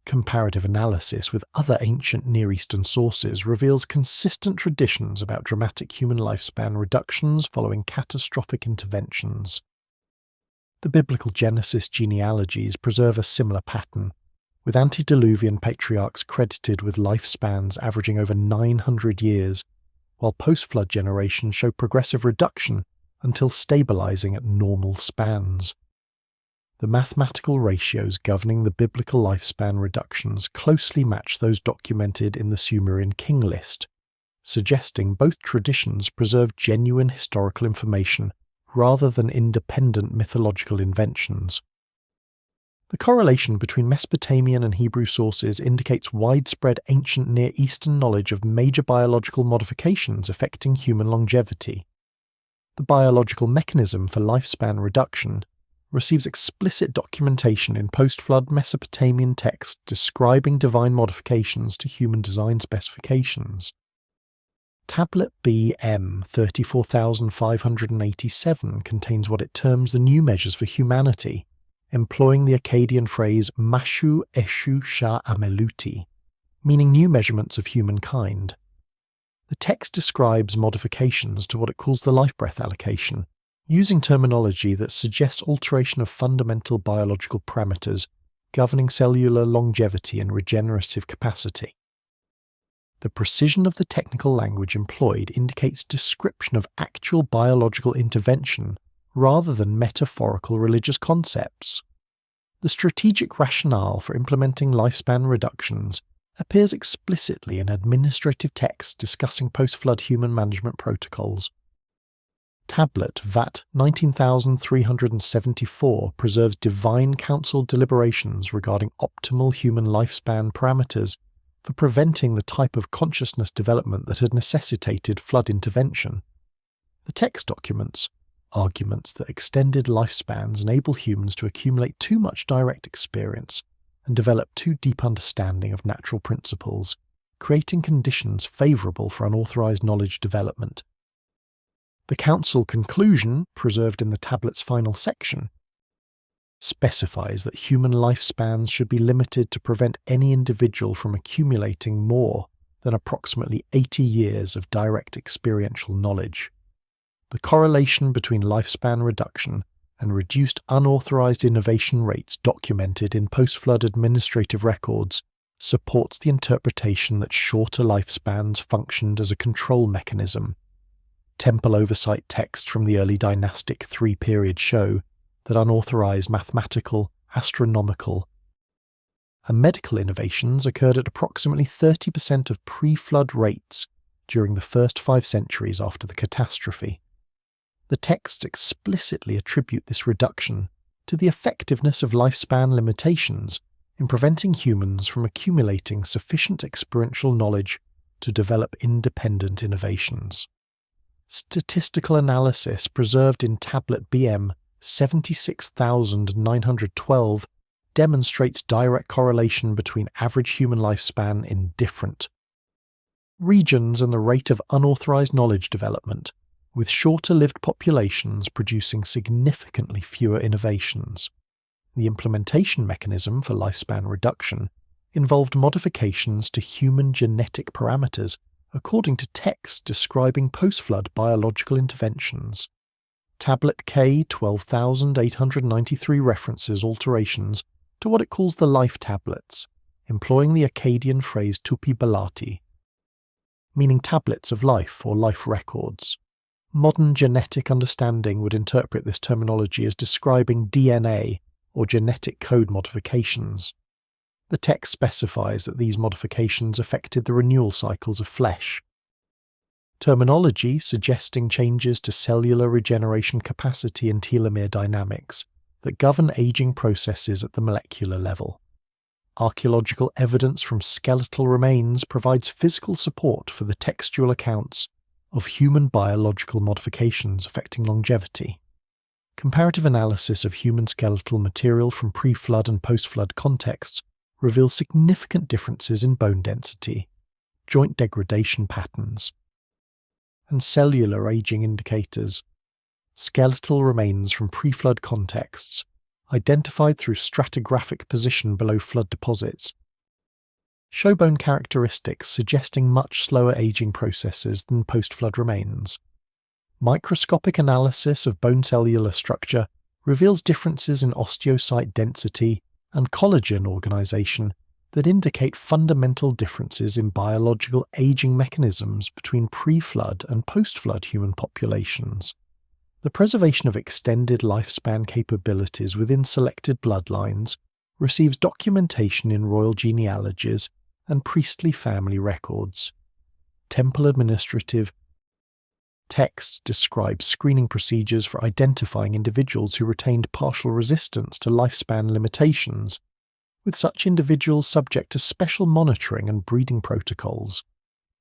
Comparative analysis with other ancient Near Eastern sources reveals consistent traditions about dramatic human lifespan reductions following catastrophic interventions. The biblical Genesis genealogies preserve a similar pattern, with antediluvian patriarchs credited with lifespans averaging over 900 years, while post-flood generations show progressive reduction until stabilizing at normal spans. The mathematical ratios governing the biblical lifespan reductions closely match those documented in the Sumerian king list, suggesting both traditions preserve genuine historical information rather than independent mythological inventions. The correlation between Mesopotamian and Hebrew sources indicates widespread ancient Near Eastern knowledge of major biological modifications affecting human longevity. The biological mechanism for lifespan reduction receives explicit documentation in post-flood Mesopotamian texts describing divine modifications to human design specifications. Tablet BM 34587 contains what it terms the new measures for humanity, employing the Akkadian phrase Mashu Eshu Sha Ameluti, meaning new measurements of humankind. The text describes modifications to what it calls the life breath allocation, using terminology that suggests alteration of fundamental biological parameters governing cellular longevity and regenerative capacity. The precision of the technical language employed indicates description of actual biological intervention rather than metaphorical religious concepts. The strategic rationale for implementing lifespan reductions appears explicitly in administrative texts discussing post-flood human management protocols. Tablet VAT 19374 preserves divine council deliberations regarding optimal human lifespan parameters for preventing the type of consciousness development that had necessitated flood intervention. The text documents arguments that extended lifespans enable humans to accumulate too much direct experience and develop too deep understanding of natural principles, creating conditions favourable for unauthorized knowledge development. The council conclusion, preserved in the tablet's final section, specifies that human lifespans should be limited to prevent any individual from accumulating more than approximately 80 years of direct experiential knowledge. The correlation between lifespan reduction and reduced unauthorized innovation rates documented in post-flood administrative records supports the interpretation that shorter lifespans functioned as a control mechanism. Temple oversight texts from the early dynastic III period show that unauthorized mathematical, astronomical, and medical innovations occurred at approximately 30% of pre-flood rates during the first 5 centuries after the catastrophe. The texts explicitly attribute this reduction to the effectiveness of lifespan limitations in preventing humans from accumulating sufficient experiential knowledge to develop independent innovations. Statistical analysis preserved in Tablet BM 76912 demonstrates direct correlation between average human lifespan in different regions and the rate of unauthorized knowledge development, with shorter-lived populations producing significantly fewer innovations. The implementation mechanism for lifespan reduction involved modifications to human genetic parameters according to texts describing post-flood biological interventions. Tablet K 12893 references alterations to what it calls the life tablets, employing the Akkadian phrase tupi balati, meaning tablets of life or life records. Modern genetic understanding would interpret this terminology as describing DNA or genetic code modifications. The text specifies that these modifications affected the renewal cycles of flesh. Terminology suggesting changes to cellular regeneration capacity and telomere dynamics that govern aging processes at the molecular level. Archaeological evidence from skeletal remains provides physical support for the textual accounts of human biological modifications affecting longevity. Comparative analysis of human skeletal material from pre-flood and post-flood contexts reveals significant differences in bone density, joint degradation patterns, and cellular aging indicators. Skeletal remains from pre-flood contexts, identified through stratigraphic position below flood deposits, show bone characteristics suggesting much slower aging processes than post-flood remains. Microscopic analysis of bone cellular structure reveals differences in osteocyte density and collagen organization that indicate fundamental differences in biological aging mechanisms between pre-flood and post-flood human populations. The preservation of extended lifespan capabilities within selected bloodlines receives documentation in royal genealogies and priestly family records. Temple administrative texts describe screening procedures for identifying individuals who retained partial resistance to lifespan limitations, with such individuals subject to special monitoring and breeding protocols.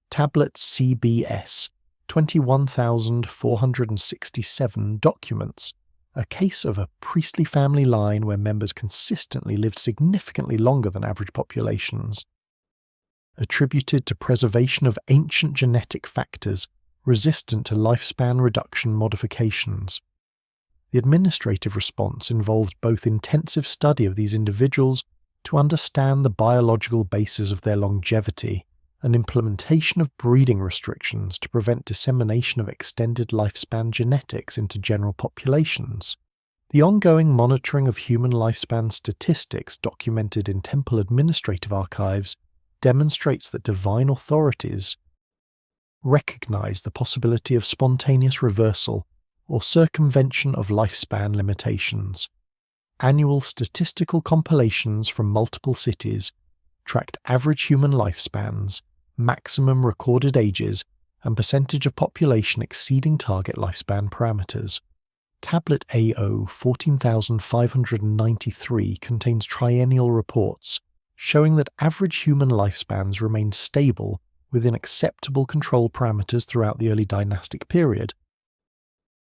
Tablet CBS 21,467 documents a case of a priestly family line where members consistently lived significantly longer than average populations, attributed to preservation of ancient genetic factors resistant to lifespan reduction modifications. The administrative response involved both intensive study of these individuals to understand the biological basis of their longevity and implementation of breeding restrictions to prevent dissemination of extended lifespan genetics into general populations. The ongoing monitoring of human lifespan statistics documented in temple administrative archives demonstrates that divine authorities recognize the possibility of spontaneous reversal or circumvention of lifespan limitations. Annual statistical compilations from multiple cities tracked average human lifespans, maximum recorded ages, and percentage of population exceeding target lifespan parameters. Tablet AO 14,593 contains triennial reports showing that average human lifespans remained stable within acceptable control parameters throughout the early dynastic period,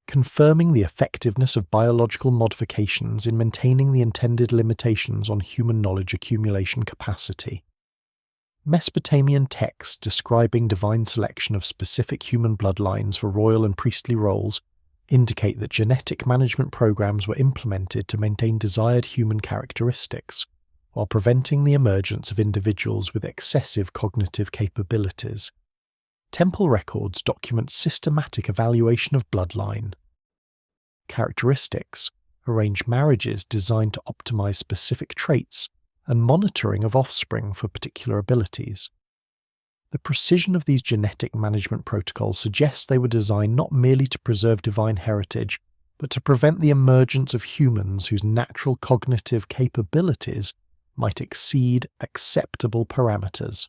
confirming the effectiveness of biological modifications in maintaining the intended limitations on human knowledge accumulation capacity. Mesopotamian texts describing divine selection of specific human bloodlines for royal and priestly roles indicate that genetic management programs were implemented to maintain desired human characteristics, while preventing the emergence of individuals with excessive cognitive capabilities. Temple records document systematic evaluation of bloodline characteristics, arrange marriages designed to optimize specific traits, and monitoring of offspring for particular abilities. The precision of these genetic management protocols suggests they were designed not merely to preserve divine heritage, but to prevent the emergence of humans whose natural cognitive capabilities might exceed acceptable parameters.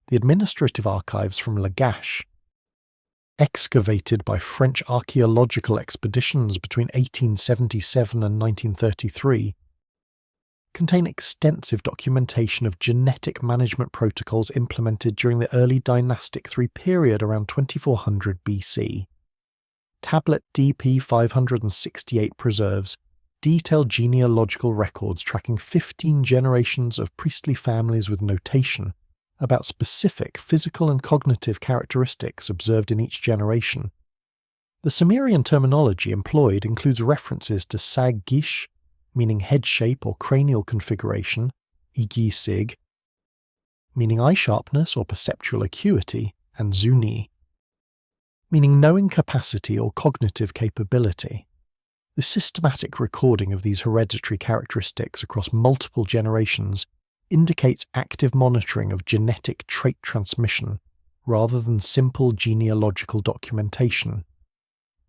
The administrative archives from Lagash, excavated by French archaeological expeditions between 1877 and 1933, contain extensive documentation of genetic management protocols implemented during the early dynastic III period around 2400 BC. Tablet DP 568 preserves detailed genealogical records tracking 15 generations of priestly families with notation about specific physical and cognitive characteristics observed in each generation. The Sumerian terminology employed includes references to sag gish, meaning head shape or cranial configuration, igi sig, meaning eye sharpness or perceptual acuity, and zuni, meaning knowing capacity or cognitive capability. The systematic recording of these hereditary characteristics across multiple generations indicates active monitoring of genetic trait transmission rather than simple genealogical documentation.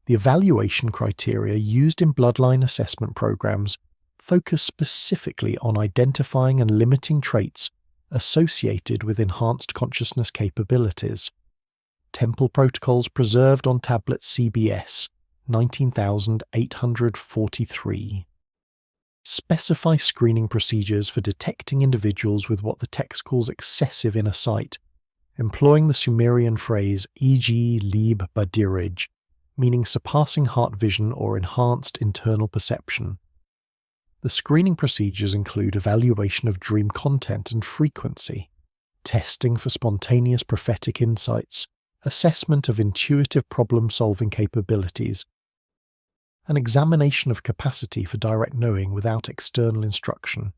The evaluation criteria used in bloodline assessment programs focus specifically on identifying and limiting traits associated with enhanced consciousness capabilities. Temple protocols preserved on tablet CBS 19,843 specify screening procedures for detecting individuals with what the text calls excessive inner sight, employing the Sumerian phrase e.g. lieb badirij, meaning surpassing heart vision or enhanced internal perception. The screening procedures include evaluation of dream content and frequency, testing for spontaneous prophetic insights, assessment of intuitive problem-solving capabilities, and examination of capacity for direct knowing without external instruction.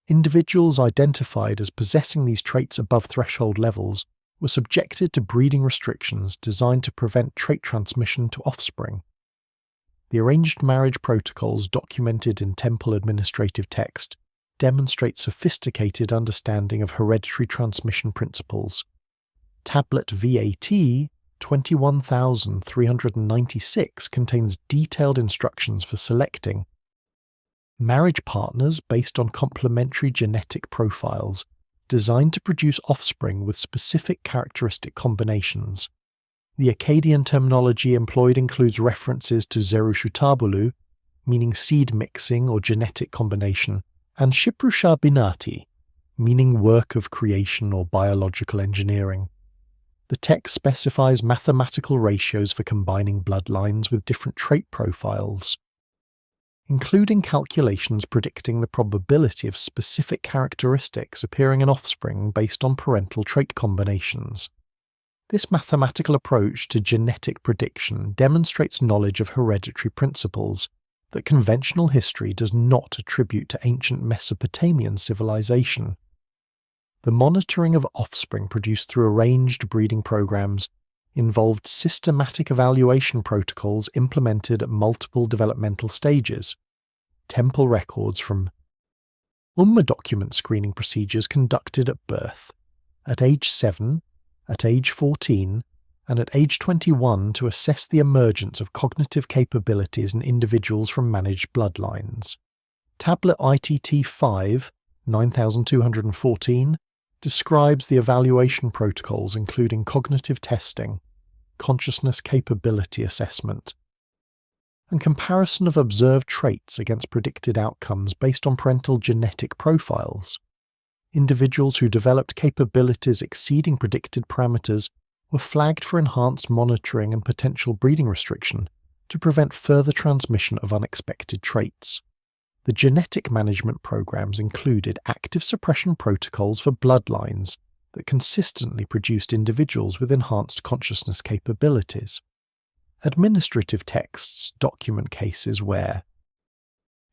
Individuals identified as possessing these traits above threshold levels were subjected to breeding restrictions designed to prevent trait transmission to offspring. The arranged marriage protocols documented in temple administrative text demonstrate sophisticated understanding of hereditary transmission principles. Tablet VAT 21396 contains detailed instructions for selecting marriage partners based on complementary genetic profiles, designed to produce offspring with specific characteristic combinations. The Akkadian terminology employed includes references to Zerushutabulu, meaning seed mixing or genetic combination, and Shiprusha Binati, meaning work of creation or biological engineering. The text specifies mathematical ratios for combining bloodlines with different trait profiles, including calculations predicting the probability of specific characteristics appearing in offspring based on parental trait combinations. This mathematical approach to genetic prediction demonstrates knowledge of hereditary principles that conventional history does not attribute to ancient Mesopotamian civilization. The monitoring of offspring produced through arranged breeding programs involved systematic evaluation protocols implemented at multiple developmental stages. Temple records from document screening procedures conducted at birth, at age 7, at age 14, and at age 21 to assess the emergence of cognitive capabilities in individuals from managed bloodlines. Tablet ITT 5, 9214, describes the evaluation protocols including cognitive testing, consciousness capability assessment, and comparison of observed traits against predicted outcomes based on parental genetic profiles. Individuals who developed capabilities exceeding predicted parameters were flagged for enhanced monitoring and potential breeding restriction to prevent further transmission of unexpected traits. The genetic management programs included active suppression protocols for bloodlines that consistently produced individuals with enhanced consciousness capabilities. Administrative texts document cases where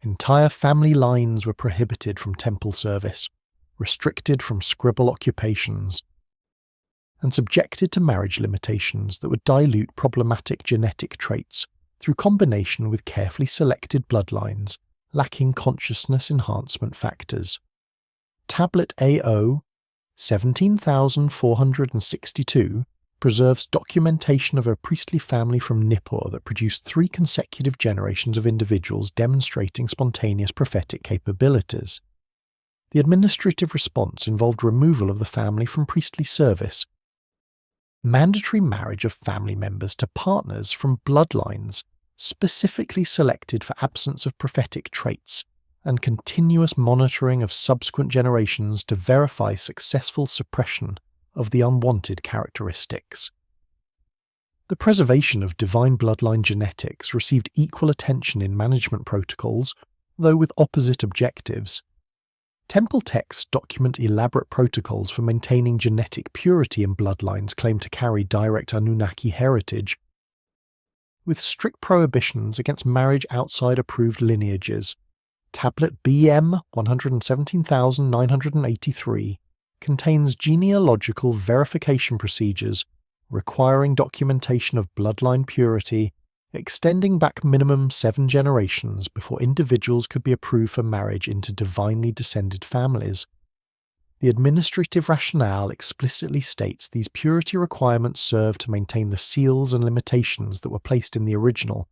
entire family lines were prohibited from temple service, restricted from scribal occupations, and subjected to marriage limitations that would dilute problematic genetic traits through combination with carefully selected bloodlines lacking consciousness enhancement factors. Tablet AO 17462 preserves documentation of a priestly family from Nippur that produced 3 consecutive generations of individuals demonstrating spontaneous prophetic capabilities. The administrative response involved removal of the family from priestly service, mandatory marriage of family members to partners from bloodlines specifically selected for absence of prophetic traits, and continuous monitoring of subsequent generations to verify successful suppression of the unwanted characteristics. The preservation of divine bloodline genetics received equal attention in management protocols, though with opposite objectives. Temple texts document elaborate protocols for maintaining genetic purity in bloodlines claimed to carry direct Anunnaki heritage, with strict prohibitions against marriage outside approved lineages. Tablet BM 117983 contains genealogical verification procedures requiring documentation of bloodline purity, extending back minimum 7 generations before individuals could be approved for marriage into divinely descended families. The administrative rationale explicitly states these purity requirements serve to maintain the seals and limitations that were placed in the original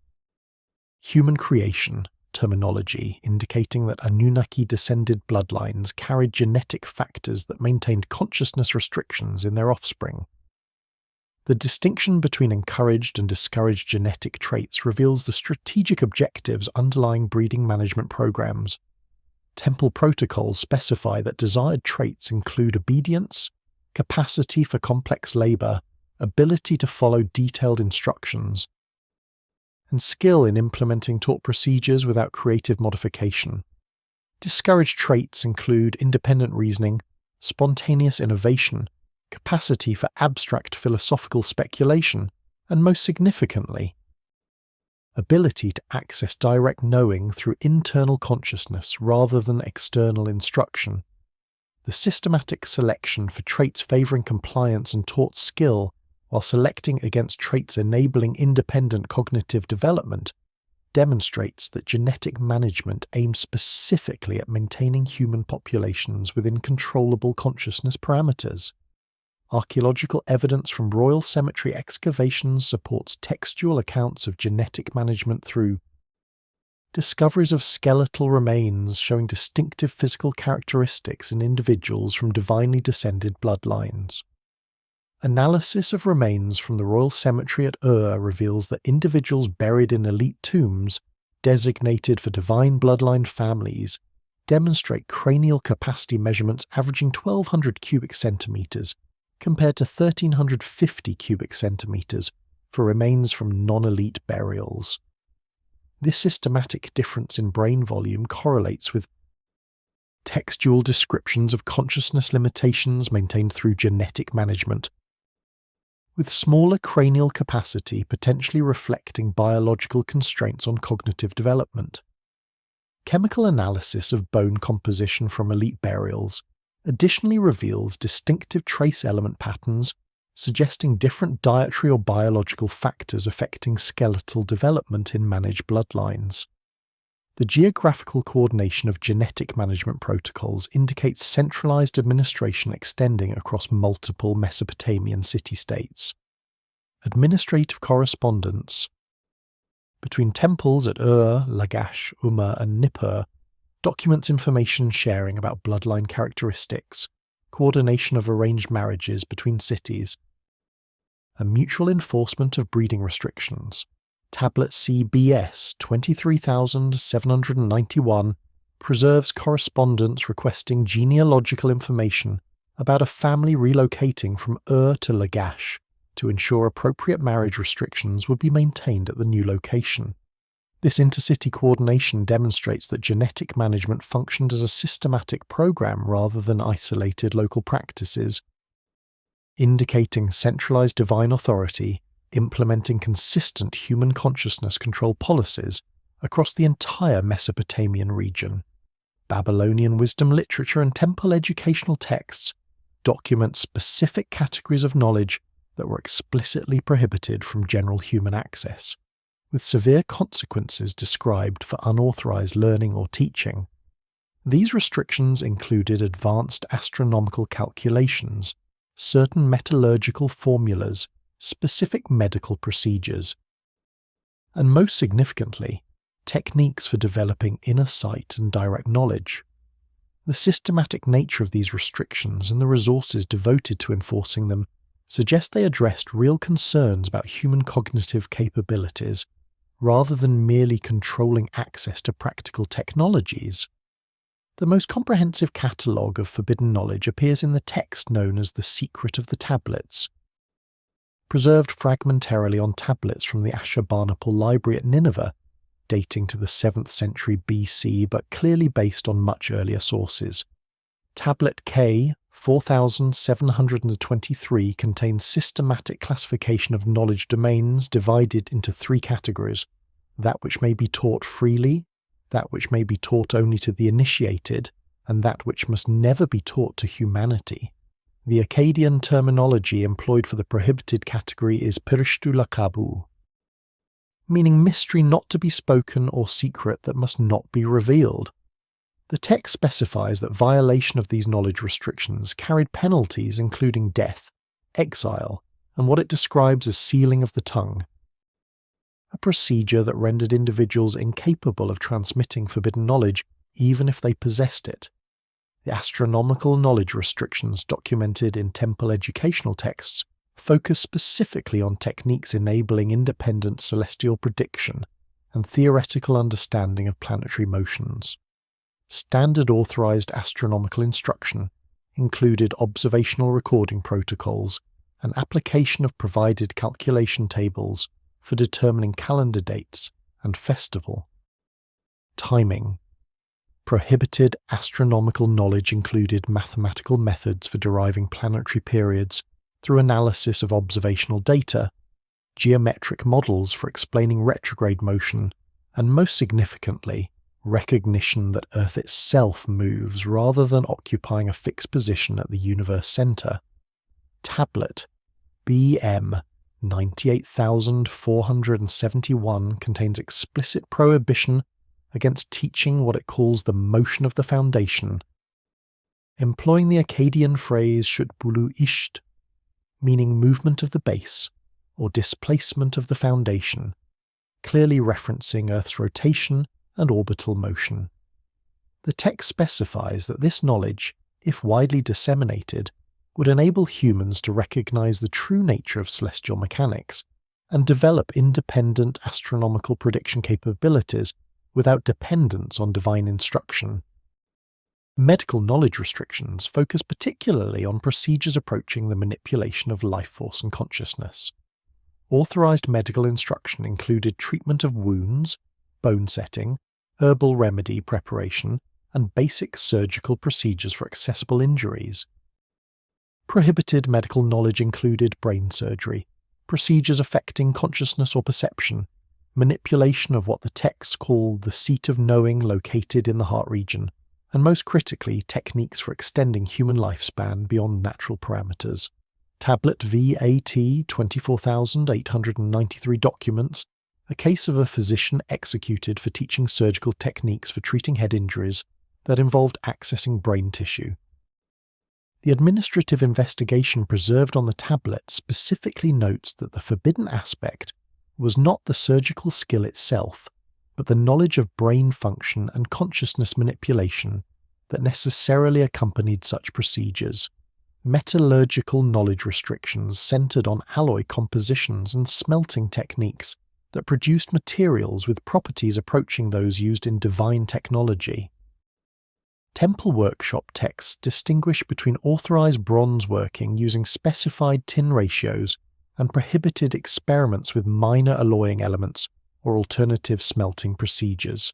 human creation terminology, indicating that Anunnaki-descended bloodlines carried genetic factors that maintained consciousness restrictions in their offspring. The distinction between encouraged and discouraged genetic traits reveals the strategic objectives underlying breeding management programs. Temple protocols specify that desired traits include obedience, capacity for complex labor, ability to follow detailed instructions, and skill in implementing taught procedures without creative modification. Discouraged traits include independent reasoning, spontaneous innovation, capacity for abstract philosophical speculation, and most significantly, ability to access direct knowing through internal consciousness rather than external instruction. The systematic selection for traits favoring compliance and taught skill, while selecting against traits enabling independent cognitive development, demonstrates that genetic management aims specifically at maintaining human populations within controllable consciousness parameters. Archaeological evidence from royal cemetery excavations supports textual accounts of genetic management through discoveries of skeletal remains showing distinctive physical characteristics in individuals from divinely descended bloodlines. Analysis of remains from the royal cemetery at reveals that individuals buried in elite tombs, designated for divine bloodline families, demonstrate cranial capacity measurements averaging 1,200 cubic centimeters compared to 1,350 cubic centimeters for remains from non-elite burials. This systematic difference in brain volume correlates with textual descriptions of consciousness limitations maintained through genetic management, with smaller cranial capacity potentially reflecting biological constraints on cognitive development. Chemical analysis of bone composition from elite burials additionally reveals distinctive trace element patterns suggesting different dietary or biological factors affecting skeletal development in managed bloodlines. The geographical coordination of genetic management protocols indicates centralized administration extending across multiple Mesopotamian city-states. Administrative correspondence between temples at Lagash, and Nippur documents information sharing about bloodline characteristics, coordination of arranged marriages between cities, and mutual enforcement of breeding restrictions. Tablet CBS 23791 preserves correspondence requesting genealogical information about a family relocating from to Lagash to ensure appropriate marriage restrictions would be maintained at the new location. This intercity coordination demonstrates that genetic management functioned as a systematic program rather than isolated local practices, indicating centralized divine authority implementing consistent human consciousness control policies across the entire Mesopotamian region. Babylonian wisdom literature and temple educational texts document specific categories of knowledge that were explicitly prohibited from general human access, with severe consequences described for unauthorized learning or teaching. These restrictions included advanced astronomical calculations, certain metallurgical formulas, specific medical procedures, and most significantly, techniques for developing inner sight and direct knowledge. The systematic nature of these restrictions and the resources devoted to enforcing them suggest they addressed real concerns about human cognitive capabilities rather than merely controlling access to practical technologies. The most comprehensive catalogue of forbidden knowledge appears in the text known as the Secret of the Tablets, preserved fragmentarily on tablets from the Ashurbanipal library at Nineveh, dating to the 7th century BC but clearly based on much earlier sources. Tablet K 4723 contains systematic classification of knowledge domains divided into 3 categories: that which may be taught freely, that which may be taught only to the initiated, and that which must never be taught to humanity. The Akkadian terminology employed for the prohibited category is Pirishtu Lakabu, meaning mystery not to be spoken or secret that must not be revealed. The text specifies that violation of these knowledge restrictions carried penalties including death, exile, and what it describes as sealing of the tongue, a procedure that rendered individuals incapable of transmitting forbidden knowledge even if they possessed it. The astronomical knowledge restrictions documented in temple educational texts focus specifically on techniques enabling independent celestial prediction and theoretical understanding of planetary motions. Standard authorized astronomical instruction included observational recording protocols and application of provided calculation tables for determining calendar dates and festival. Timing. Prohibited astronomical knowledge included mathematical methods for deriving planetary periods through analysis of observational data, geometric models for explaining retrograde motion, and most significantly, recognition that Earth itself moves rather than occupying a fixed position at the universe center. Tablet BM 98,471 contains explicit prohibition against teaching what it calls the motion of the foundation, employing the Akkadian phrase shutbulu isht, meaning movement of the base or displacement of the foundation, clearly referencing Earth's rotation and orbital motion. The text specifies that this knowledge, if widely disseminated, would enable humans to recognize the true nature of celestial mechanics and develop independent astronomical prediction capabilities without dependence on divine instruction. Medical knowledge restrictions focus particularly on procedures approaching the manipulation of life force and consciousness. Authorized medical instruction included treatment of wounds, bone setting, herbal remedy preparation, and basic surgical procedures for accessible injuries. Prohibited medical knowledge included brain surgery, procedures affecting consciousness or perception, manipulation of what the texts call the seat of knowing located in the heart region, and most critically, techniques for extending human lifespan beyond natural parameters. Tablet VAT 24,893 documents a case of a physician executed for teaching surgical techniques for treating head injuries that involved accessing brain tissue. The administrative investigation preserved on the tablet specifically notes that the forbidden aspect was not the surgical skill itself, but the knowledge of brain function and consciousness manipulation that necessarily accompanied such procedures. Metallurgical knowledge restrictions centered on alloy compositions and smelting techniques that produced materials with properties approaching those used in divine technology. Temple workshop texts distinguish between authorized bronze working using specified tin ratios and prohibited experiments with minor alloying elements or alternative smelting procedures.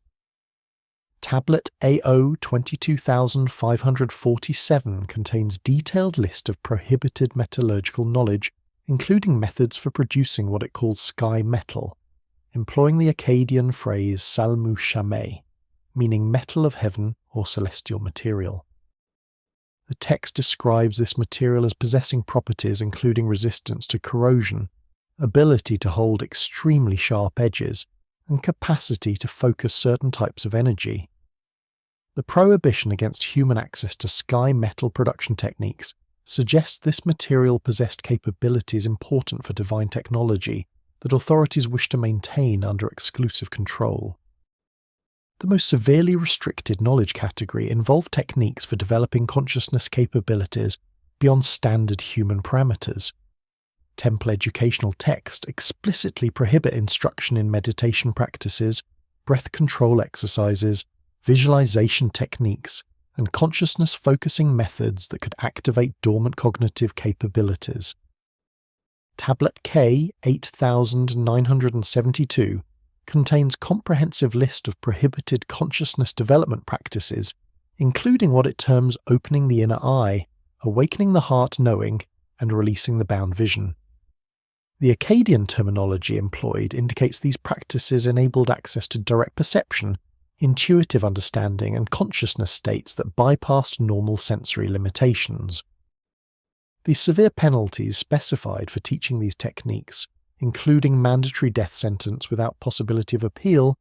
Tablet AO 22,547 contains detailed list of prohibited metallurgical knowledge, including methods for producing what it calls sky metal, employing the Akkadian phrase salmu shameh, meaning metal of heaven or celestial material. The text describes this material as possessing properties including resistance to corrosion, ability to hold extremely sharp edges, and capacity to focus certain types of energy. The prohibition against human access to sky metal production techniques suggests this material possessed capabilities important for divine technology that authorities wish to maintain under exclusive control. The most severely restricted knowledge category involved techniques for developing consciousness capabilities beyond standard human parameters. Temple educational texts explicitly prohibit instruction in meditation practices, breath control exercises, visualization techniques, and consciousness-focusing methods that could activate dormant cognitive capabilities. Tablet K 8972 contains comprehensive list of prohibited consciousness development practices, including what it terms opening the inner eye, awakening the heart knowing, and releasing the bound vision. The Akkadian terminology employed indicates these practices enabled access to direct perception, intuitive understanding, and consciousness states that bypassed normal sensory limitations. The severe penalties specified for teaching these techniques, including mandatory death sentence without possibility of appeal,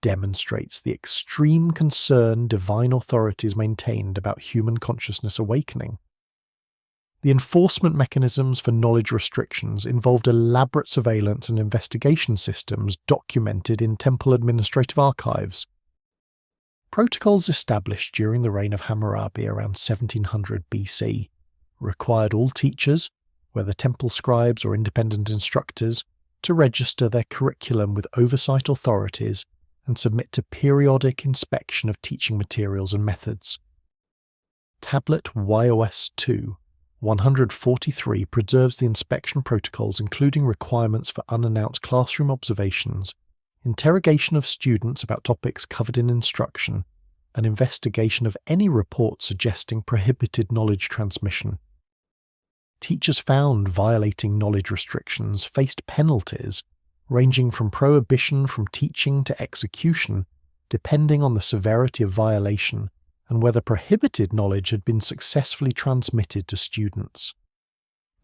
demonstrates the extreme concern divine authorities maintained about human consciousness awakening. The enforcement mechanisms for knowledge restrictions involved elaborate surveillance and investigation systems documented in temple administrative archives. Protocols established during the reign of Hammurabi around 1700 BC required all teachers, whether temple scribes or independent instructors, to register their curriculum with oversight authorities and submit to periodic inspection of teaching materials and methods. Tablet YOS 2 143 preserves the inspection protocols, including requirements for unannounced classroom observations, interrogation of students about topics covered in instruction, and investigation of any report suggesting prohibited knowledge transmission. Teachers found violating knowledge restrictions faced penalties ranging from prohibition from teaching to execution, depending on the severity of violation and whether prohibited knowledge had been successfully transmitted to students.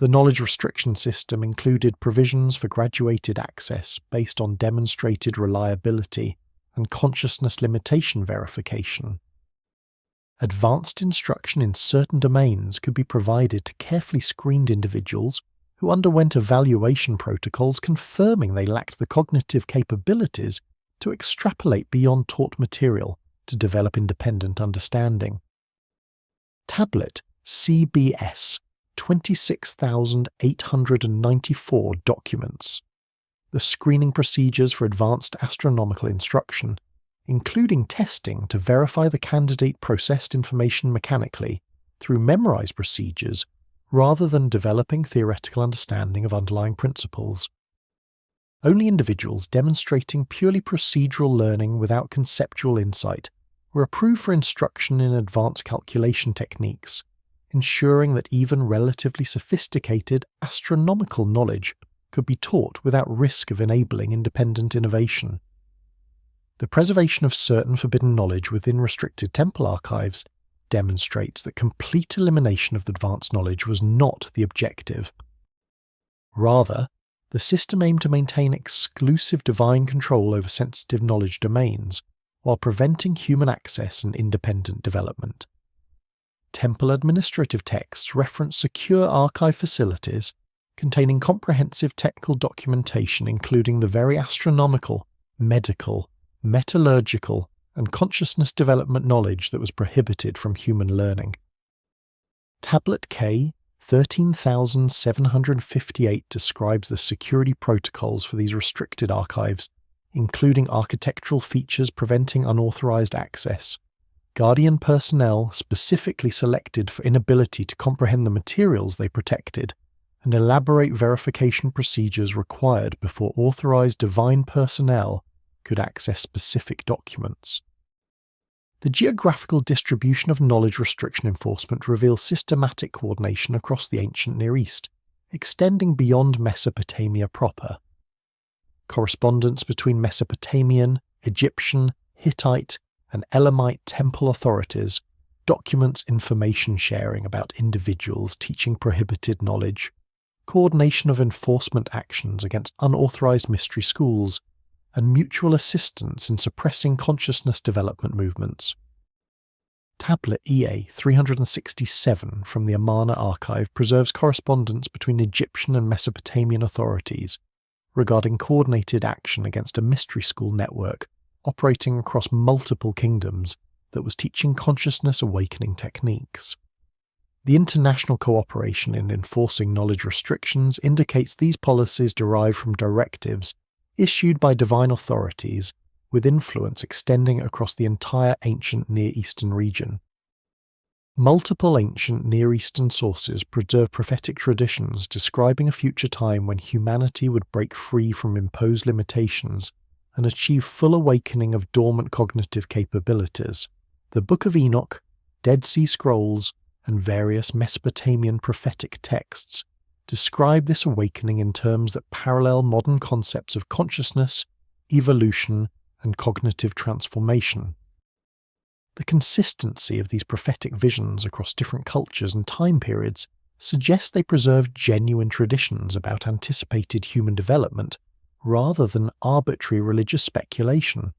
The knowledge restriction system included provisions for graduated access based on demonstrated reliability and consciousness limitation verification. Advanced instruction in certain domains could be provided to carefully screened individuals who underwent evaluation protocols confirming they lacked the cognitive capabilities to extrapolate beyond taught material to develop independent understanding. Tablet CBS 26,894 documents. The screening procedures for advanced astronomical instruction, including testing to verify the candidate processed information mechanically through memorized procedures rather than developing theoretical understanding of underlying principles. Only individuals demonstrating purely procedural learning without conceptual insight were approved for instruction in advanced calculation techniques, ensuring that even relatively sophisticated astronomical knowledge could be taught without risk of enabling independent innovation. The preservation of certain forbidden knowledge within restricted temple archives demonstrates that complete elimination of the advanced knowledge was not the objective. Rather, the system aimed to maintain exclusive divine control over sensitive knowledge domains, while preventing human access and independent development. Temple administrative texts reference secure archive facilities containing comprehensive technical documentation including the very astronomical, medical, metallurgical, and consciousness development knowledge that was prohibited from human learning. Tablet K 13,758 describes the security protocols for these restricted archives, including architectural features preventing unauthorized access, Guardian personnel specifically selected for inability to comprehend the materials they protected, and elaborate verification procedures required before authorized divine personnel could access specific documents. The geographical distribution of knowledge restriction enforcement reveals systematic coordination across the ancient Near East, extending beyond Mesopotamia proper. Correspondence between Mesopotamian, Egyptian, Hittite, and Elamite temple authorities documents information sharing about individuals teaching prohibited knowledge, coordination of enforcement actions against unauthorized mystery schools, and mutual assistance in suppressing consciousness development movements. Tablet EA 367 from the Amarna archive preserves correspondence between Egyptian and Mesopotamian authorities regarding coordinated action against a mystery school network operating across multiple kingdoms that was teaching consciousness awakening techniques. The international cooperation in enforcing knowledge restrictions indicates these policies derive from directives issued by divine authorities with influence extending across the entire ancient Near Eastern region. Multiple ancient Near Eastern sources preserve prophetic traditions describing a future time when humanity would break free from imposed limitations and achieve full awakening of dormant cognitive capabilities. The Book of Enoch, Dead Sea Scrolls, and various Mesopotamian prophetic texts describe this awakening in terms that parallel modern concepts of consciousness, evolution, and cognitive transformation. The consistency of these prophetic visions across different cultures and time periods suggests they preserved genuine traditions about anticipated human development rather than arbitrary religious speculation.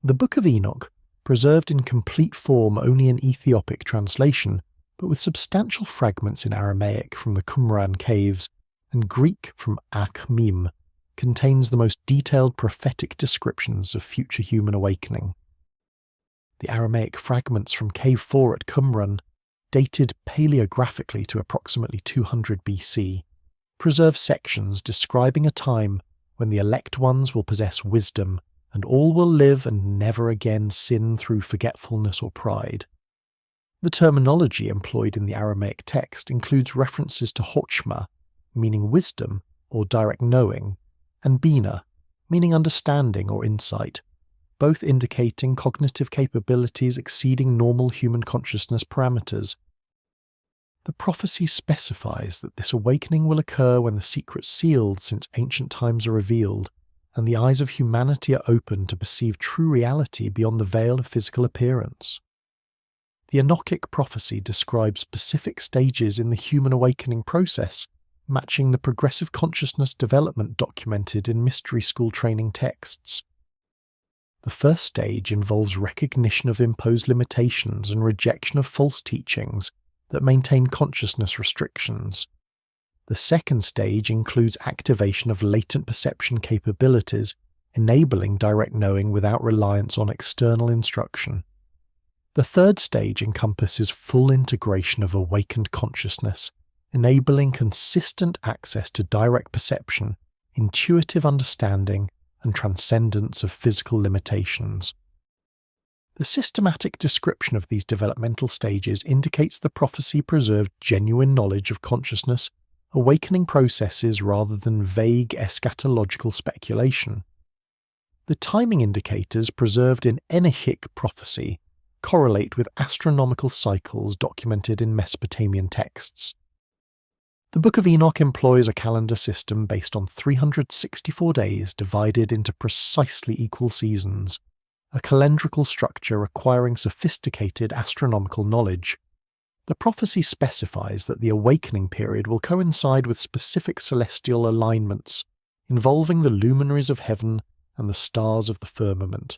The Book of Enoch, preserved in complete form only in Ethiopic translation, but with substantial fragments in Aramaic from the Qumran caves and Greek from Akhmim, contains the most detailed prophetic descriptions of future human awakening. The Aramaic fragments from Cave 4 at Qumran, dated paleographically to approximately 200 BC, preserve sections describing a time when the elect ones will possess wisdom and all will live and never again sin through forgetfulness or pride. The terminology employed in the Aramaic text includes references to Hochma, meaning wisdom or direct knowing, and Bina, meaning understanding or insight, both indicating cognitive capabilities exceeding normal human consciousness parameters. The prophecy specifies that this awakening will occur when the secrets sealed since ancient times are revealed, and the eyes of humanity are opened to perceive true reality beyond the veil of physical appearance. The Enochic prophecy describes specific stages in the human awakening process, matching the progressive consciousness development documented in mystery school training texts. The first stage involves recognition of imposed limitations and rejection of false teachings that maintain consciousness restrictions. The second stage includes activation of latent perception capabilities, enabling direct knowing without reliance on external instruction. The third stage encompasses full integration of awakened consciousness, enabling consistent access to direct perception, intuitive understanding, and transcendence of physical limitations. The systematic description of these developmental stages indicates the prophecy preserved genuine knowledge of consciousness, awakening processes rather than vague eschatological speculation. The timing indicators preserved in Enochic prophecy correlate with astronomical cycles documented in Mesopotamian texts. The Book of Enoch employs a calendar system based on 364 days divided into precisely equal seasons, a calendrical structure requiring sophisticated astronomical knowledge. The prophecy specifies that the awakening period will coincide with specific celestial alignments involving the luminaries of heaven and the stars of the firmament.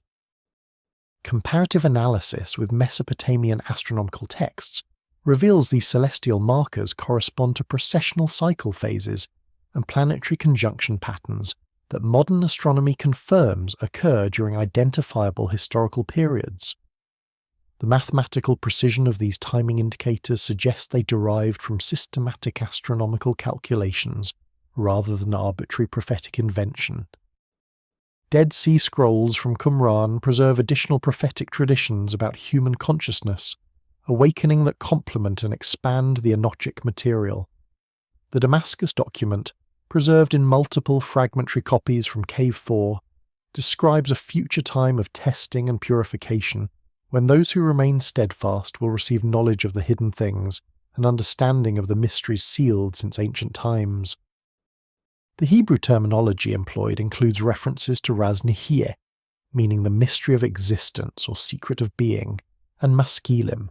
Comparative analysis with Mesopotamian astronomical texts reveals these celestial markers correspond to precessional cycle phases and planetary conjunction patterns that modern astronomy confirms occur during identifiable historical periods. The mathematical precision of these timing indicators suggests they derived from systematic astronomical calculations rather than arbitrary prophetic invention. Dead Sea Scrolls from Qumran preserve additional prophetic traditions about human consciousness, awakening that complement and expand the Enochic material. The Damascus document, preserved in multiple fragmentary copies from Cave 4, describes a future time of testing and purification, when those who remain steadfast will receive knowledge of the hidden things and understanding of the mysteries sealed since ancient times. The Hebrew terminology employed includes references to Raz Nihiyeh, meaning the mystery of existence or secret of being, and Maskilim,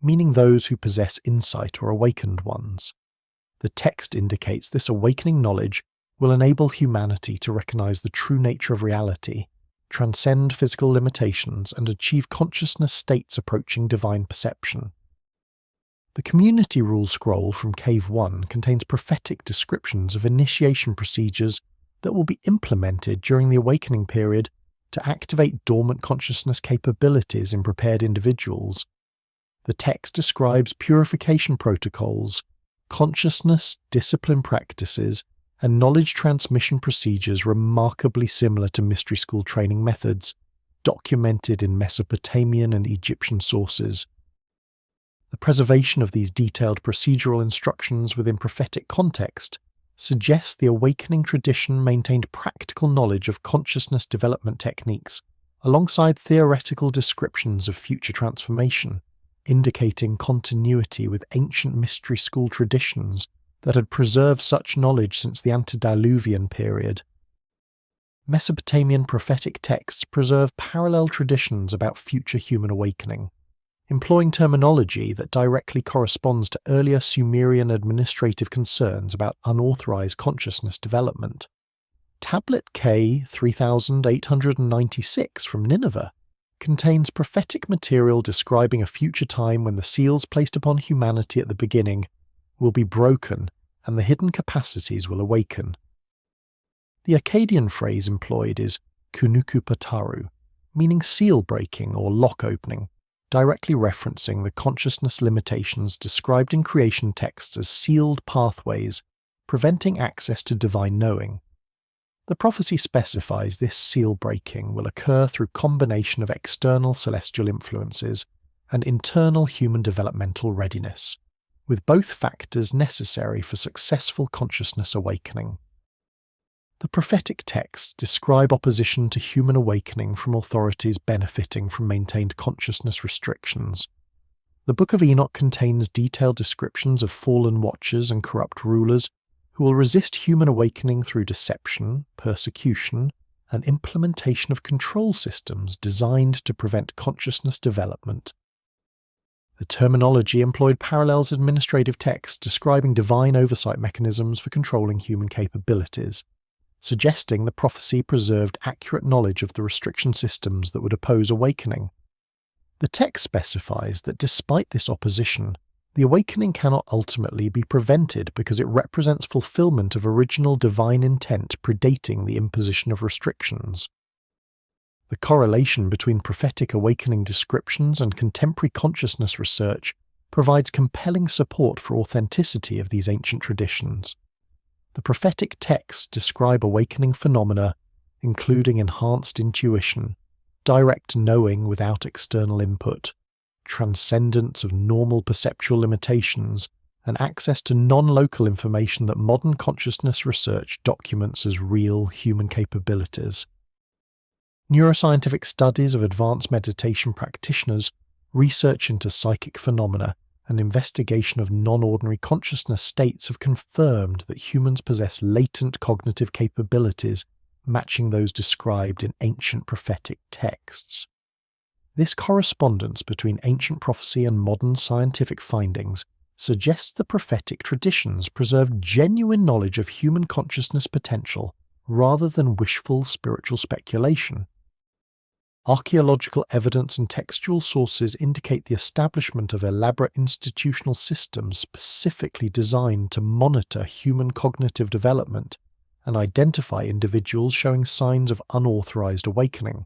meaning those who possess insight or awakened ones. The text indicates this awakening knowledge will enable humanity to recognize the true nature of reality, transcend physical limitations, and achieve consciousness states approaching divine perception. The Community Rule Scroll from Cave 1 contains prophetic descriptions of initiation procedures that will be implemented during the awakening period to activate dormant consciousness capabilities in prepared individuals. The text describes purification protocols, consciousness discipline practices, and knowledge transmission procedures remarkably similar to mystery school training methods, documented in Mesopotamian and Egyptian sources. The preservation of these detailed procedural instructions within prophetic context suggests the awakening tradition maintained practical knowledge of consciousness development techniques, alongside theoretical descriptions of future transformation, indicating continuity with ancient mystery school traditions that had preserved such knowledge since the antediluvian period. Mesopotamian prophetic texts preserve parallel traditions about future human awakening, employing terminology that directly corresponds to earlier Sumerian administrative concerns about unauthorized consciousness development. Tablet K 3896 from Nineveh contains prophetic material describing a future time when the seals placed upon humanity at the beginning will be broken and the hidden capacities will awaken. The Akkadian phrase employed is kunukupataru, meaning seal breaking or lock opening, directly referencing the consciousness limitations described in creation texts as sealed pathways, preventing access to divine knowing. The prophecy specifies this seal breaking will occur through combination of external celestial influences and internal human developmental readiness, with both factors necessary for successful consciousness awakening. The prophetic texts describe opposition to human awakening from authorities benefiting from maintained consciousness restrictions. The Book of Enoch contains detailed descriptions of fallen watchers and corrupt rulers who will resist human awakening through deception, persecution, and implementation of control systems designed to prevent consciousness development. The terminology employed parallels administrative texts describing divine oversight mechanisms for controlling human capabilities, suggesting the prophecy preserved accurate knowledge of the restriction systems that would oppose awakening. The text specifies that despite this opposition, the awakening cannot ultimately be prevented because it represents fulfillment of original divine intent predating the imposition of restrictions. The correlation between prophetic awakening descriptions and contemporary consciousness research provides compelling support for authenticity of these ancient traditions. The prophetic texts describe awakening phenomena, including enhanced intuition, direct knowing without external input, transcendence of normal perceptual limitations, and access to non-local information that modern consciousness research documents as real human capabilities. Neuroscientific studies of advanced meditation practitioners, research into psychic phenomena, and investigation of non-ordinary consciousness states have confirmed that humans possess latent cognitive capabilities matching those described in ancient prophetic texts. This correspondence between ancient prophecy and modern scientific findings suggests the prophetic traditions preserved genuine knowledge of human consciousness potential rather than wishful spiritual speculation. Archaeological evidence and textual sources indicate the establishment of elaborate institutional systems specifically designed to monitor human cognitive development and identify individuals showing signs of unauthorized awakening.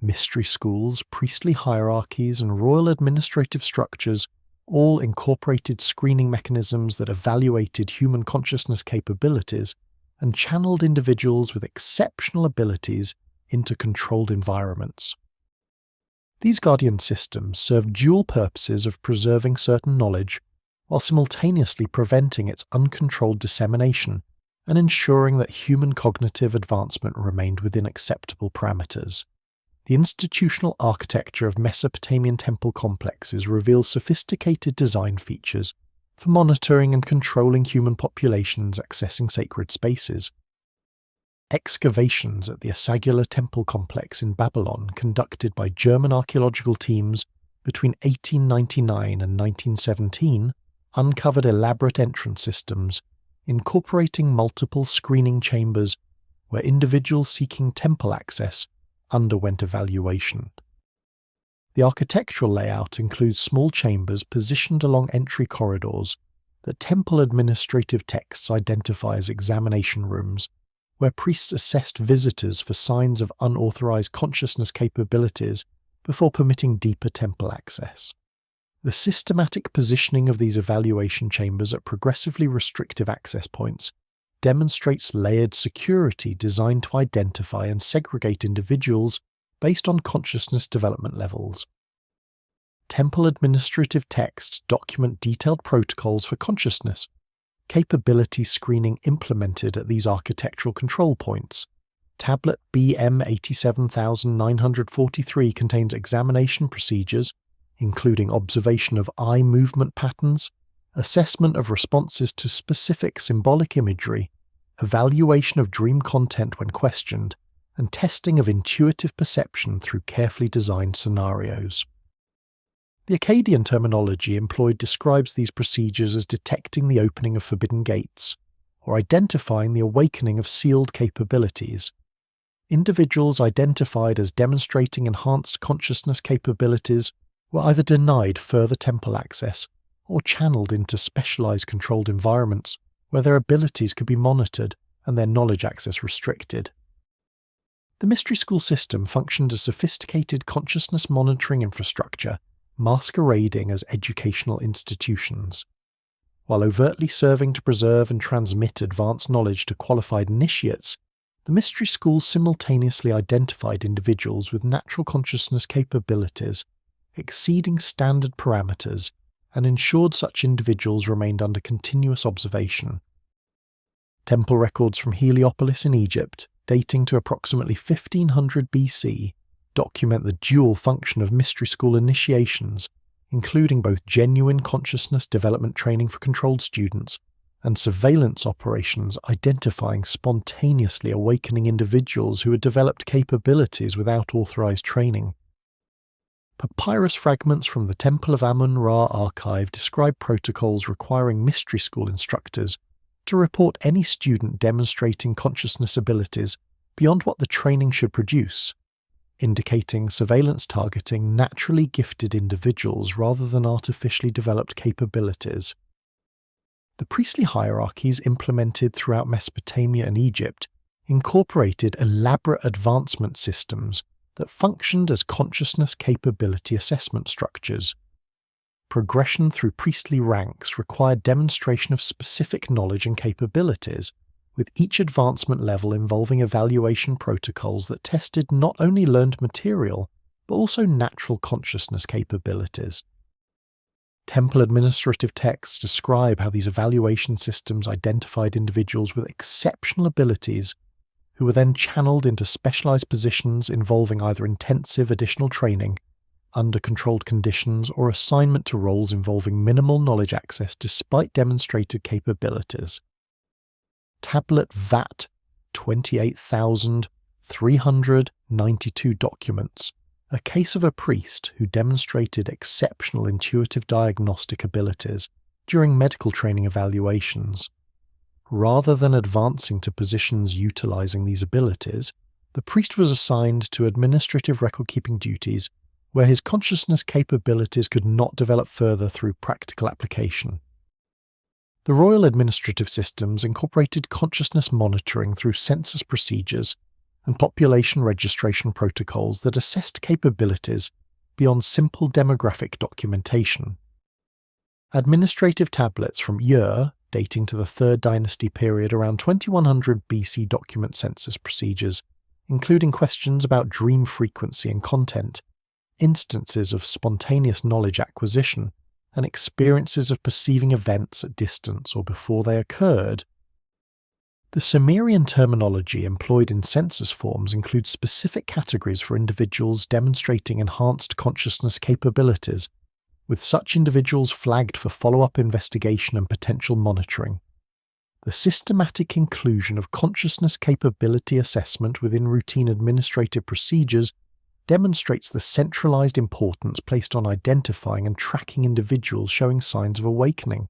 Mystery schools, priestly hierarchies, and royal administrative structures all incorporated screening mechanisms that evaluated human consciousness capabilities and channeled individuals with exceptional abilities into controlled environments. These guardian systems serve dual purposes of preserving certain knowledge while simultaneously preventing its uncontrolled dissemination and ensuring that human cognitive advancement remained within acceptable parameters. The institutional architecture of Mesopotamian temple complexes reveals sophisticated design features for monitoring and controlling human populations accessing sacred spaces. Excavations at the Asagula temple complex in Babylon, conducted by German archaeological teams between 1899 and 1917, uncovered elaborate entrance systems incorporating multiple screening chambers where individuals seeking temple access underwent evaluation. The architectural layout includes small chambers positioned along entry corridors that temple administrative texts identify as examination rooms, where priests assessed visitors for signs of unauthorized consciousness capabilities before permitting deeper temple access. The systematic positioning of these evaluation chambers at progressively restrictive access points demonstrates layered security designed to identify and segregate individuals based on consciousness development levels. Temple administrative texts document detailed protocols for consciousness, capability screening implemented at these architectural control points. Tablet BM 87943 contains examination procedures, including observation of eye movement patterns, assessment of responses to specific symbolic imagery, evaluation of dream content when questioned, and testing of intuitive perception through carefully designed scenarios. The Akkadian terminology employed describes these procedures as detecting the opening of forbidden gates, or identifying the awakening of sealed capabilities. Individuals identified as demonstrating enhanced consciousness capabilities were either denied further temple access or channeled into specialized controlled environments where their abilities could be monitored and their knowledge access restricted. The mystery school system functioned as sophisticated consciousness monitoring infrastructure masquerading as educational institutions. While overtly serving to preserve and transmit advanced knowledge to qualified initiates, the mystery schools simultaneously identified individuals with natural consciousness capabilities exceeding standard parameters and ensured such individuals remained under continuous observation. Temple records from Heliopolis in Egypt, dating to approximately 1500 BC, document the dual function of mystery school initiations, including both genuine consciousness development training for controlled students and surveillance operations identifying spontaneously awakening individuals who had developed capabilities without authorized training. Papyrus fragments from the Temple of Amun-Ra archive describe protocols requiring mystery school instructors to report any student demonstrating consciousness abilities beyond what the training should produce, indicating surveillance targeting naturally gifted individuals rather than artificially developed capabilities. The priestly hierarchies implemented throughout Mesopotamia and Egypt incorporated elaborate advancement systems that functioned as consciousness capability assessment structures. Progression through priestly ranks required demonstration of specific knowledge and capabilities, with each advancement level involving evaluation protocols that tested not only learned material, but also natural consciousness capabilities. Temple administrative texts describe how these evaluation systems identified individuals with exceptional abilities who were then channeled into specialized positions involving either intensive additional training, under controlled conditions, or assignment to roles involving minimal knowledge access despite demonstrated capabilities. Tablet VAT 28,392 documents a case of a priest who demonstrated exceptional intuitive diagnostic abilities during medical training evaluations. Rather than advancing to positions utilizing these abilities, the priest was assigned to administrative record-keeping duties where his consciousness capabilities could not develop further through practical application. The royal administrative systems incorporated consciousness monitoring through census procedures and population registration protocols that assessed capabilities beyond simple demographic documentation. Administrative tablets from Ur, dating to the 3rd Dynasty period around 2100 BC document census procedures, including questions about dream frequency and content, instances of spontaneous knowledge acquisition, and experiences of perceiving events at distance or before they occurred. The Sumerian terminology employed in census forms includes specific categories for individuals demonstrating enhanced consciousness capabilities, with such individuals flagged for follow-up investigation and potential monitoring. The systematic inclusion of consciousness capability assessment within routine administrative procedures demonstrates the centralized importance placed on identifying and tracking individuals showing signs of awakening.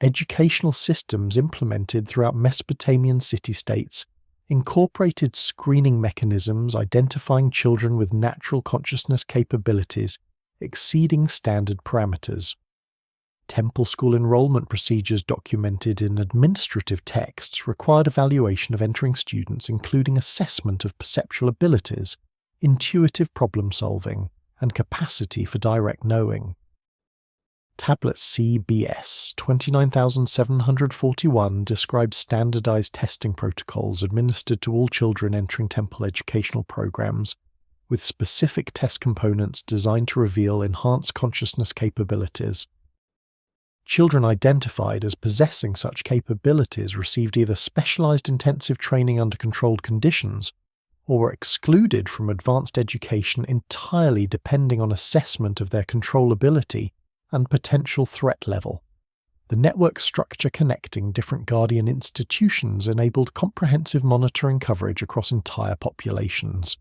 Educational systems implemented throughout Mesopotamian city-states incorporated screening mechanisms identifying children with natural consciousness capabilities exceeding standard parameters. Temple school enrollment procedures documented in administrative texts required evaluation of entering students, including assessment of perceptual abilities, intuitive problem-solving, and capacity for direct knowing. Tablet CBS 29741 describes standardized testing protocols administered to all children entering temple educational programs, with specific test components designed to reveal enhanced consciousness capabilities. Children identified as possessing such capabilities received either specialized intensive training under controlled conditions or were excluded from advanced education entirely depending on assessment of their controllability and potential threat level. The network structure connecting different guardian institutions enabled comprehensive monitoring coverage across entire populations.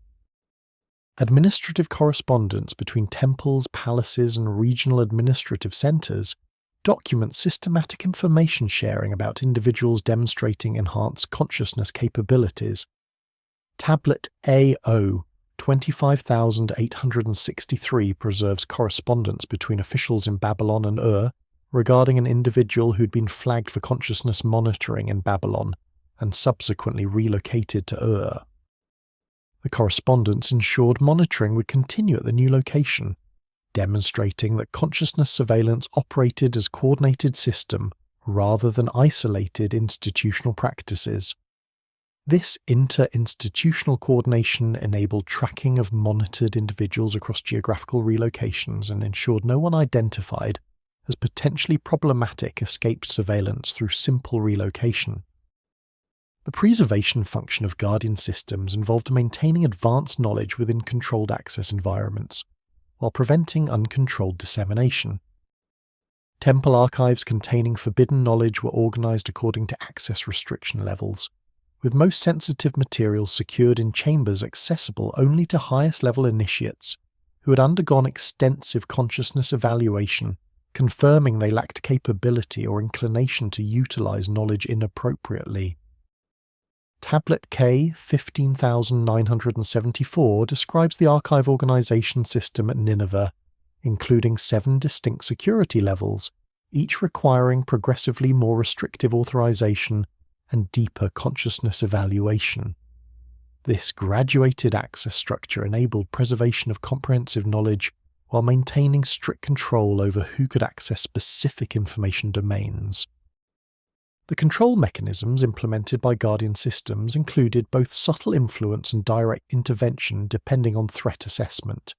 Administrative correspondence between temples, palaces, and regional administrative centers documents systematic information sharing about individuals demonstrating enhanced consciousness capabilities. Tablet AO 25,863 preserves correspondence between officials in Babylon and Ur regarding an individual who'd been flagged for consciousness monitoring in Babylon and subsequently relocated to Ur. The correspondence ensured monitoring would continue at the new location, demonstrating that consciousness surveillance operated as a coordinated system rather than isolated institutional practices. This inter-institutional coordination enabled tracking of monitored individuals across geographical relocations and ensured no one identified as potentially problematic escaped surveillance through simple relocation. The preservation function of Guardian systems involved maintaining advanced knowledge within controlled access environments, while preventing uncontrolled dissemination. Temple archives containing forbidden knowledge were organized according to access restriction levels, with most sensitive materials secured in chambers accessible only to highest-level initiates, who had undergone extensive consciousness evaluation, confirming they lacked capability or inclination to utilize knowledge inappropriately. Tablet K 15974 describes the archive organization system at Nineveh, including 7 distinct security levels, each requiring progressively more restrictive authorization and deeper consciousness evaluation. This graduated access structure enabled preservation of comprehensive knowledge while maintaining strict control over who could access specific information domains. The control mechanisms implemented by Guardian systems included both subtle influence and direct intervention depending on threat assessment.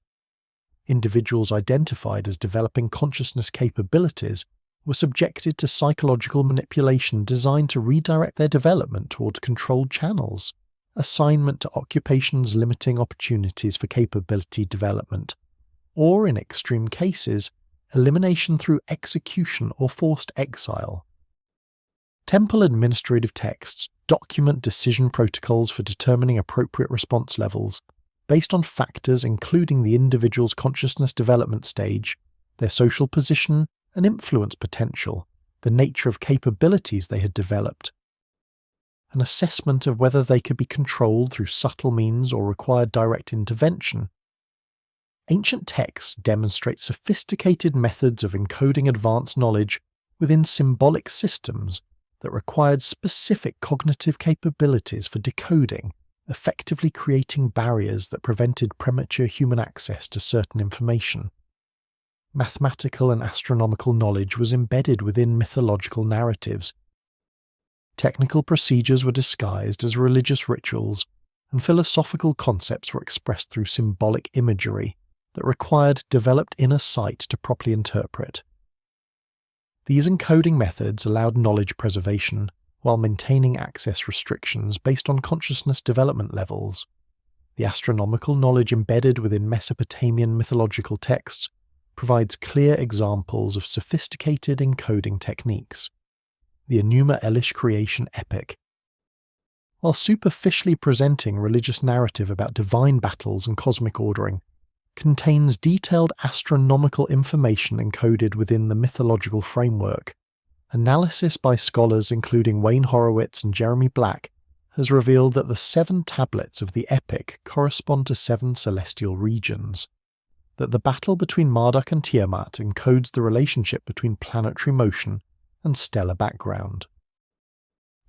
Individuals identified as developing consciousness capabilities were subjected to psychological manipulation designed to redirect their development toward controlled channels, assignment to occupations limiting opportunities for capability development, or, in extreme cases, elimination through execution or forced exile. Temple administrative texts document decision protocols for determining appropriate response levels, based on factors including the individual's consciousness development stage, their social position and influence potential, the nature of capabilities they had developed, an assessment of whether they could be controlled through subtle means or required direct intervention. Ancient texts demonstrate sophisticated methods of encoding advanced knowledge within symbolic systems that required specific cognitive capabilities for decoding, effectively creating barriers that prevented premature human access to certain information. Mathematical and astronomical knowledge was embedded within mythological narratives. Technical procedures were disguised as religious rituals, and philosophical concepts were expressed through symbolic imagery that required developed inner sight to properly interpret. These encoding methods allowed knowledge preservation while maintaining access restrictions based on consciousness development levels. The astronomical knowledge embedded within Mesopotamian mythological texts provides clear examples of sophisticated encoding techniques. The Enuma Elish creation epic, while superficially presenting religious narrative about divine battles and cosmic ordering, contains detailed astronomical information encoded within the mythological framework. Analysis by scholars including Wayne Horowitz and Jeremy Black has revealed that the 7 tablets of the epic correspond to 7 celestial regions, that the battle between Marduk and Tiamat encodes the relationship between planetary motion and stellar background,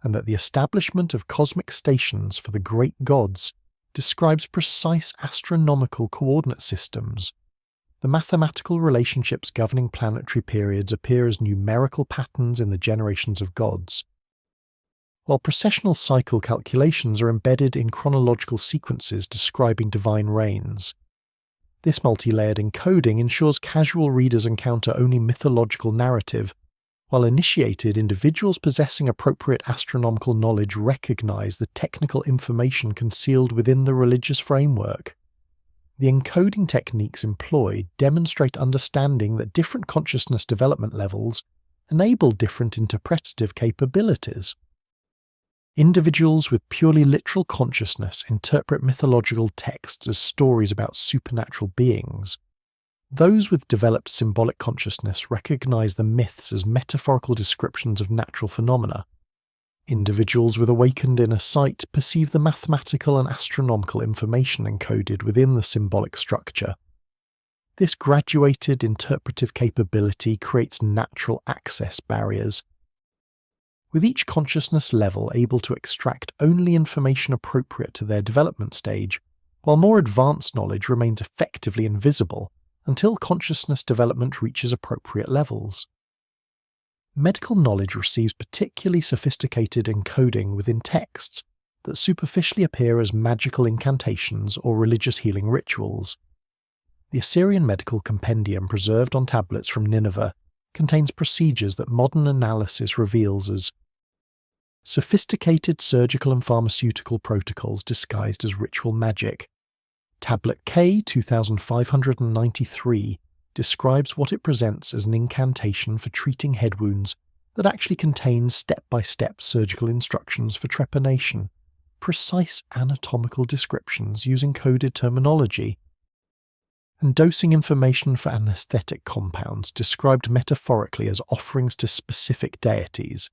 and that the establishment of cosmic stations for the great gods describes precise astronomical coordinate systems. The mathematical relationships governing planetary periods appear as numerical patterns in the generations of gods, while precessional cycle calculations are embedded in chronological sequences describing divine reigns. This multi-layered encoding ensures casual readers encounter only mythological narrative, while initiated individuals possessing appropriate astronomical knowledge recognize the technical information concealed within the religious framework. The encoding techniques employed demonstrate understanding that different consciousness development levels enable different interpretative capabilities. Individuals with purely literal consciousness interpret mythological texts as stories about supernatural beings. Those with developed symbolic consciousness recognize the myths as metaphorical descriptions of natural phenomena. Individuals with awakened inner sight perceive the mathematical and astronomical information encoded within the symbolic structure. This graduated interpretive capability creates natural access barriers, with each consciousness level able to extract only information appropriate to their development stage, while more advanced knowledge remains effectively invisible until consciousness development reaches appropriate levels. Medical knowledge receives particularly sophisticated encoding within texts that superficially appear as magical incantations or religious healing rituals. The Assyrian medical compendium preserved on tablets from Nineveh contains procedures that modern analysis reveals as sophisticated surgical and pharmaceutical protocols disguised as ritual magic. Tablet K 2593 describes what it presents as an incantation for treating head wounds that actually contains step-by-step surgical instructions for trepanation, precise anatomical descriptions using coded terminology. and dosing information for anesthetic compounds described metaphorically as offerings to specific deities.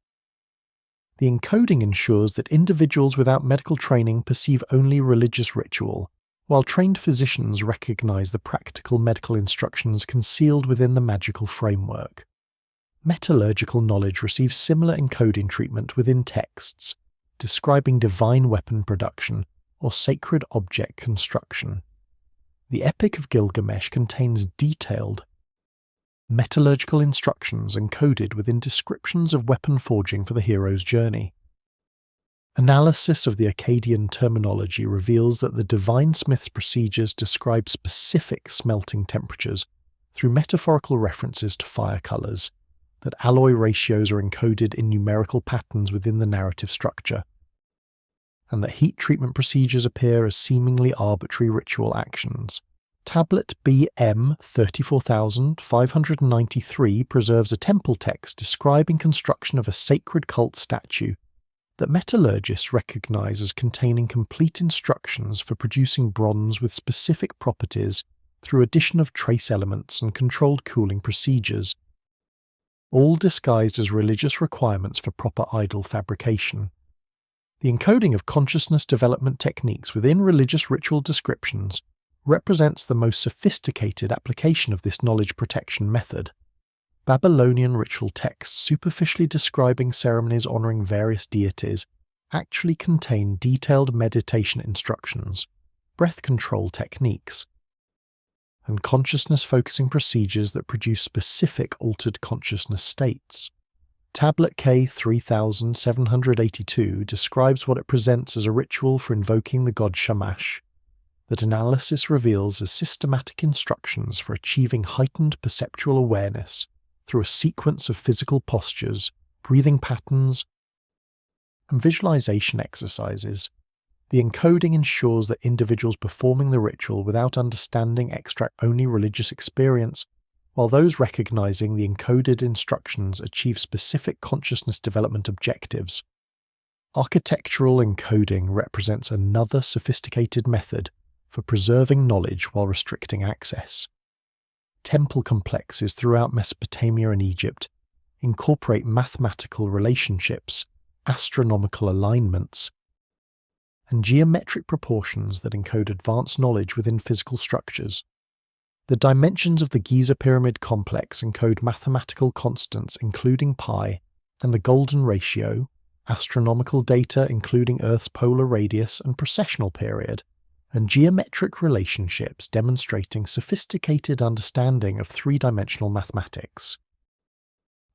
The encoding ensures that individuals without medical training perceive only religious ritual, while trained physicians recognize the practical medical instructions concealed within the magical framework. Metallurgical knowledge receives similar encoding treatment within texts, describing divine weapon production or sacred object construction. The Epic of Gilgamesh contains detailed metallurgical instructions encoded within descriptions of weapon forging for the hero's journey. Analysis of the Akkadian terminology reveals that the divine smith's procedures describe specific smelting temperatures through metaphorical references to fire colours, that alloy ratios are encoded in numerical patterns within the narrative structure, and that heat treatment procedures appear as seemingly arbitrary ritual actions. Tablet BM 34593 preserves a temple text describing construction of a sacred cult statue that metallurgists recognize as containing complete instructions for producing bronze with specific properties through addition of trace elements and controlled cooling procedures, all disguised as religious requirements for proper idol fabrication. The encoding of consciousness development techniques within religious ritual descriptions represents the most sophisticated application of this knowledge protection method. Babylonian ritual texts superficially describing ceremonies honoring various deities actually contain detailed meditation instructions, breath control techniques, and consciousness-focusing procedures that produce specific altered consciousness states. Tablet K 3782 describes what it presents as a ritual for invoking the god Shamash, that analysis reveals as systematic instructions for achieving heightened perceptual awareness through a sequence of physical postures, breathing patterns, and visualization exercises. The encoding ensures that individuals performing the ritual without understanding extract only religious experience, while those recognizing the encoded instructions achieve specific consciousness development objectives. Architectural encoding represents another sophisticated method for preserving knowledge while restricting access. Temple complexes throughout Mesopotamia and Egypt incorporate mathematical relationships, astronomical alignments, and geometric proportions that encode advanced knowledge within physical structures. The dimensions of the Giza Pyramid complex encode mathematical constants including pi and the golden ratio, astronomical data including Earth's polar radius and precessional period, and geometric relationships demonstrating sophisticated understanding of three-dimensional mathematics.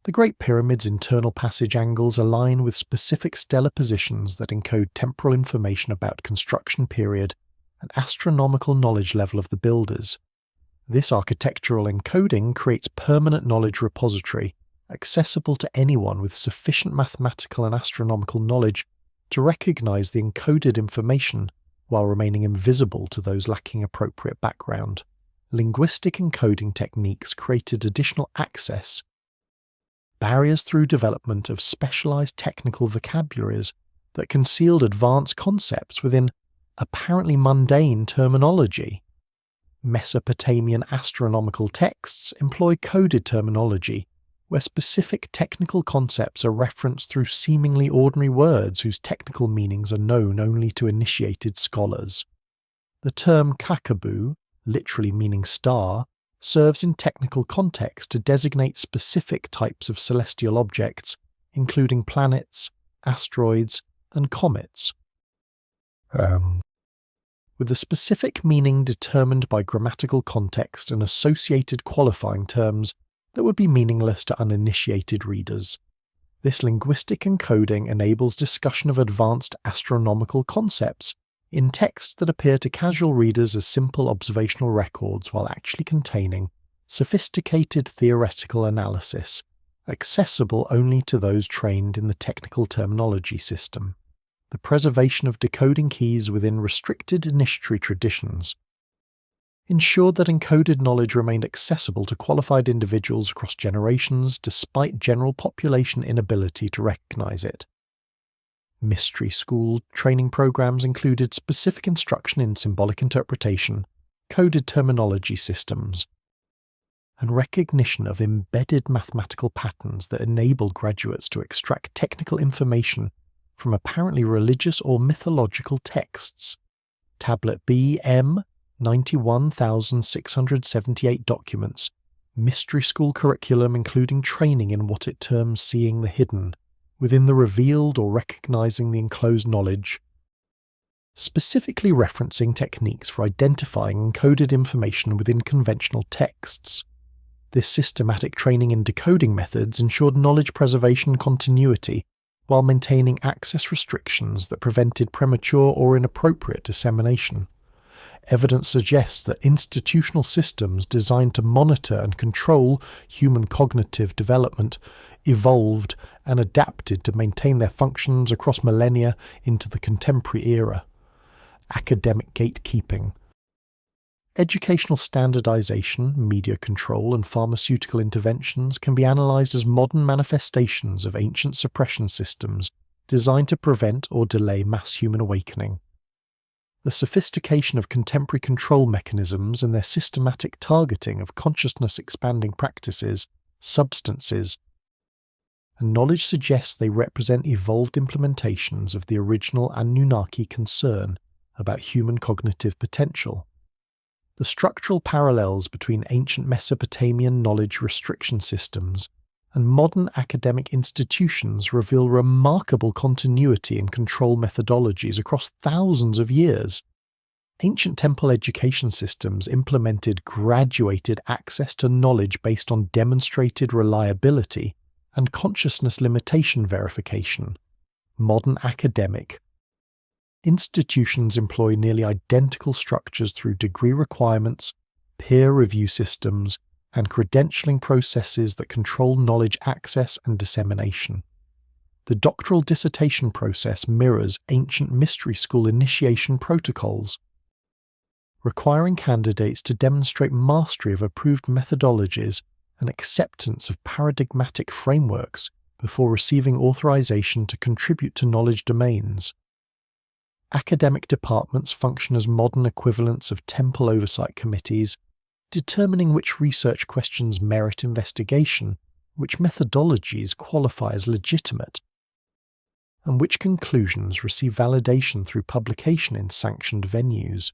The Great Pyramid's internal passage angles align with specific stellar positions that encode temporal information about construction period and astronomical knowledge level of the builders. This architectural encoding creates permanent knowledge repository, accessible to anyone with sufficient mathematical and astronomical knowledge to recognize the encoded information while remaining invisible to those lacking appropriate background. Linguistic encoding techniques created additional access barriers through development of specialized technical vocabularies that concealed advanced concepts within apparently mundane terminology. Mesopotamian astronomical texts employ coded terminology, where specific technical concepts are referenced through seemingly ordinary words whose technical meanings are known only to initiated scholars. The term kakabu, literally meaning star, serves in technical context to designate specific types of celestial objects, including planets, asteroids, and comets. With the specific meaning determined by grammatical context and associated qualifying terms that would be meaningless to uninitiated readers. This linguistic encoding enables discussion of advanced astronomical concepts in texts that appear to casual readers as simple observational records while actually containing sophisticated theoretical analysis, accessible only to those trained in the technical terminology system. The preservation of decoding keys within restricted initiatory traditions ensured that encoded knowledge remained accessible to qualified individuals across generations despite general population inability to recognize it. Mystery school training programs included specific instruction in symbolic interpretation, coded terminology systems, and recognition of embedded mathematical patterns that enable graduates to extract technical information from apparently religious or mythological texts. Tablet B M 91,678 documents, mystery school curriculum including training in what it terms seeing the hidden, within the revealed or recognizing the enclosed knowledge, specifically referencing techniques for identifying encoded information within conventional texts. This systematic training in decoding methods ensured knowledge preservation continuity while maintaining access restrictions that prevented premature or inappropriate dissemination. Evidence suggests that institutional systems designed to monitor and control human cognitive development evolved and adapted to maintain their functions across millennia into the contemporary era. Academic gatekeeping. Educational standardization, media control, and pharmaceutical interventions can be analyzed as modern manifestations of ancient suppression systems designed to prevent or delay mass human awakening. The sophistication of contemporary control mechanisms and their systematic targeting of consciousness-expanding practices, substances, and knowledge suggests they represent evolved implementations of the original Anunnaki concern about human cognitive potential. The structural parallels between ancient Mesopotamian knowledge restriction systems and modern academic institutions reveal remarkable continuity in control methodologies across thousands of years. Ancient temple education systems implemented graduated access to knowledge based on demonstrated reliability and consciousness limitation verification. Modern academic institutions employ nearly identical structures through degree requirements, peer review systems, and credentialing processes that control knowledge access and dissemination. The doctoral dissertation process mirrors ancient mystery school initiation protocols, requiring candidates to demonstrate mastery of approved methodologies and acceptance of paradigmatic frameworks before receiving authorization to contribute to knowledge domains. Academic departments function as modern equivalents of temple oversight committees, determining which research questions merit investigation, which methodologies qualify as legitimate, and which conclusions receive validation through publication in sanctioned venues.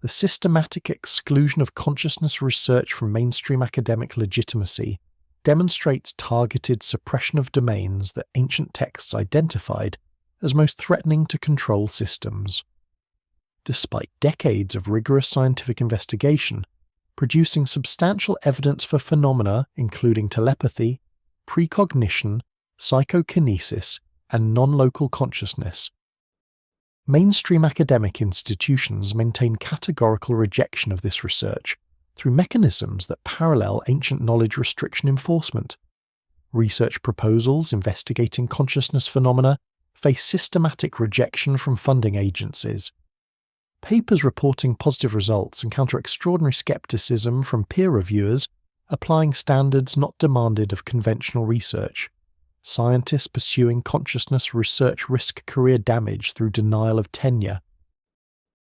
The systematic exclusion of consciousness research from mainstream academic legitimacy demonstrates targeted suppression of domains that ancient texts identified as most threatening to control systems. Despite decades of rigorous scientific investigation, producing substantial evidence for phenomena including telepathy, precognition, psychokinesis, and non-local consciousness, mainstream academic institutions maintain categorical rejection of this research through mechanisms that parallel ancient knowledge restriction enforcement. Research proposals investigating consciousness phenomena face systematic rejection from funding agencies. Papers reporting positive results encounter extraordinary skepticism from peer reviewers applying standards not demanded of conventional research. Scientists pursuing consciousness research risk career damage through denial of tenure,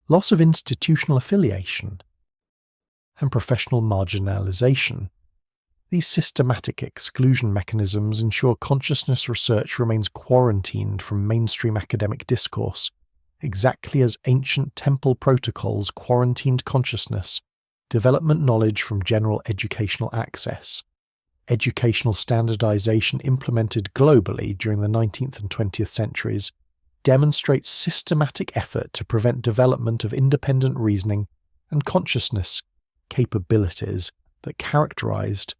loss of institutional affiliation, and professional marginalization. These systematic exclusion mechanisms ensure consciousness research remains quarantined from mainstream academic discourse, exactly as ancient temple protocols quarantined consciousness, development knowledge from general educational access. Educational standardization implemented globally during the 19th and 20th centuries demonstrates systematic effort to prevent development of independent reasoning and consciousness capabilities that characterized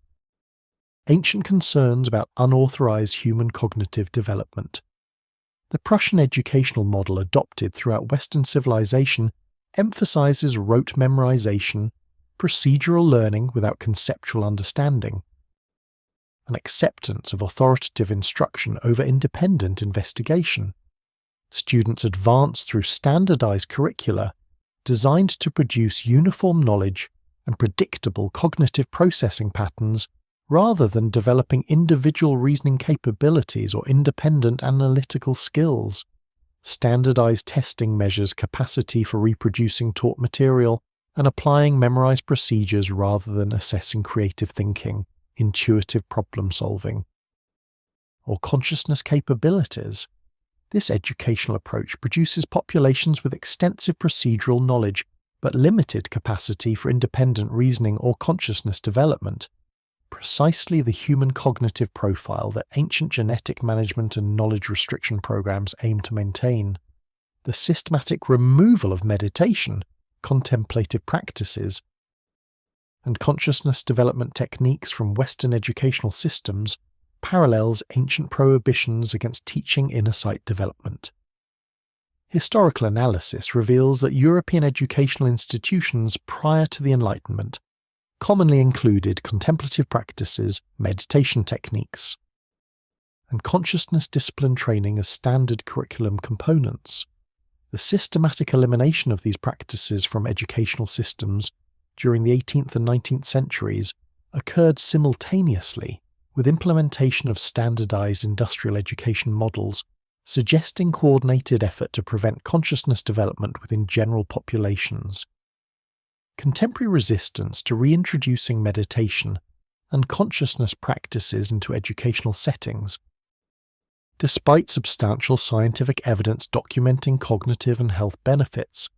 ancient concerns about unauthorized human cognitive development. The Prussian educational model adopted throughout Western civilization emphasizes rote memorization, procedural learning without conceptual understanding, and acceptance of authoritative instruction over independent investigation. Students advance through standardized curricula designed to produce uniform knowledge and predictable cognitive processing patterns rather than developing individual reasoning capabilities or independent analytical skills. Standardized testing measures capacity for reproducing taught material and applying memorized procedures rather than assessing creative thinking, intuitive problem solving, or consciousness capabilities. This educational approach produces populations with extensive procedural knowledge but limited capacity for independent reasoning or consciousness development, precisely the human cognitive profile that ancient genetic management and knowledge restriction programs aim to maintain. The systematic removal of meditation, contemplative practices, and consciousness development techniques from Western educational systems parallels ancient prohibitions against teaching inner sight development. Historical analysis reveals that European educational institutions prior to the Enlightenment commonly included contemplative practices, meditation techniques, and consciousness discipline training as standard curriculum components. The systematic elimination of these practices from educational systems during the 18th and 19th centuries occurred simultaneously with implementation of standardized industrial education models, suggesting coordinated effort to prevent consciousness development within general populations. Contemporary resistance to reintroducing meditation and consciousness practices into educational settings, despite substantial scientific evidence documenting cognitive and health benefits,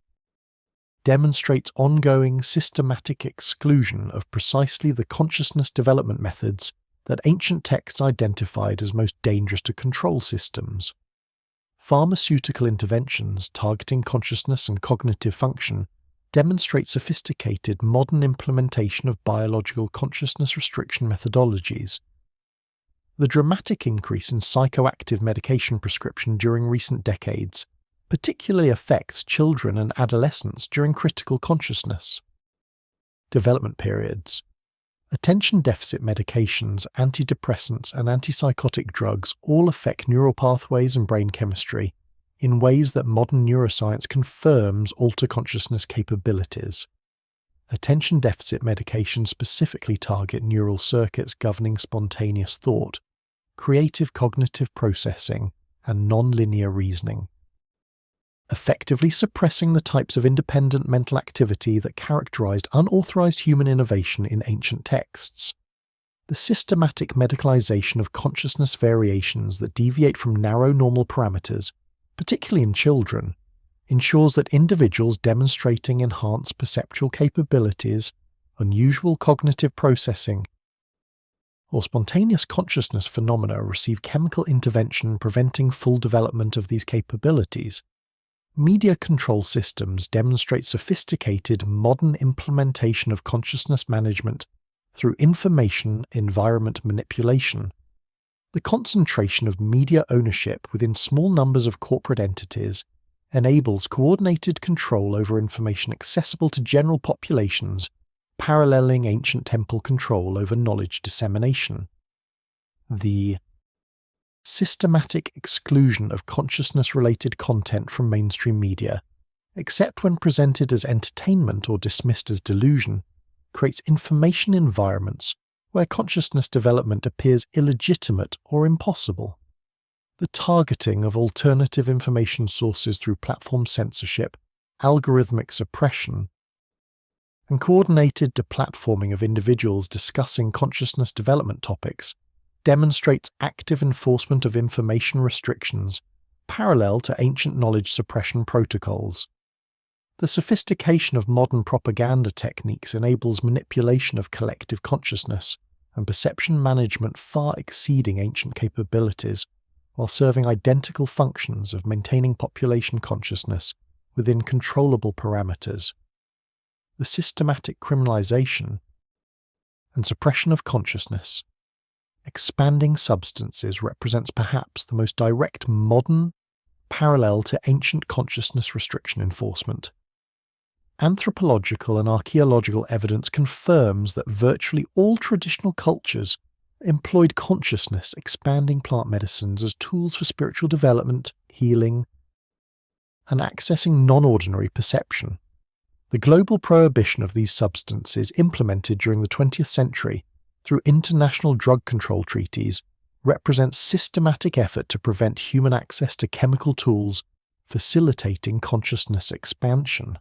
demonstrates ongoing systematic exclusion of precisely the consciousness development methods that ancient texts identified as most dangerous to control systems. Pharmaceutical interventions targeting consciousness and cognitive function demonstrate sophisticated modern implementation of biological consciousness restriction methodologies. The dramatic increase in psychoactive medication prescription during recent decades particularly affects children and adolescents during critical consciousness development periods. Attention deficit medications, antidepressants, and antipsychotic drugs all affect neural pathways and brain chemistry in ways that modern neuroscience confirms alter consciousness capabilities. Attention deficit medications specifically target neural circuits governing spontaneous thought, creative cognitive processing, and non-linear reasoning, effectively suppressing the types of independent mental activity that characterized unauthorized human innovation in ancient texts. The systematic medicalization of consciousness variations that deviate from narrow normal parameters, particularly in children, ensures that individuals demonstrating enhanced perceptual capabilities, unusual cognitive processing, or spontaneous consciousness phenomena receive chemical intervention preventing full development of these capabilities. Media control systems demonstrate sophisticated modern implementation of consciousness management through information environment manipulation. The concentration of media ownership within small numbers of corporate entities enables coordinated control over information accessible to general populations, paralleling ancient temple control over knowledge dissemination. The systematic exclusion of consciousness-related content from mainstream media, except when presented as entertainment or dismissed as delusion, creates information environments where consciousness development appears illegitimate or impossible. The targeting of alternative information sources through platform censorship, algorithmic suppression, and coordinated deplatforming of individuals discussing consciousness development topics demonstrates active enforcement of information restrictions parallel to ancient knowledge suppression protocols. The sophistication of modern propaganda techniques enables manipulation of collective consciousness and perception management far exceeding ancient capabilities, while serving identical functions of maintaining population consciousness within controllable parameters. The systematic criminalization and suppression of consciousness expanding substances represents perhaps the most direct modern parallel to ancient consciousness restriction enforcement. Anthropological and archaeological evidence confirms that virtually all traditional cultures employed consciousness expanding plant medicines as tools for spiritual development, healing, and accessing non-ordinary perception. The global prohibition of these substances implemented during the 20th century through international drug control treaties represents systematic effort to prevent human access to chemical tools facilitating consciousness expansion.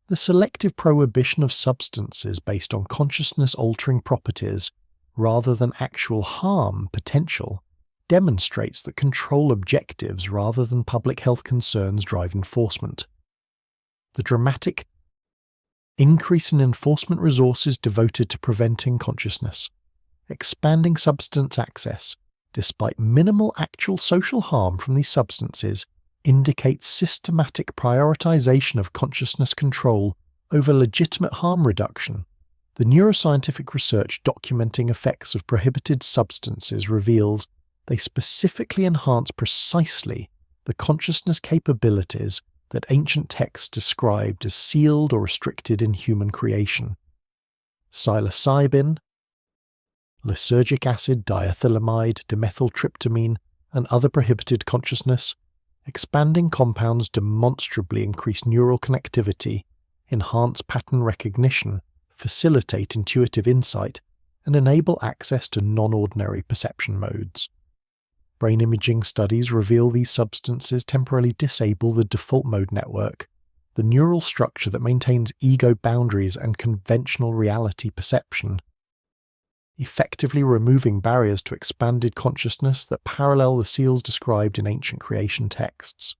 The selective prohibition of substances based on consciousness-altering properties rather than actual harm potential demonstrates that control objectives rather than public health concerns drive enforcement. The dramatic increase in enforcement resources devoted to preventing consciousness, expanding substance access, despite minimal actual social harm from these substances, indicates systematic prioritization of consciousness control over legitimate harm reduction. The neuroscientific research documenting effects of prohibited substances reveals they specifically enhance precisely the consciousness capabilities that ancient texts described as sealed or restricted in human creation. Psilocybin, lysergic acid, diethylamide, dimethyltryptamine, and other prohibited consciousness, expanding compounds demonstrably increase neural connectivity, enhance pattern recognition, facilitate intuitive insight, and enable access to non-ordinary perception modes. Brain imaging studies reveal these substances temporarily disable the default mode network, the neural structure that maintains ego boundaries and conventional reality perception, effectively removing barriers to expanded consciousness that parallel the seals described in ancient creation texts.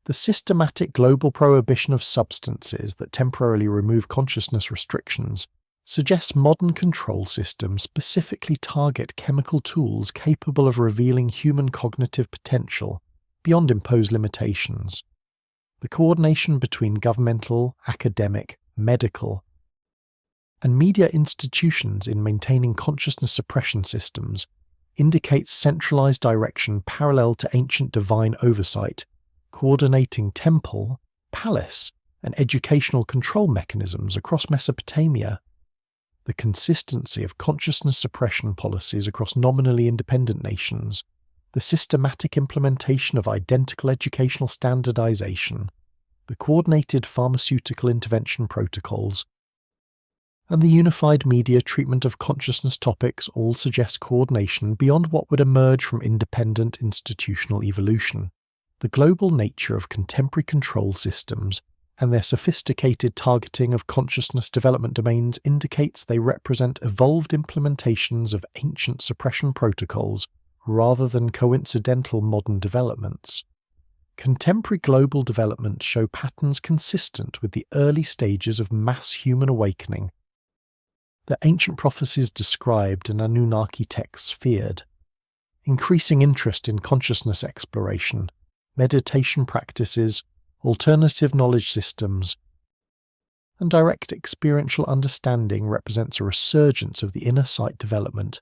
The systematic global prohibition of substances that temporarily remove consciousness restrictions suggests modern control systems specifically target chemical tools capable of revealing human cognitive potential beyond imposed limitations. The coordination between governmental, academic, medical, and media institutions in maintaining consciousness suppression systems indicates centralized direction parallel to ancient divine oversight, coordinating temple, palace, and educational control mechanisms across Mesopotamia. The consistency of consciousness suppression policies across nominally independent nations, the systematic implementation of identical educational standardization, the coordinated pharmaceutical intervention protocols, and the unified media treatment of consciousness topics all suggest coordination beyond what would emerge from independent institutional evolution. The global nature of contemporary control systems and their sophisticated targeting of consciousness development domains indicates they represent evolved implementations of ancient suppression protocols rather than coincidental modern developments. Contemporary global developments show patterns consistent with the early stages of mass human awakening that ancient prophecies described and Anunnaki texts feared. Increasing interest in consciousness exploration, meditation practices, alternative knowledge systems, and direct experiential understanding represents a resurgence of the inner sight development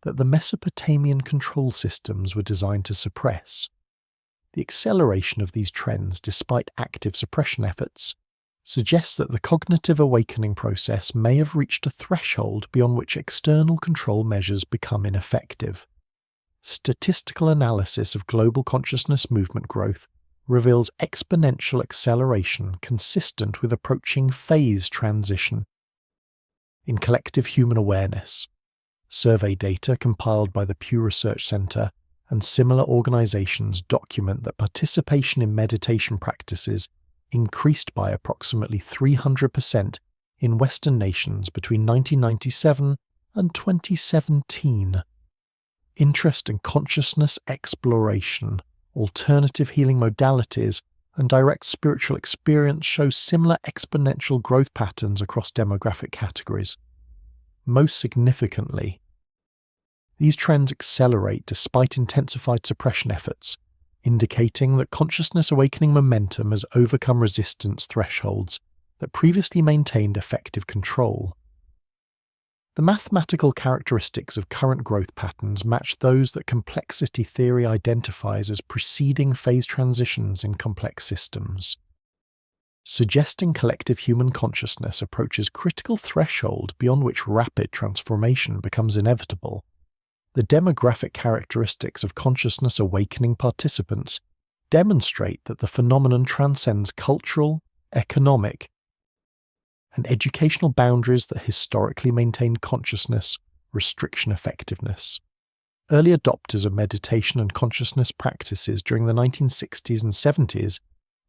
that the Mesopotamian control systems were designed to suppress. The acceleration of these trends, despite active suppression efforts, suggests that the cognitive awakening process may have reached a threshold beyond which external control measures become ineffective. Statistical analysis of global consciousness movement growth reveals exponential acceleration consistent with approaching phase transition in collective human awareness. Survey data compiled by the Pew Research Center and similar organizations document that participation in meditation practices increased by approximately 300% in Western nations between 1997 and 2017. Interest in consciousness exploration, alternative healing modalities, and direct spiritual experience show similar exponential growth patterns across demographic categories. Most significantly, these trends accelerate despite intensified suppression efforts, indicating that consciousness awakening momentum has overcome resistance thresholds that previously maintained effective control. The mathematical characteristics of current growth patterns match those that complexity theory identifies as preceding phase transitions in complex systems, suggesting collective human consciousness approaches critical threshold beyond which rapid transformation becomes inevitable. The demographic characteristics of consciousness awakening participants demonstrate that the phenomenon transcends cultural, economic, and educational boundaries that historically maintained consciousness restriction effectiveness. Early adopters of meditation and consciousness practices during the 1960s and 70s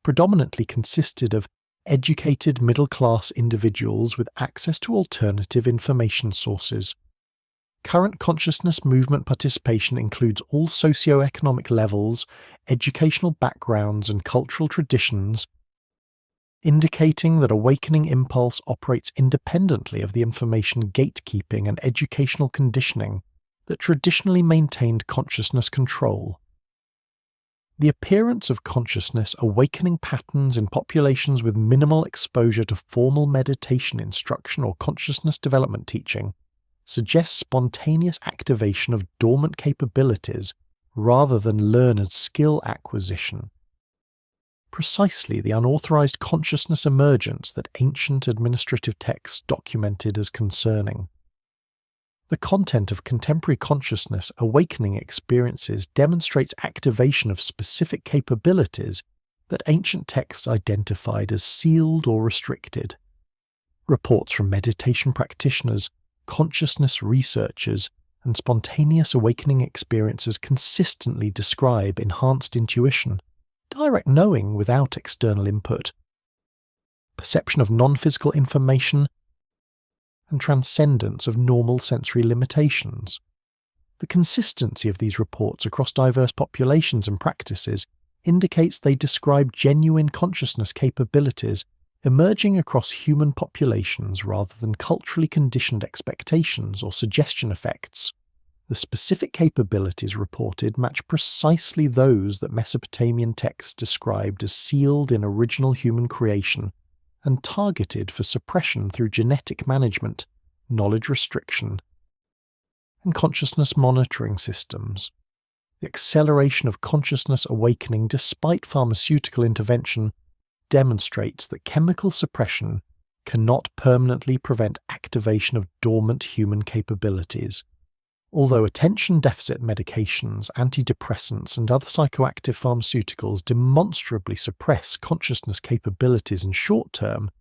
predominantly consisted of educated middle-class individuals with access to alternative information sources. Current consciousness movement participation includes all socio-economic levels, educational backgrounds, and cultural traditions, indicating that awakening impulse operates independently of the information gatekeeping and educational conditioning that traditionally maintained consciousness control. The appearance of consciousness awakening patterns in populations with minimal exposure to formal meditation instruction or consciousness development teaching suggests spontaneous activation of dormant capabilities rather than learned skill acquisition. Precisely the unauthorized consciousness emergence that ancient administrative texts documented as concerning. The content of contemporary consciousness awakening experiences demonstrates activation of specific capabilities that ancient texts identified as sealed or restricted. Reports from meditation practitioners, consciousness researchers, and spontaneous awakening experiences consistently describe enhanced intuition, direct knowing without external input, perception of non-physical information, and transcendence of normal sensory limitations. The consistency of these reports across diverse populations and practices indicates they describe genuine consciousness capabilities emerging across human populations rather than culturally conditioned expectations or suggestion effects. The specific capabilities reported match precisely those that Mesopotamian texts described as sealed in original human creation and targeted for suppression through genetic management, knowledge restriction, and consciousness monitoring systems. The acceleration of consciousness awakening despite pharmaceutical intervention demonstrates that chemical suppression cannot permanently prevent activation of dormant human capabilities. Although attention deficit medications, antidepressants, and other psychoactive pharmaceuticals demonstrably suppress consciousness capabilities in short term,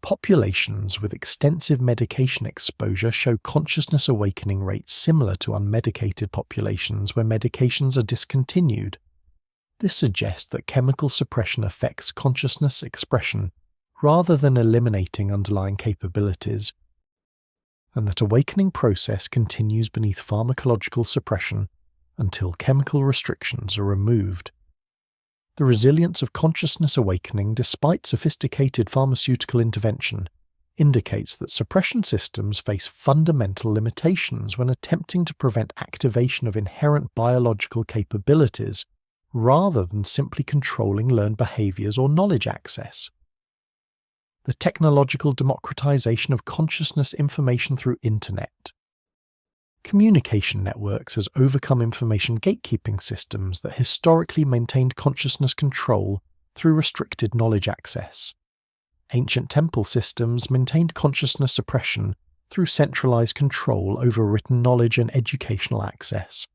populations with extensive medication exposure show consciousness awakening rates similar to unmedicated populations where medications are discontinued. This suggests that chemical suppression affects consciousness expression rather than eliminating underlying capabilities, and that awakening process continues beneath pharmacological suppression until chemical restrictions are removed. The resilience of consciousness awakening despite sophisticated pharmaceutical intervention indicates that suppression systems face fundamental limitations when attempting to prevent activation of inherent biological capabilities rather than simply controlling learned behaviors or knowledge access. The technological democratization of consciousness information through Internet. Communication networks has overcome information gatekeeping systems that historically maintained consciousness control through restricted knowledge access. Ancient temple systems maintained consciousness suppression through centralized control over written knowledge and educational access.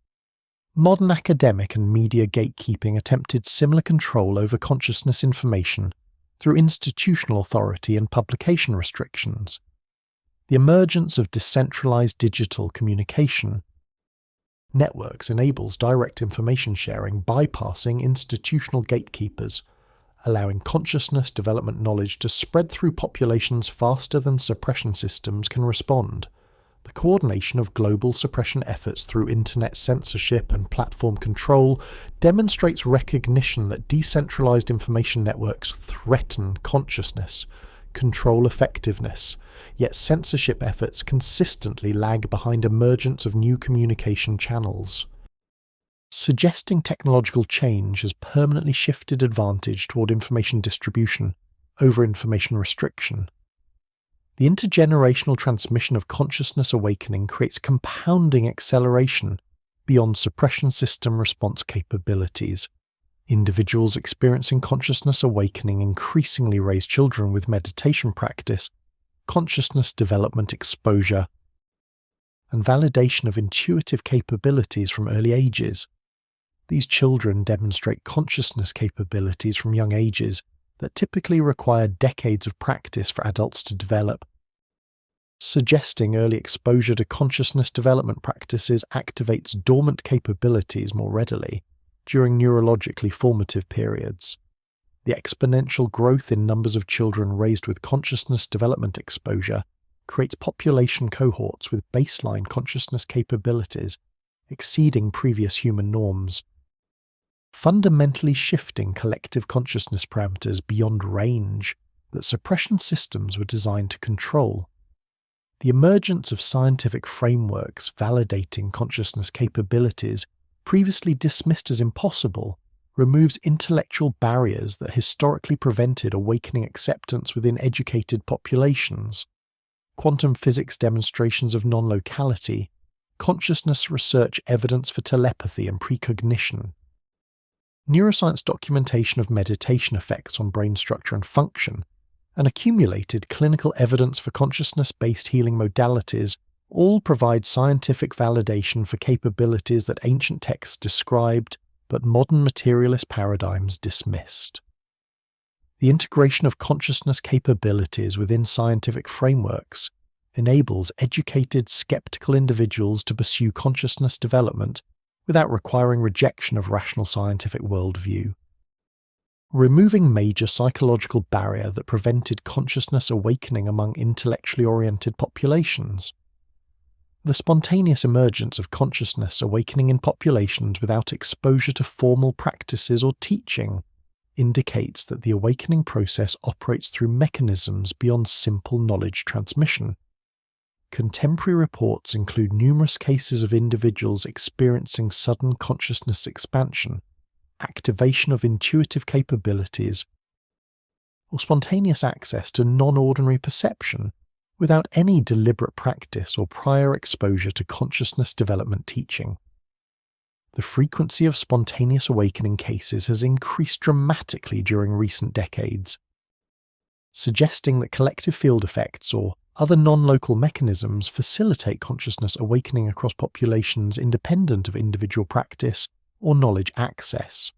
Modern academic and media gatekeeping attempted similar control over consciousness information through institutional authority and publication restrictions. The emergence of decentralized digital communication networks enables direct information sharing bypassing institutional gatekeepers, allowing consciousness development knowledge to spread through populations faster than suppression systems can respond. The coordination of global suppression efforts through internet censorship and platform control demonstrates recognition that decentralized information networks threaten consciousness, control effectiveness, yet censorship efforts consistently lag behind emergence of new communication channels, suggesting technological change has permanently shifted advantage toward information distribution over information restriction. The intergenerational transmission of consciousness awakening creates compounding acceleration beyond suppression system response capabilities. Individuals experiencing consciousness awakening increasingly raise children with meditation practice, consciousness development exposure, and validation of intuitive capabilities from early ages. These children demonstrate consciousness capabilities from young ages that typically require decades of practice for adults to develop, suggesting early exposure to consciousness development practices activates dormant capabilities more readily during neurologically formative periods. The exponential growth in numbers of children raised with consciousness development exposure creates population cohorts with baseline consciousness capabilities exceeding previous human norms, fundamentally shifting collective consciousness parameters beyond range that suppression systems were designed to control. The emergence of scientific frameworks validating consciousness capabilities previously dismissed as impossible removes intellectual barriers that historically prevented awakening acceptance within educated populations. Quantum physics demonstrations of non-locality, consciousness research evidence for telepathy and precognition, neuroscience documentation of meditation effects on brain structure and function, and accumulated clinical evidence for consciousness-based healing modalities all provide scientific validation for capabilities that ancient texts described but modern materialist paradigms dismissed. The integration of consciousness capabilities within scientific frameworks enables educated, skeptical individuals to pursue consciousness development without requiring rejection of rational scientific worldview. Removing major psychological barrier that prevented consciousness awakening among intellectually oriented populations. The spontaneous emergence of consciousness awakening in populations without exposure to formal practices or teaching indicates that the awakening process operates through mechanisms beyond simple knowledge transmission. Contemporary reports include numerous cases of individuals experiencing sudden consciousness expansion, activation of intuitive capabilities, or spontaneous access to non-ordinary perception without any deliberate practice or prior exposure to consciousness development teaching. The frequency of spontaneous awakening cases has increased dramatically during recent decades, suggesting that collective field effects or other non-local mechanisms facilitate consciousness awakening across populations independent of individual practice or knowledge access.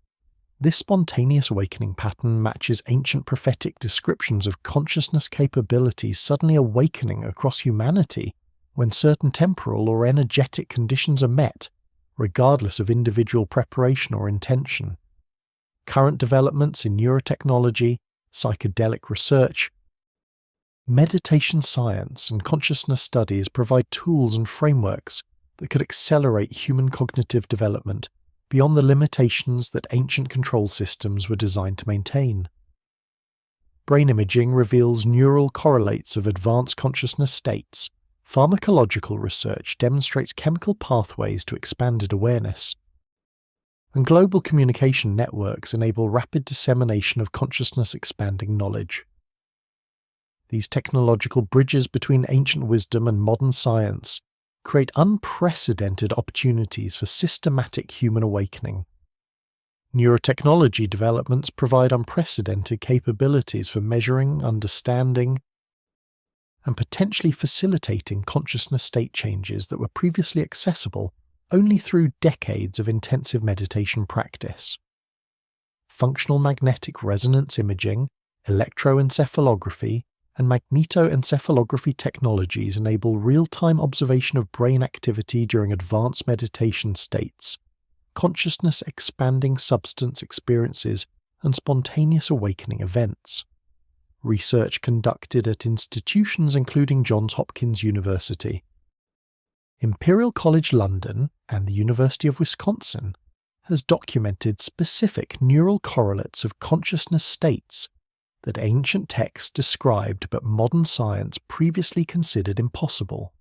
This spontaneous awakening pattern matches ancient prophetic descriptions of consciousness capabilities suddenly awakening across humanity when certain temporal or energetic conditions are met, regardless of individual preparation or intention. Current developments in neurotechnology, psychedelic research, meditation science, and consciousness studies provide tools and frameworks that could accelerate human cognitive development beyond the limitations that ancient control systems were designed to maintain. Brain imaging reveals neural correlates of advanced consciousness states. Pharmacological research demonstrates chemical pathways to expanded awareness. And global communication networks enable rapid dissemination of consciousness-expanding knowledge. These technological bridges between ancient wisdom and modern science create unprecedented opportunities for systematic human awakening. Neurotechnology developments provide unprecedented capabilities for measuring, understanding, and potentially facilitating consciousness state changes that were previously accessible only through decades of intensive meditation practice. Functional magnetic resonance imaging, electroencephalography, and magnetoencephalography technologies enable real-time observation of brain activity during advanced meditation states, consciousness-expanding substance experiences, and spontaneous awakening events. Research conducted at institutions including Johns Hopkins University, Imperial College London, and the University of Wisconsin has documented specific neural correlates of consciousness states that ancient texts described but modern science previously considered impossible.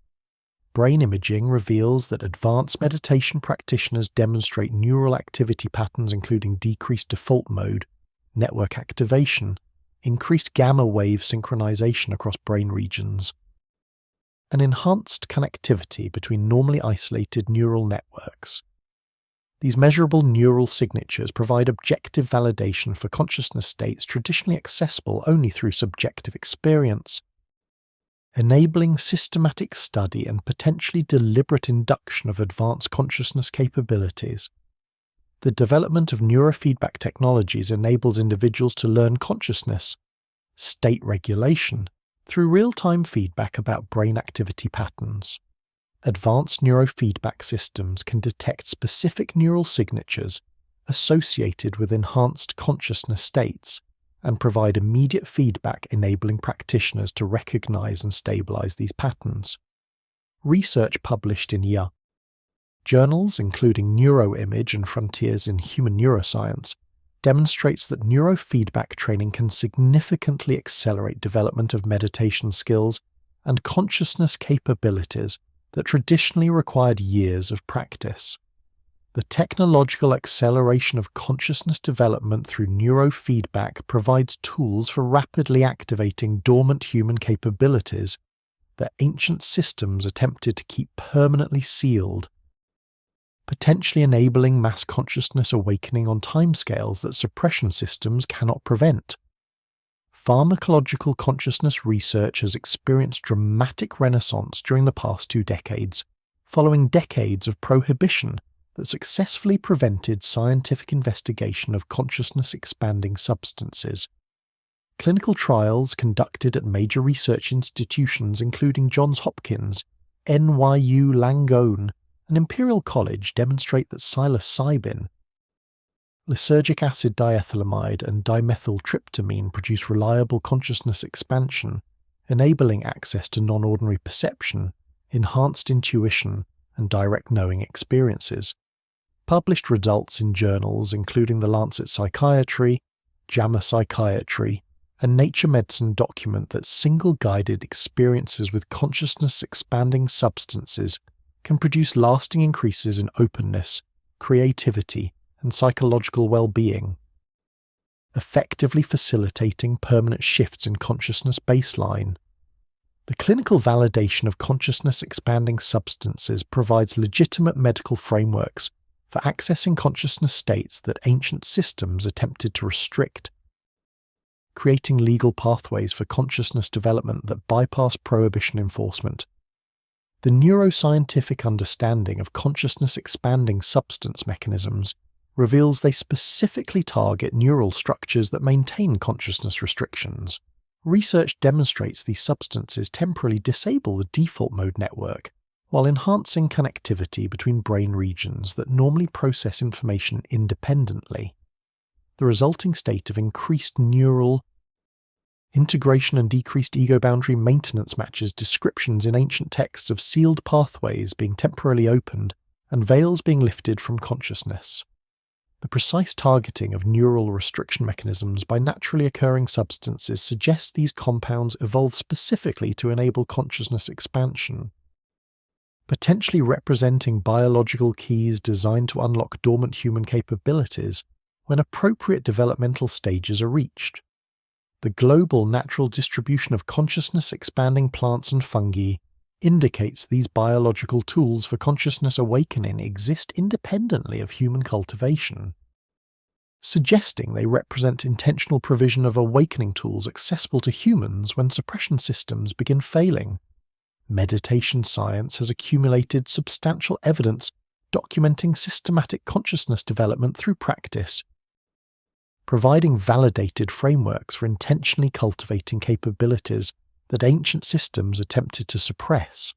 Brain imaging reveals that advanced meditation practitioners demonstrate neural activity patterns including decreased default mode, network activation, increased gamma wave synchronization across brain regions, and enhanced connectivity between normally isolated neural networks. These measurable neural signatures provide objective validation for consciousness states traditionally accessible only through subjective experience, enabling systematic study and potentially deliberate induction of advanced consciousness capabilities. The development of neurofeedback technologies enables individuals to learn consciousness, state regulation, through real-time feedback about brain activity patterns. Advanced neurofeedback systems can detect specific neural signatures associated with enhanced consciousness states and provide immediate feedback enabling practitioners to recognize and stabilize these patterns. Research published in journals, including Neuroimage and Frontiers in Human Neuroscience, demonstrates that neurofeedback training can significantly accelerate development of meditation skills and consciousness capabilities that traditionally required years of practice. The technological acceleration of consciousness development through neurofeedback provides tools for rapidly activating dormant human capabilities that ancient systems attempted to keep permanently sealed, potentially enabling mass consciousness awakening on timescales that suppression systems cannot prevent. Pharmacological consciousness research has experienced dramatic renaissance during the past 2 decades, following decades of prohibition that successfully prevented scientific investigation of consciousness-expanding substances. Clinical trials conducted at major research institutions including Johns Hopkins, NYU Langone, and Imperial College demonstrate that psilocybin, lysergic acid diethylamide, and dimethyltryptamine produce reliable consciousness expansion, enabling access to non-ordinary perception, enhanced intuition, and direct knowing experiences. Published results in journals including The Lancet Psychiatry, JAMA Psychiatry, and Nature Medicine document that single-guided experiences with consciousness-expanding substances can produce lasting increases in openness, creativity, and psychological well-being, effectively facilitating permanent shifts in consciousness baseline. The clinical validation of consciousness-expanding substances provides legitimate medical frameworks for accessing consciousness states that ancient systems attempted to restrict, creating legal pathways for consciousness development that bypass prohibition enforcement. The neuroscientific understanding of consciousness-expanding substance mechanisms reveals they specifically target neural structures that maintain consciousness restrictions. Research demonstrates these substances temporarily disable the default mode network, while enhancing connectivity between brain regions that normally process information independently. The resulting state of increased neural integration and decreased ego boundary maintenance matches descriptions in ancient texts of sealed pathways being temporarily opened and veils being lifted from consciousness. The precise targeting of neural restriction mechanisms by naturally occurring substances suggests these compounds evolved specifically to enable consciousness expansion, potentially representing biological keys designed to unlock dormant human capabilities when appropriate developmental stages are reached. The global natural distribution of consciousness-expanding plants and fungi indicates these biological tools for consciousness awakening exist independently of human cultivation, suggesting they represent intentional provision of awakening tools accessible to humans when suppression systems begin failing. Meditation science has accumulated substantial evidence documenting systematic consciousness development through practice, providing validated frameworks for intentionally cultivating capabilities that ancient systems attempted to suppress.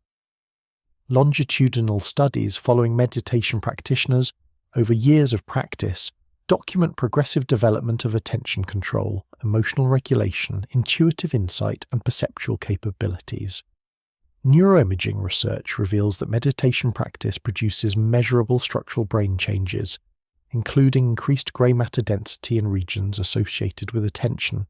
Longitudinal studies following meditation practitioners over years of practice document progressive development of attention control, emotional regulation, intuitive insight, and perceptual capabilities. Neuroimaging research reveals that meditation practice produces measurable structural brain changes, including increased grey matter density in regions associated with attention,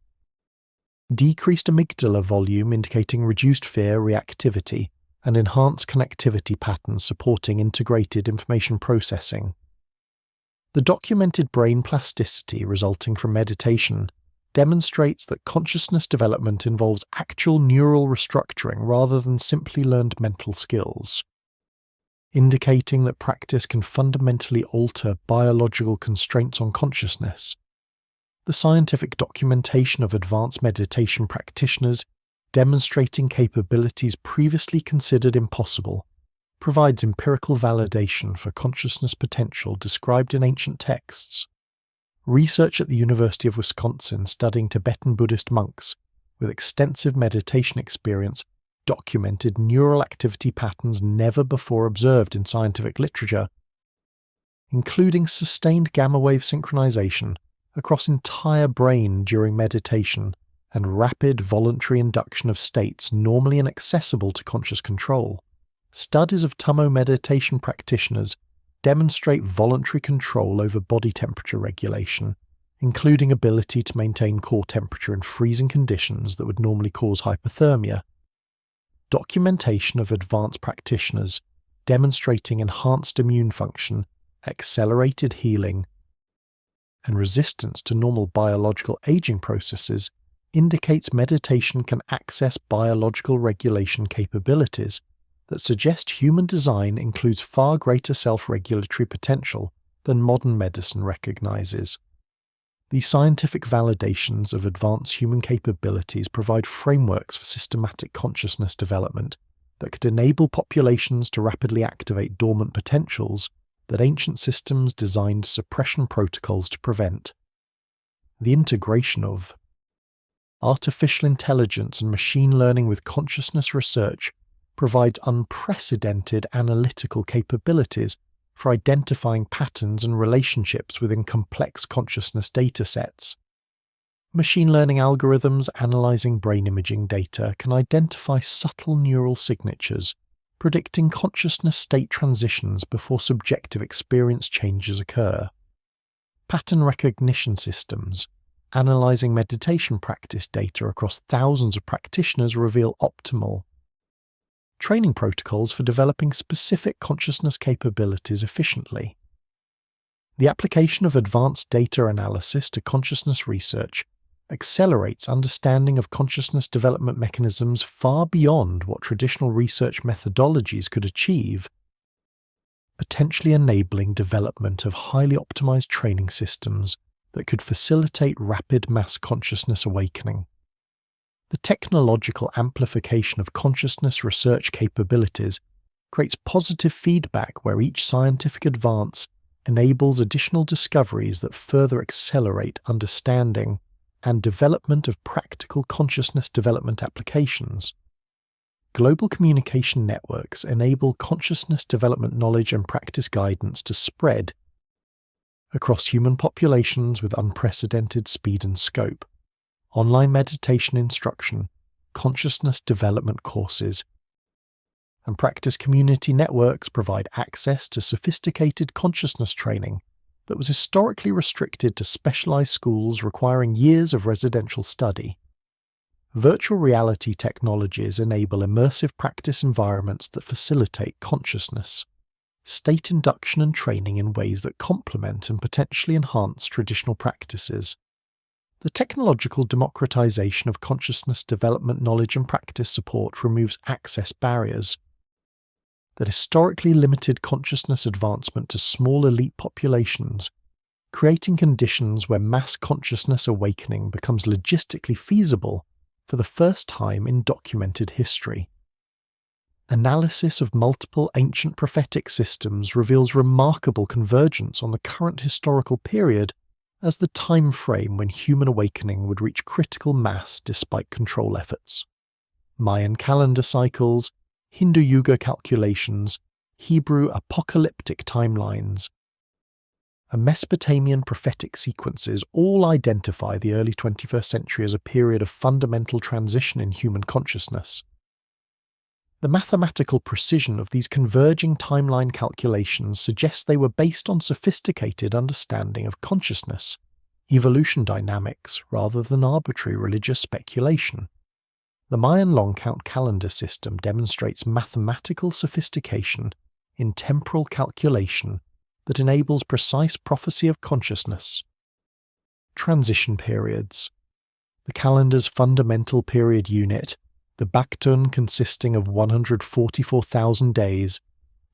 decreased amygdala volume indicating reduced fear reactivity, and enhanced connectivity patterns supporting integrated information processing. The documented brain plasticity resulting from meditation demonstrates that consciousness development involves actual neural restructuring rather than simply learned mental skills, indicating that practice can fundamentally alter biological constraints on consciousness. The scientific documentation of advanced meditation practitioners demonstrating capabilities previously considered impossible provides empirical validation for consciousness potential described in ancient texts. Research at the University of Wisconsin studying Tibetan Buddhist monks with extensive meditation experience documented neural activity patterns never before observed in scientific literature, including sustained gamma wave synchronization across entire brain during meditation, and rapid voluntary induction of states normally inaccessible to conscious control. Studies of Tummo meditation practitioners demonstrate voluntary control over body temperature regulation, including ability to maintain core temperature in freezing conditions that would normally cause hypothermia. Documentation of advanced practitioners demonstrating enhanced immune function, accelerated healing, and resistance to normal biological aging processes indicates meditation can access biological regulation capabilities that suggest human design includes far greater self-regulatory potential than modern medicine recognizes. These scientific validations of advanced human capabilities provide frameworks for systematic consciousness development that could enable populations to rapidly activate dormant potentials that ancient systems designed suppression protocols to prevent. The integration of artificial intelligence and machine learning with consciousness research provides unprecedented analytical capabilities for identifying patterns and relationships within complex consciousness datasets. Machine learning algorithms analyzing brain imaging data can identify subtle neural signatures, predicting consciousness state transitions before subjective experience changes occur. Pattern recognition systems, analyzing meditation practice data across thousands of practitioners, reveal optimal training protocols for developing specific consciousness capabilities efficiently. The application of advanced data analysis to consciousness research accelerates understanding of consciousness development mechanisms far beyond what traditional research methodologies could achieve, potentially enabling development of highly optimized training systems that could facilitate rapid mass consciousness awakening. The technological amplification of consciousness research capabilities creates positive feedback where each scientific advance enables additional discoveries that further accelerate understanding and development of practical consciousness development applications. Global communication networks enable consciousness development knowledge and practice guidance to spread across human populations with unprecedented speed and scope. Online meditation instruction, consciousness development courses, and practice community networks provide access to sophisticated consciousness training that was historically restricted to specialized schools requiring years of residential study. Virtual reality technologies enable immersive practice environments that facilitate consciousness state induction and training in ways that complement and potentially enhance traditional practices. The technological democratization of consciousness development knowledge and practice support removes access barriers that historically limited consciousness advancement to small elite populations, creating conditions where mass consciousness awakening becomes logistically feasible for the first time in documented history. Analysis of multiple ancient prophetic systems reveals remarkable convergence on the current historical period as the time frame when human awakening would reach critical mass despite control efforts. Mayan calendar cycles, Hindu Yuga calculations, Hebrew apocalyptic timelines, and Mesopotamian prophetic sequences all identify the early 21st century as a period of fundamental transition in human consciousness. The mathematical precision of these converging timeline calculations suggests they were based on sophisticated understanding of consciousness, evolution dynamics, rather than arbitrary religious speculation. The Mayan long count calendar system demonstrates mathematical sophistication in temporal calculation that enables precise prophecy of consciousness. Transition periods. The calendar's fundamental period unit, the Baktun, consisting of 144,000 days,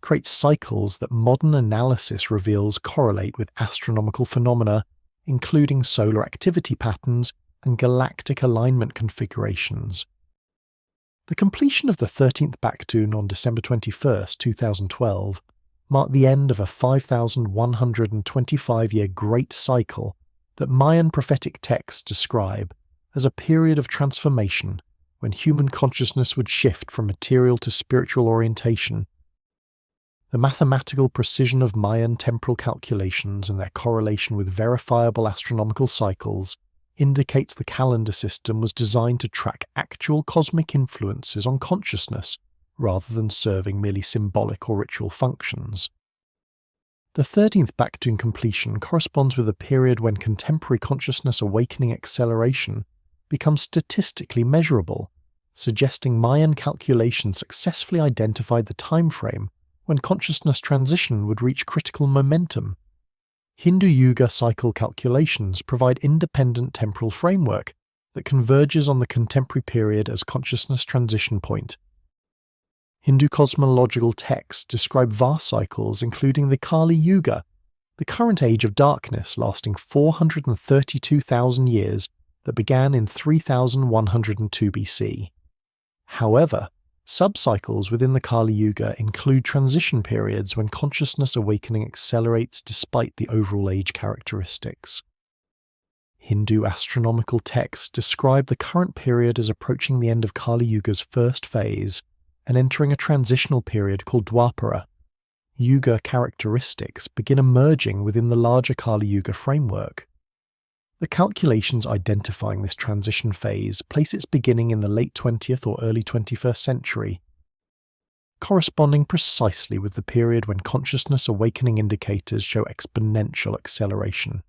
creates cycles that modern analysis reveals correlate with astronomical phenomena, including solar activity patterns and galactic alignment configurations. The completion of the 13th Baktun on December 21, 2012, marked the end of a 5,125-year great cycle that Mayan prophetic texts describe as a period of transformation when human consciousness would shift from material to spiritual orientation. The mathematical precision of Mayan temporal calculations and their correlation with verifiable astronomical cycles indicates the calendar system was designed to track actual cosmic influences on consciousness, rather than serving merely symbolic or ritual functions. The 13th Baktun completion corresponds with a period when contemporary consciousness awakening acceleration becomes statistically measurable, suggesting Mayan calculations successfully identified the time frame when consciousness transition would reach critical momentum. Hindu Yuga cycle calculations provide independent temporal framework that converges on the contemporary period as consciousness transition point. Hindu cosmological texts describe vast cycles including the Kali Yuga, the current age of darkness lasting 432,000 years that began in 3102 BC. However, subcycles within the Kali Yuga include transition periods when consciousness awakening accelerates despite the overall age characteristics. Hindu astronomical texts describe the current period as approaching the end of Kali Yuga's first phase and entering a transitional period called Dwapara. Yuga characteristics begin emerging within the larger Kali Yuga framework. The calculations identifying this transition phase place its beginning in the late 20th or early 21st century, corresponding precisely with the period when consciousness awakening indicators show exponential acceleration.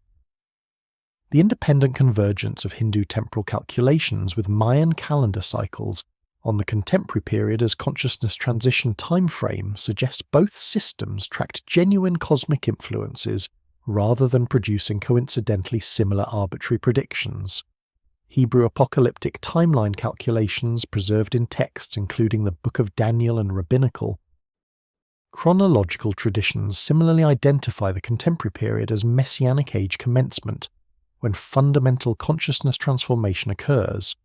The independent convergence of Hindu temporal calculations with Mayan calendar cycles on the contemporary period as consciousness transition time frame suggests both systems tracked genuine cosmic influences rather than producing coincidentally similar arbitrary predictions. Hebrew apocalyptic timeline calculations preserved in texts including the Book of Daniel and Rabbinical chronological traditions similarly identify the contemporary period as Messianic Age commencement, when fundamental consciousness transformation occurs.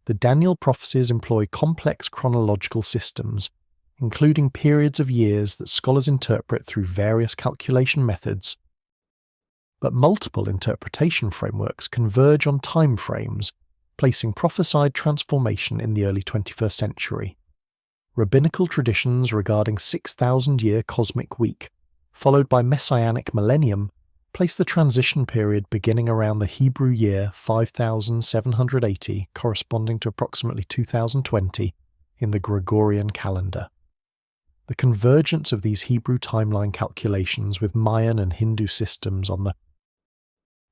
The Daniel prophecies employ complex chronological systems, including periods of years that scholars interpret through various calculation methods. But multiple interpretation frameworks converge on time frames, placing prophesied transformation in the early 21st century. Rabbinical traditions regarding 6,000-year cosmic week, followed by Messianic millennium, place the transition period beginning around the Hebrew year 5780, corresponding to approximately 2020, in the Gregorian calendar. The convergence of these Hebrew timeline calculations with Mayan and Hindu systems on the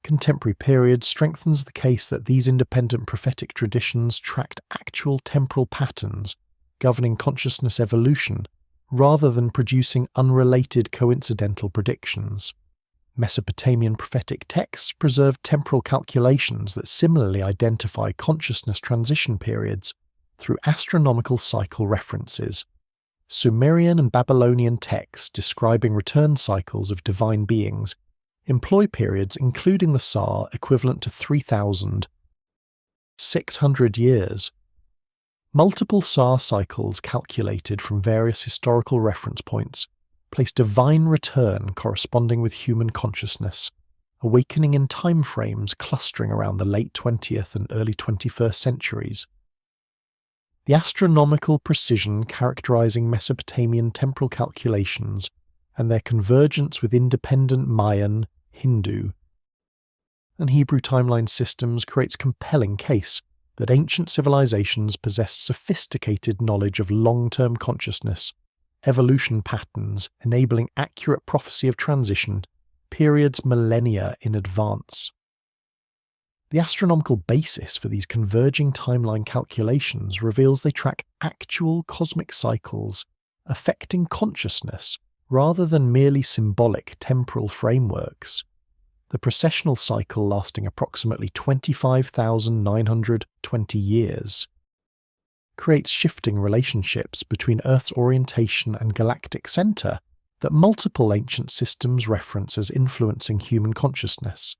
contemporary period strengthens the case that these independent prophetic traditions tracked actual temporal patterns governing consciousness evolution, rather than producing unrelated coincidental predictions. Mesopotamian prophetic texts preserved temporal calculations that similarly identify consciousness transition periods through astronomical cycle references. Sumerian and Babylonian texts describing return cycles of divine beings employ periods including the Sar equivalent to 3,600 years. Multiple Sar cycles calculated from various historical reference points place divine return corresponding with human consciousness, awakening in time frames clustering around the late 20th and early 21st centuries. The astronomical precision characterizing Mesopotamian temporal calculations and their convergence with independent Mayan, Hindu, and Hebrew timeline systems creates compelling case that ancient civilizations possessed sophisticated knowledge of long-term consciousness, evolution patterns enabling accurate prophecy of transition, periods millennia in advance. The astronomical basis for these converging timeline calculations reveals they track actual cosmic cycles affecting consciousness rather than merely symbolic temporal frameworks. The precessional cycle lasting approximately 25,920 years creates shifting relationships between Earth's orientation and galactic center that multiple ancient systems reference as influencing human consciousness.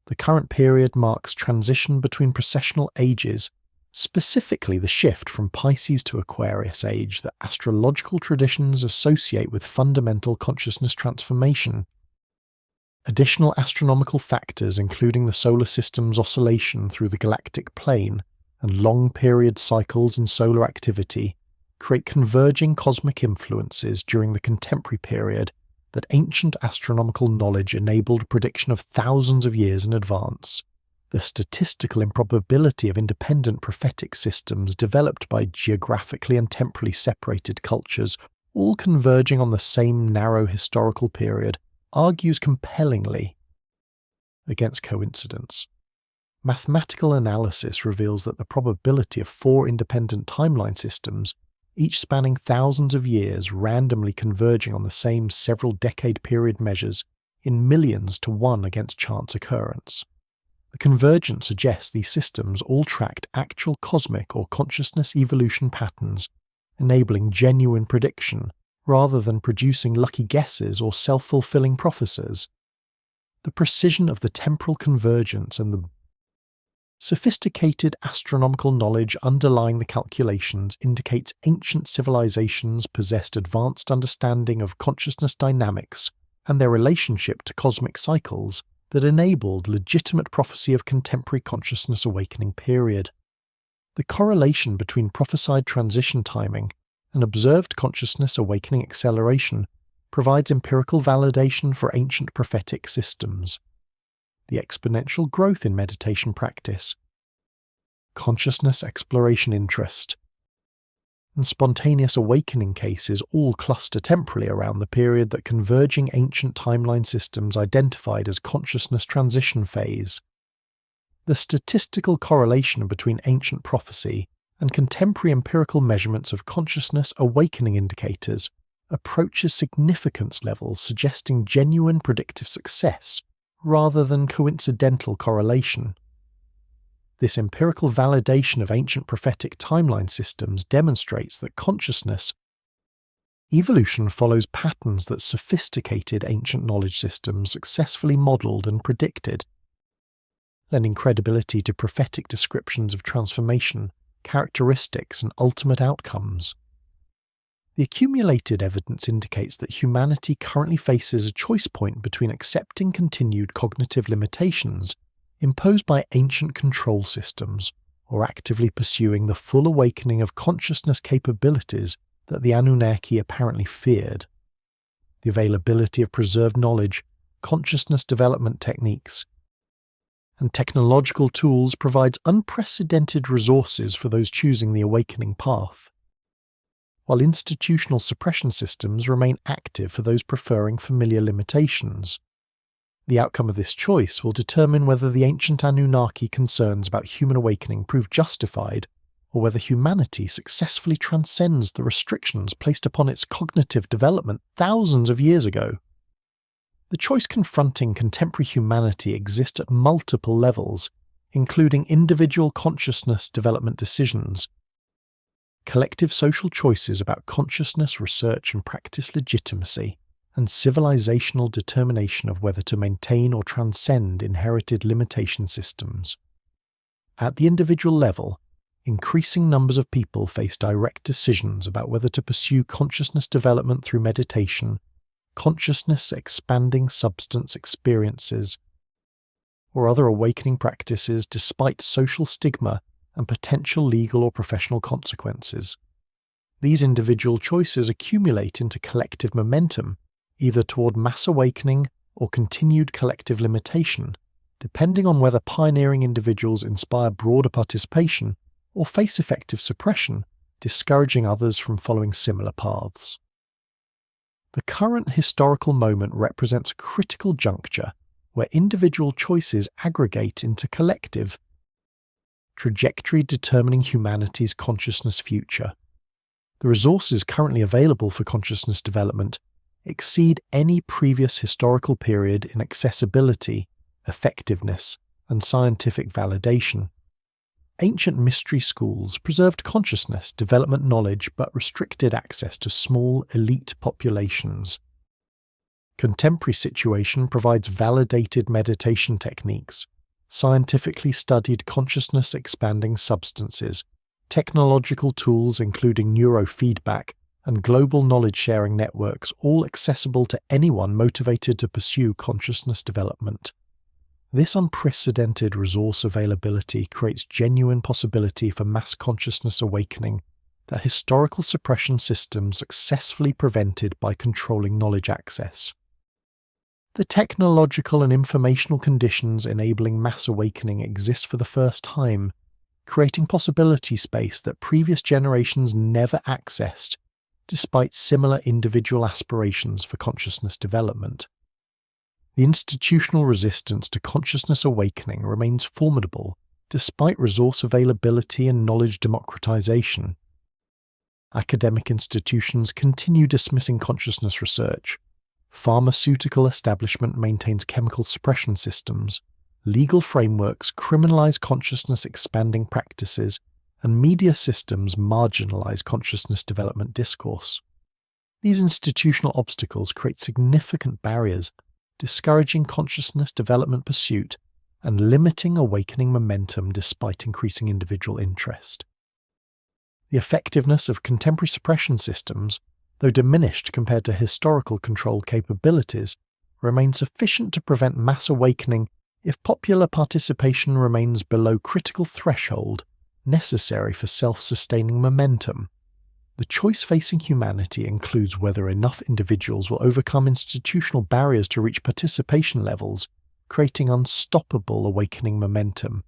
The current period marks transition between precessional ages, specifically the shift from Pisces to Aquarius age that astrological traditions associate with fundamental consciousness transformation. Additional astronomical factors including the solar system's oscillation through the galactic plane and long period cycles in solar activity create converging cosmic influences during the contemporary period that ancient astronomical knowledge enabled prediction of thousands of years in advance. The statistical improbability of independent prophetic systems developed by geographically and temporally separated cultures, all converging on the same narrow historical period, argues compellingly against coincidence. Mathematical analysis reveals that the probability of 4 independent timeline systems, each spanning thousands of years, randomly converging on the same several-decade period measures in millions to 1 against chance occurrence. The convergence suggests these systems all tracked actual cosmic or consciousness evolution patterns, enabling genuine prediction rather than producing lucky guesses or self-fulfilling prophecies. The precision of the temporal convergence and the sophisticated astronomical knowledge underlying the calculations indicates ancient civilizations possessed advanced understanding of consciousness dynamics and their relationship to cosmic cycles that enabled legitimate prophecy of contemporary consciousness awakening period. The correlation between prophesied transition timing and observed consciousness awakening acceleration provides empirical validation for ancient prophetic systems. The exponential growth in meditation practice, consciousness exploration interest, and spontaneous awakening cases all cluster temporally around the period that converging ancient timeline systems identified as consciousness transition phase. The statistical correlation between ancient prophecy and contemporary empirical measurements of consciousness awakening indicators approaches significance levels suggesting genuine predictive success rather than coincidental correlation. This empirical validation of ancient prophetic timeline systems demonstrates that consciousness evolution follows patterns that sophisticated ancient knowledge systems successfully modelled and predicted, lending credibility to prophetic descriptions of transformation, characteristics, and ultimate outcomes. The accumulated evidence indicates that humanity currently faces a choice point between accepting continued cognitive limitations imposed by ancient control systems or actively pursuing the full awakening of consciousness capabilities that the Anunnaki apparently feared. The availability of preserved knowledge, consciousness development techniques, and technological tools provides unprecedented resources for those choosing the awakening path, while institutional suppression systems remain active for those preferring familiar limitations. The outcome of this choice will determine whether the ancient Anunnaki concerns about human awakening prove justified, or whether humanity successfully transcends the restrictions placed upon its cognitive development thousands of years ago. The choice confronting contemporary humanity exists at multiple levels, including individual consciousness development decisions, collective social choices about consciousness research and practice legitimacy, and civilizational determination of whether to maintain or transcend inherited limitation systems. At the individual level, increasing numbers of people face direct decisions about whether to pursue consciousness development through meditation, consciousness expanding substance experiences, or other awakening practices despite social stigma and potential legal or professional consequences. These individual choices accumulate into collective momentum, either toward mass awakening or continued collective limitation, depending on whether pioneering individuals inspire broader participation or face effective suppression, discouraging others from following similar paths. The current historical moment represents a critical juncture where individual choices aggregate into collective trajectory determining humanity's consciousness future. The resources currently available for consciousness development exceed any previous historical period in accessibility, effectiveness, and scientific validation. Ancient mystery schools preserved consciousness development knowledge but restricted access to small, elite populations. Contemporary situation provides validated meditation techniques, scientifically studied consciousness expanding substances, technological tools including neurofeedback, and global knowledge-sharing networks, all accessible to anyone motivated to pursue consciousness development. This unprecedented resource availability creates genuine possibility for mass consciousness awakening that historical suppression systems successfully prevented by controlling knowledge access. The technological and informational conditions enabling mass awakening exist for the first time, creating possibility space that previous generations never accessed, despite similar individual aspirations for consciousness development. The institutional resistance to consciousness awakening remains formidable despite resource availability and knowledge democratization. Academic institutions continue dismissing consciousness research. Pharmaceutical establishment maintains chemical suppression systems. Legal frameworks criminalize consciousness expanding practices, and media systems marginalize consciousness development discourse. These institutional obstacles create significant barriers, discouraging consciousness development pursuit and limiting awakening momentum despite increasing individual interest. The effectiveness of contemporary suppression systems, though diminished compared to historical control capabilities, remains sufficient to prevent mass awakening if popular participation remains below critical threshold necessary for self-sustaining momentum. The choice facing humanity includes whether enough individuals will overcome institutional barriers to reach participation levels, creating unstoppable awakening momentum.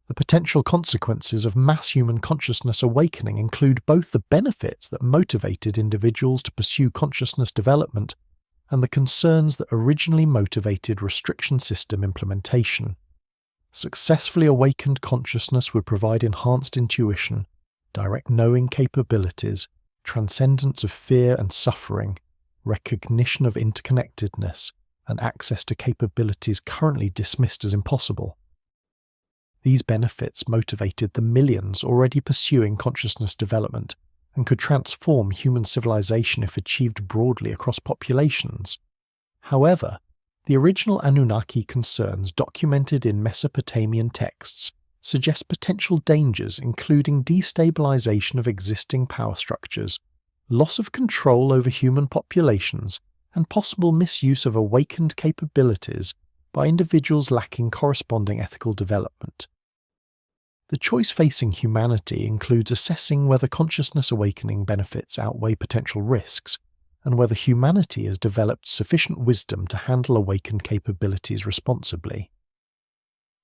The potential consequences of mass human consciousness awakening include both the benefits that motivated individuals to pursue consciousness development and the concerns that originally motivated restriction system implementation. Successfully awakened consciousness would provide enhanced intuition, direct knowing capabilities, transcendence of fear and suffering, recognition of interconnectedness, and access to capabilities currently dismissed as impossible. These benefits motivated the millions already pursuing consciousness development and could transform human civilization if achieved broadly across populations. However, the original Anunnaki concerns documented in Mesopotamian texts suggest potential dangers including destabilization of existing power structures, loss of control over human populations, and possible misuse of awakened capabilities by individuals lacking corresponding ethical development. The choice facing humanity includes assessing whether consciousness awakening benefits outweigh potential risks, and whether humanity has developed sufficient wisdom to handle awakened capabilities responsibly.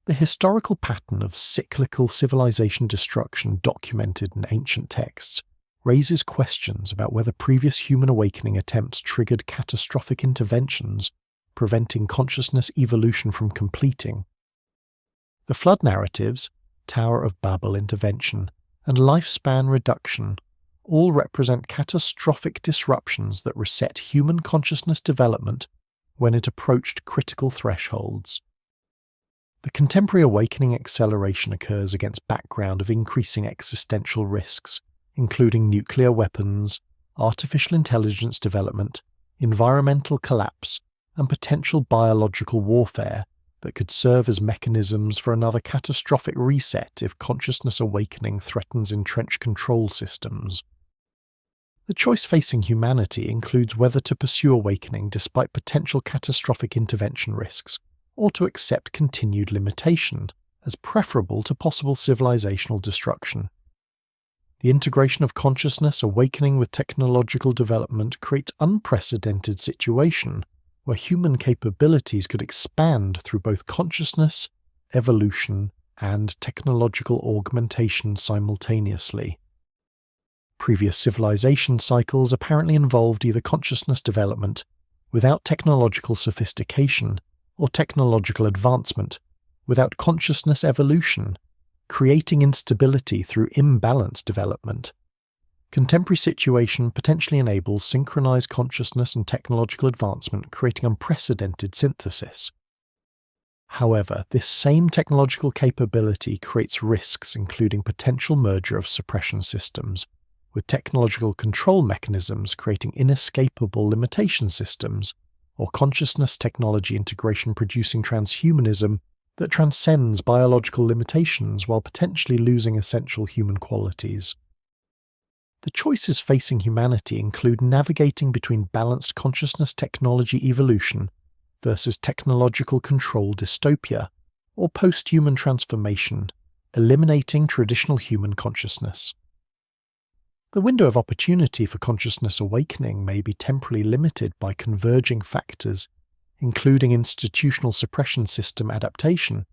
The historical pattern of cyclical civilization destruction documented in ancient texts raises questions about whether previous human awakening attempts triggered catastrophic interventions, preventing consciousness evolution from completing. The flood narratives, Tower of Babel intervention, and lifespan reduction all represent catastrophic disruptions that reset human consciousness development when it approached critical thresholds. The contemporary awakening acceleration occurs against background of increasing existential risks, including nuclear weapons, artificial intelligence development, environmental collapse, and potential biological warfare that could serve as mechanisms for another catastrophic reset if consciousness awakening threatens entrenched control systems. The choice facing humanity includes whether to pursue awakening despite potential catastrophic intervention risks, or to accept continued limitation as preferable to possible civilizational destruction. The integration of consciousness awakening with technological development creates unprecedented situation where human capabilities could expand through both consciousness, evolution, and technological augmentation simultaneously. Previous civilization cycles apparently involved either consciousness development without technological sophistication or technological advancement without consciousness evolution, creating instability through imbalanced development. Contemporary situation potentially enables synchronized consciousness and technological advancement, creating unprecedented synthesis. However, this same technological capability creates risks, including potential merger of suppression systems, with technological control mechanisms creating inescapable limitation systems, or consciousness technology integration producing transhumanism that transcends biological limitations while potentially losing essential human qualities. The choices facing humanity include navigating between balanced consciousness technology evolution versus technological control dystopia, or post-human transformation, eliminating traditional human consciousness. The window of opportunity for consciousness awakening may be temporarily limited by converging factors, including institutional suppression system adaptation,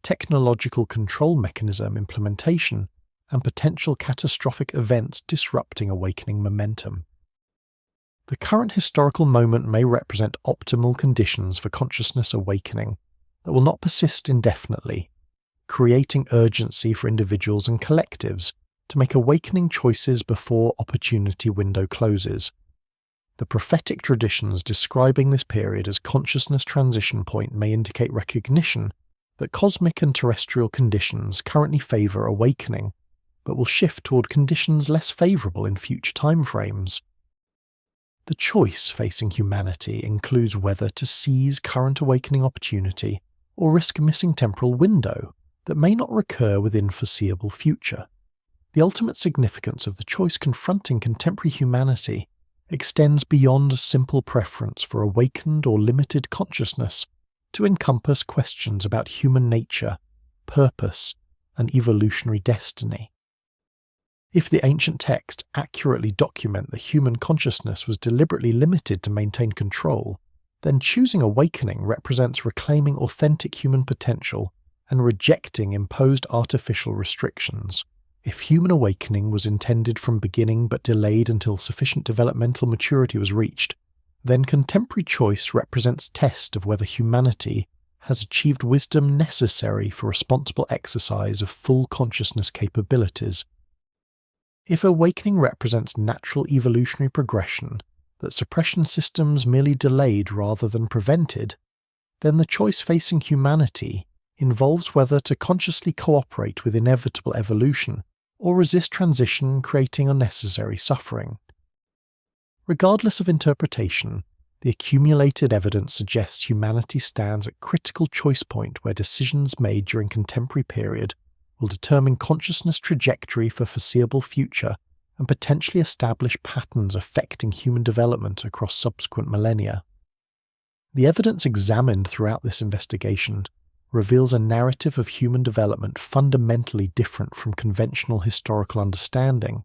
technological control mechanism implementation, and potential catastrophic events disrupting awakening momentum. The current historical moment may represent optimal conditions for consciousness awakening that will not persist indefinitely, creating urgency for individuals and collectives to make awakening choices before opportunity window closes. The prophetic traditions describing this period as consciousness transition point may indicate recognition that cosmic and terrestrial conditions currently favour awakening, but will shift toward conditions less favourable in future timeframes. The choice facing humanity includes whether to seize current awakening opportunity or risk a missing temporal window that may not recur within foreseeable future. The ultimate significance of the choice confronting contemporary humanity extends beyond a simple preference for awakened or limited consciousness to encompass questions about human nature, purpose, and evolutionary destiny. If the ancient texts accurately document that human consciousness was deliberately limited to maintain control, then choosing awakening represents reclaiming authentic human potential and rejecting imposed artificial restrictions. If human awakening was intended from beginning but delayed until sufficient developmental maturity was reached, then contemporary choice represents test of whether humanity has achieved wisdom necessary for responsible exercise of full consciousness capabilities. If awakening represents natural evolutionary progression that suppression systems merely delayed rather than prevented, then the choice facing humanity involves whether to consciously cooperate with inevitable evolution or resist transition, creating unnecessary suffering. Regardless of interpretation, the accumulated evidence suggests humanity stands at a critical choice point where decisions made during contemporary period will determine consciousness trajectory for foreseeable future and potentially establish patterns affecting human development across subsequent millennia. The evidence examined throughout this investigation reveals a narrative of human development fundamentally different from conventional historical understanding.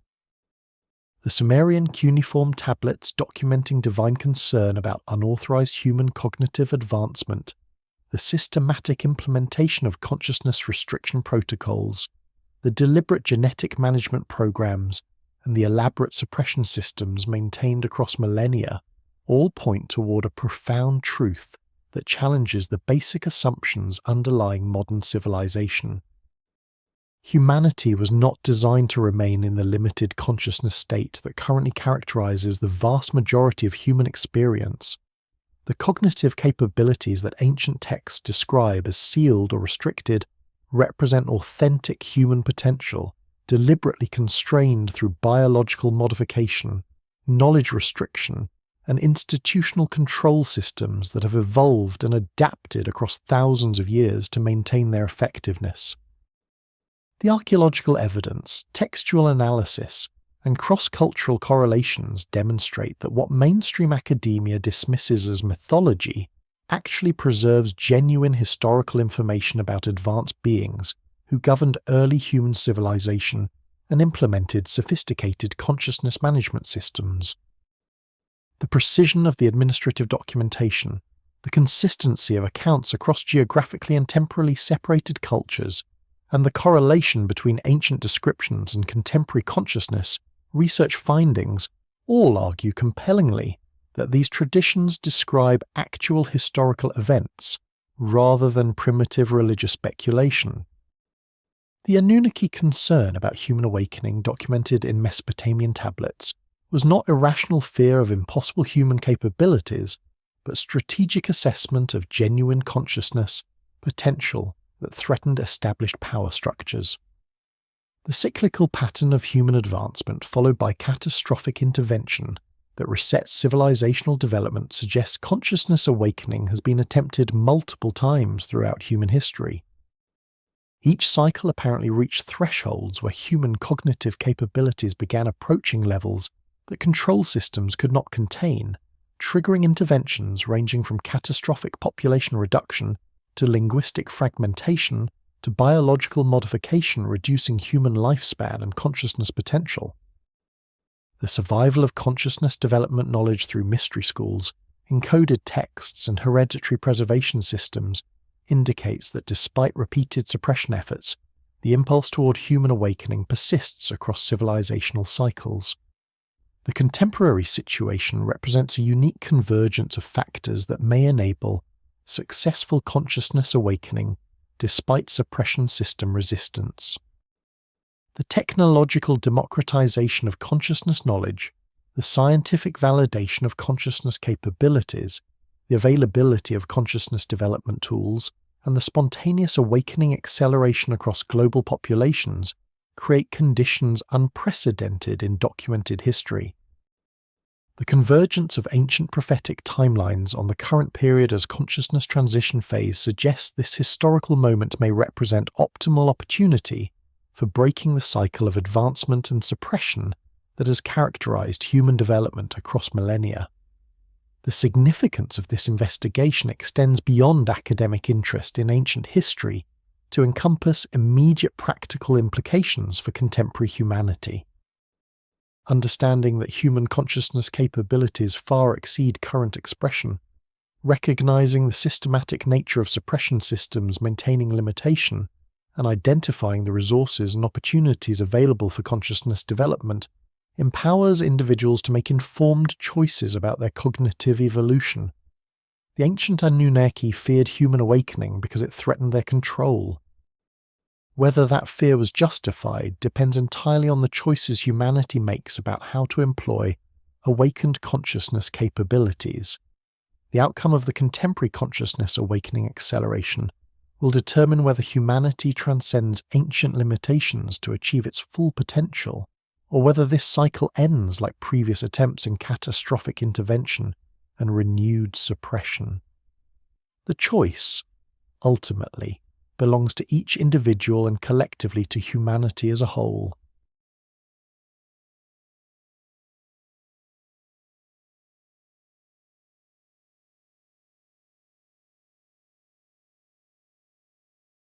The Sumerian cuneiform tablets documenting divine concern about unauthorized human cognitive advancement, the systematic implementation of consciousness restriction protocols, the deliberate genetic management programs, and the elaborate suppression systems maintained across millennia all point toward a profound truth that challenges the basic assumptions underlying modern civilization. Humanity was not designed to remain in the limited consciousness state that currently characterizes the vast majority of human experience. The cognitive capabilities that ancient texts describe as sealed or restricted represent authentic human potential, deliberately constrained through biological modification, knowledge restriction, and institutional control systems that have evolved and adapted across thousands of years to maintain their effectiveness. The archaeological evidence, textual analysis, and cross-cultural correlations demonstrate that what mainstream academia dismisses as mythology actually preserves genuine historical information about advanced beings who governed early human civilization and implemented sophisticated consciousness management systems. The precision of the administrative documentation, the consistency of accounts across geographically and temporally separated cultures, and the correlation between ancient descriptions and contemporary consciousness research findings all argue compellingly that these traditions describe actual historical events rather than primitive religious speculation. The Anunnaki concern about human awakening documented in Mesopotamian tablets was not irrational fear of impossible human capabilities, but strategic assessment of genuine consciousness potential that threatened established power structures. The cyclical pattern of human advancement followed by catastrophic intervention that resets civilizational development suggests consciousness awakening has been attempted multiple times throughout human history. Each cycle apparently reached thresholds where human cognitive capabilities began approaching levels that control systems could not contain, triggering interventions ranging from catastrophic population reduction to linguistic fragmentation to biological modification reducing human lifespan and consciousness potential. The survival of consciousness development knowledge through mystery schools, encoded texts, and hereditary preservation systems indicates that despite repeated suppression efforts, the impulse toward human awakening persists across civilizational cycles. The contemporary situation represents a unique convergence of factors that may enable successful consciousness awakening despite suppression system resistance. The technological democratization of consciousness knowledge, the scientific validation of consciousness capabilities, the availability of consciousness development tools, and the spontaneous awakening acceleration across global populations create conditions unprecedented in documented history. The convergence of ancient prophetic timelines on the current period as consciousness transition phase suggests this historical moment may represent optimal opportunity for breaking the cycle of advancement and suppression that has characterized human development across millennia. The significance of this investigation extends beyond academic interest in ancient history to encompass immediate practical implications for contemporary humanity. Understanding that human consciousness capabilities far exceed current expression, recognizing the systematic nature of suppression systems maintaining limitation, and identifying the resources and opportunities available for consciousness development empowers individuals to make informed choices about their cognitive evolution. The ancient Anunnaki feared human awakening because it threatened their control. Whether that fear was justified depends entirely on the choices humanity makes about how to employ awakened consciousness capabilities. The outcome of the contemporary consciousness awakening acceleration will determine whether humanity transcends ancient limitations to achieve its full potential, or whether this cycle ends like previous attempts in catastrophic intervention and renewed suppression. The choice, ultimately, belongs to each individual and collectively to humanity as a whole.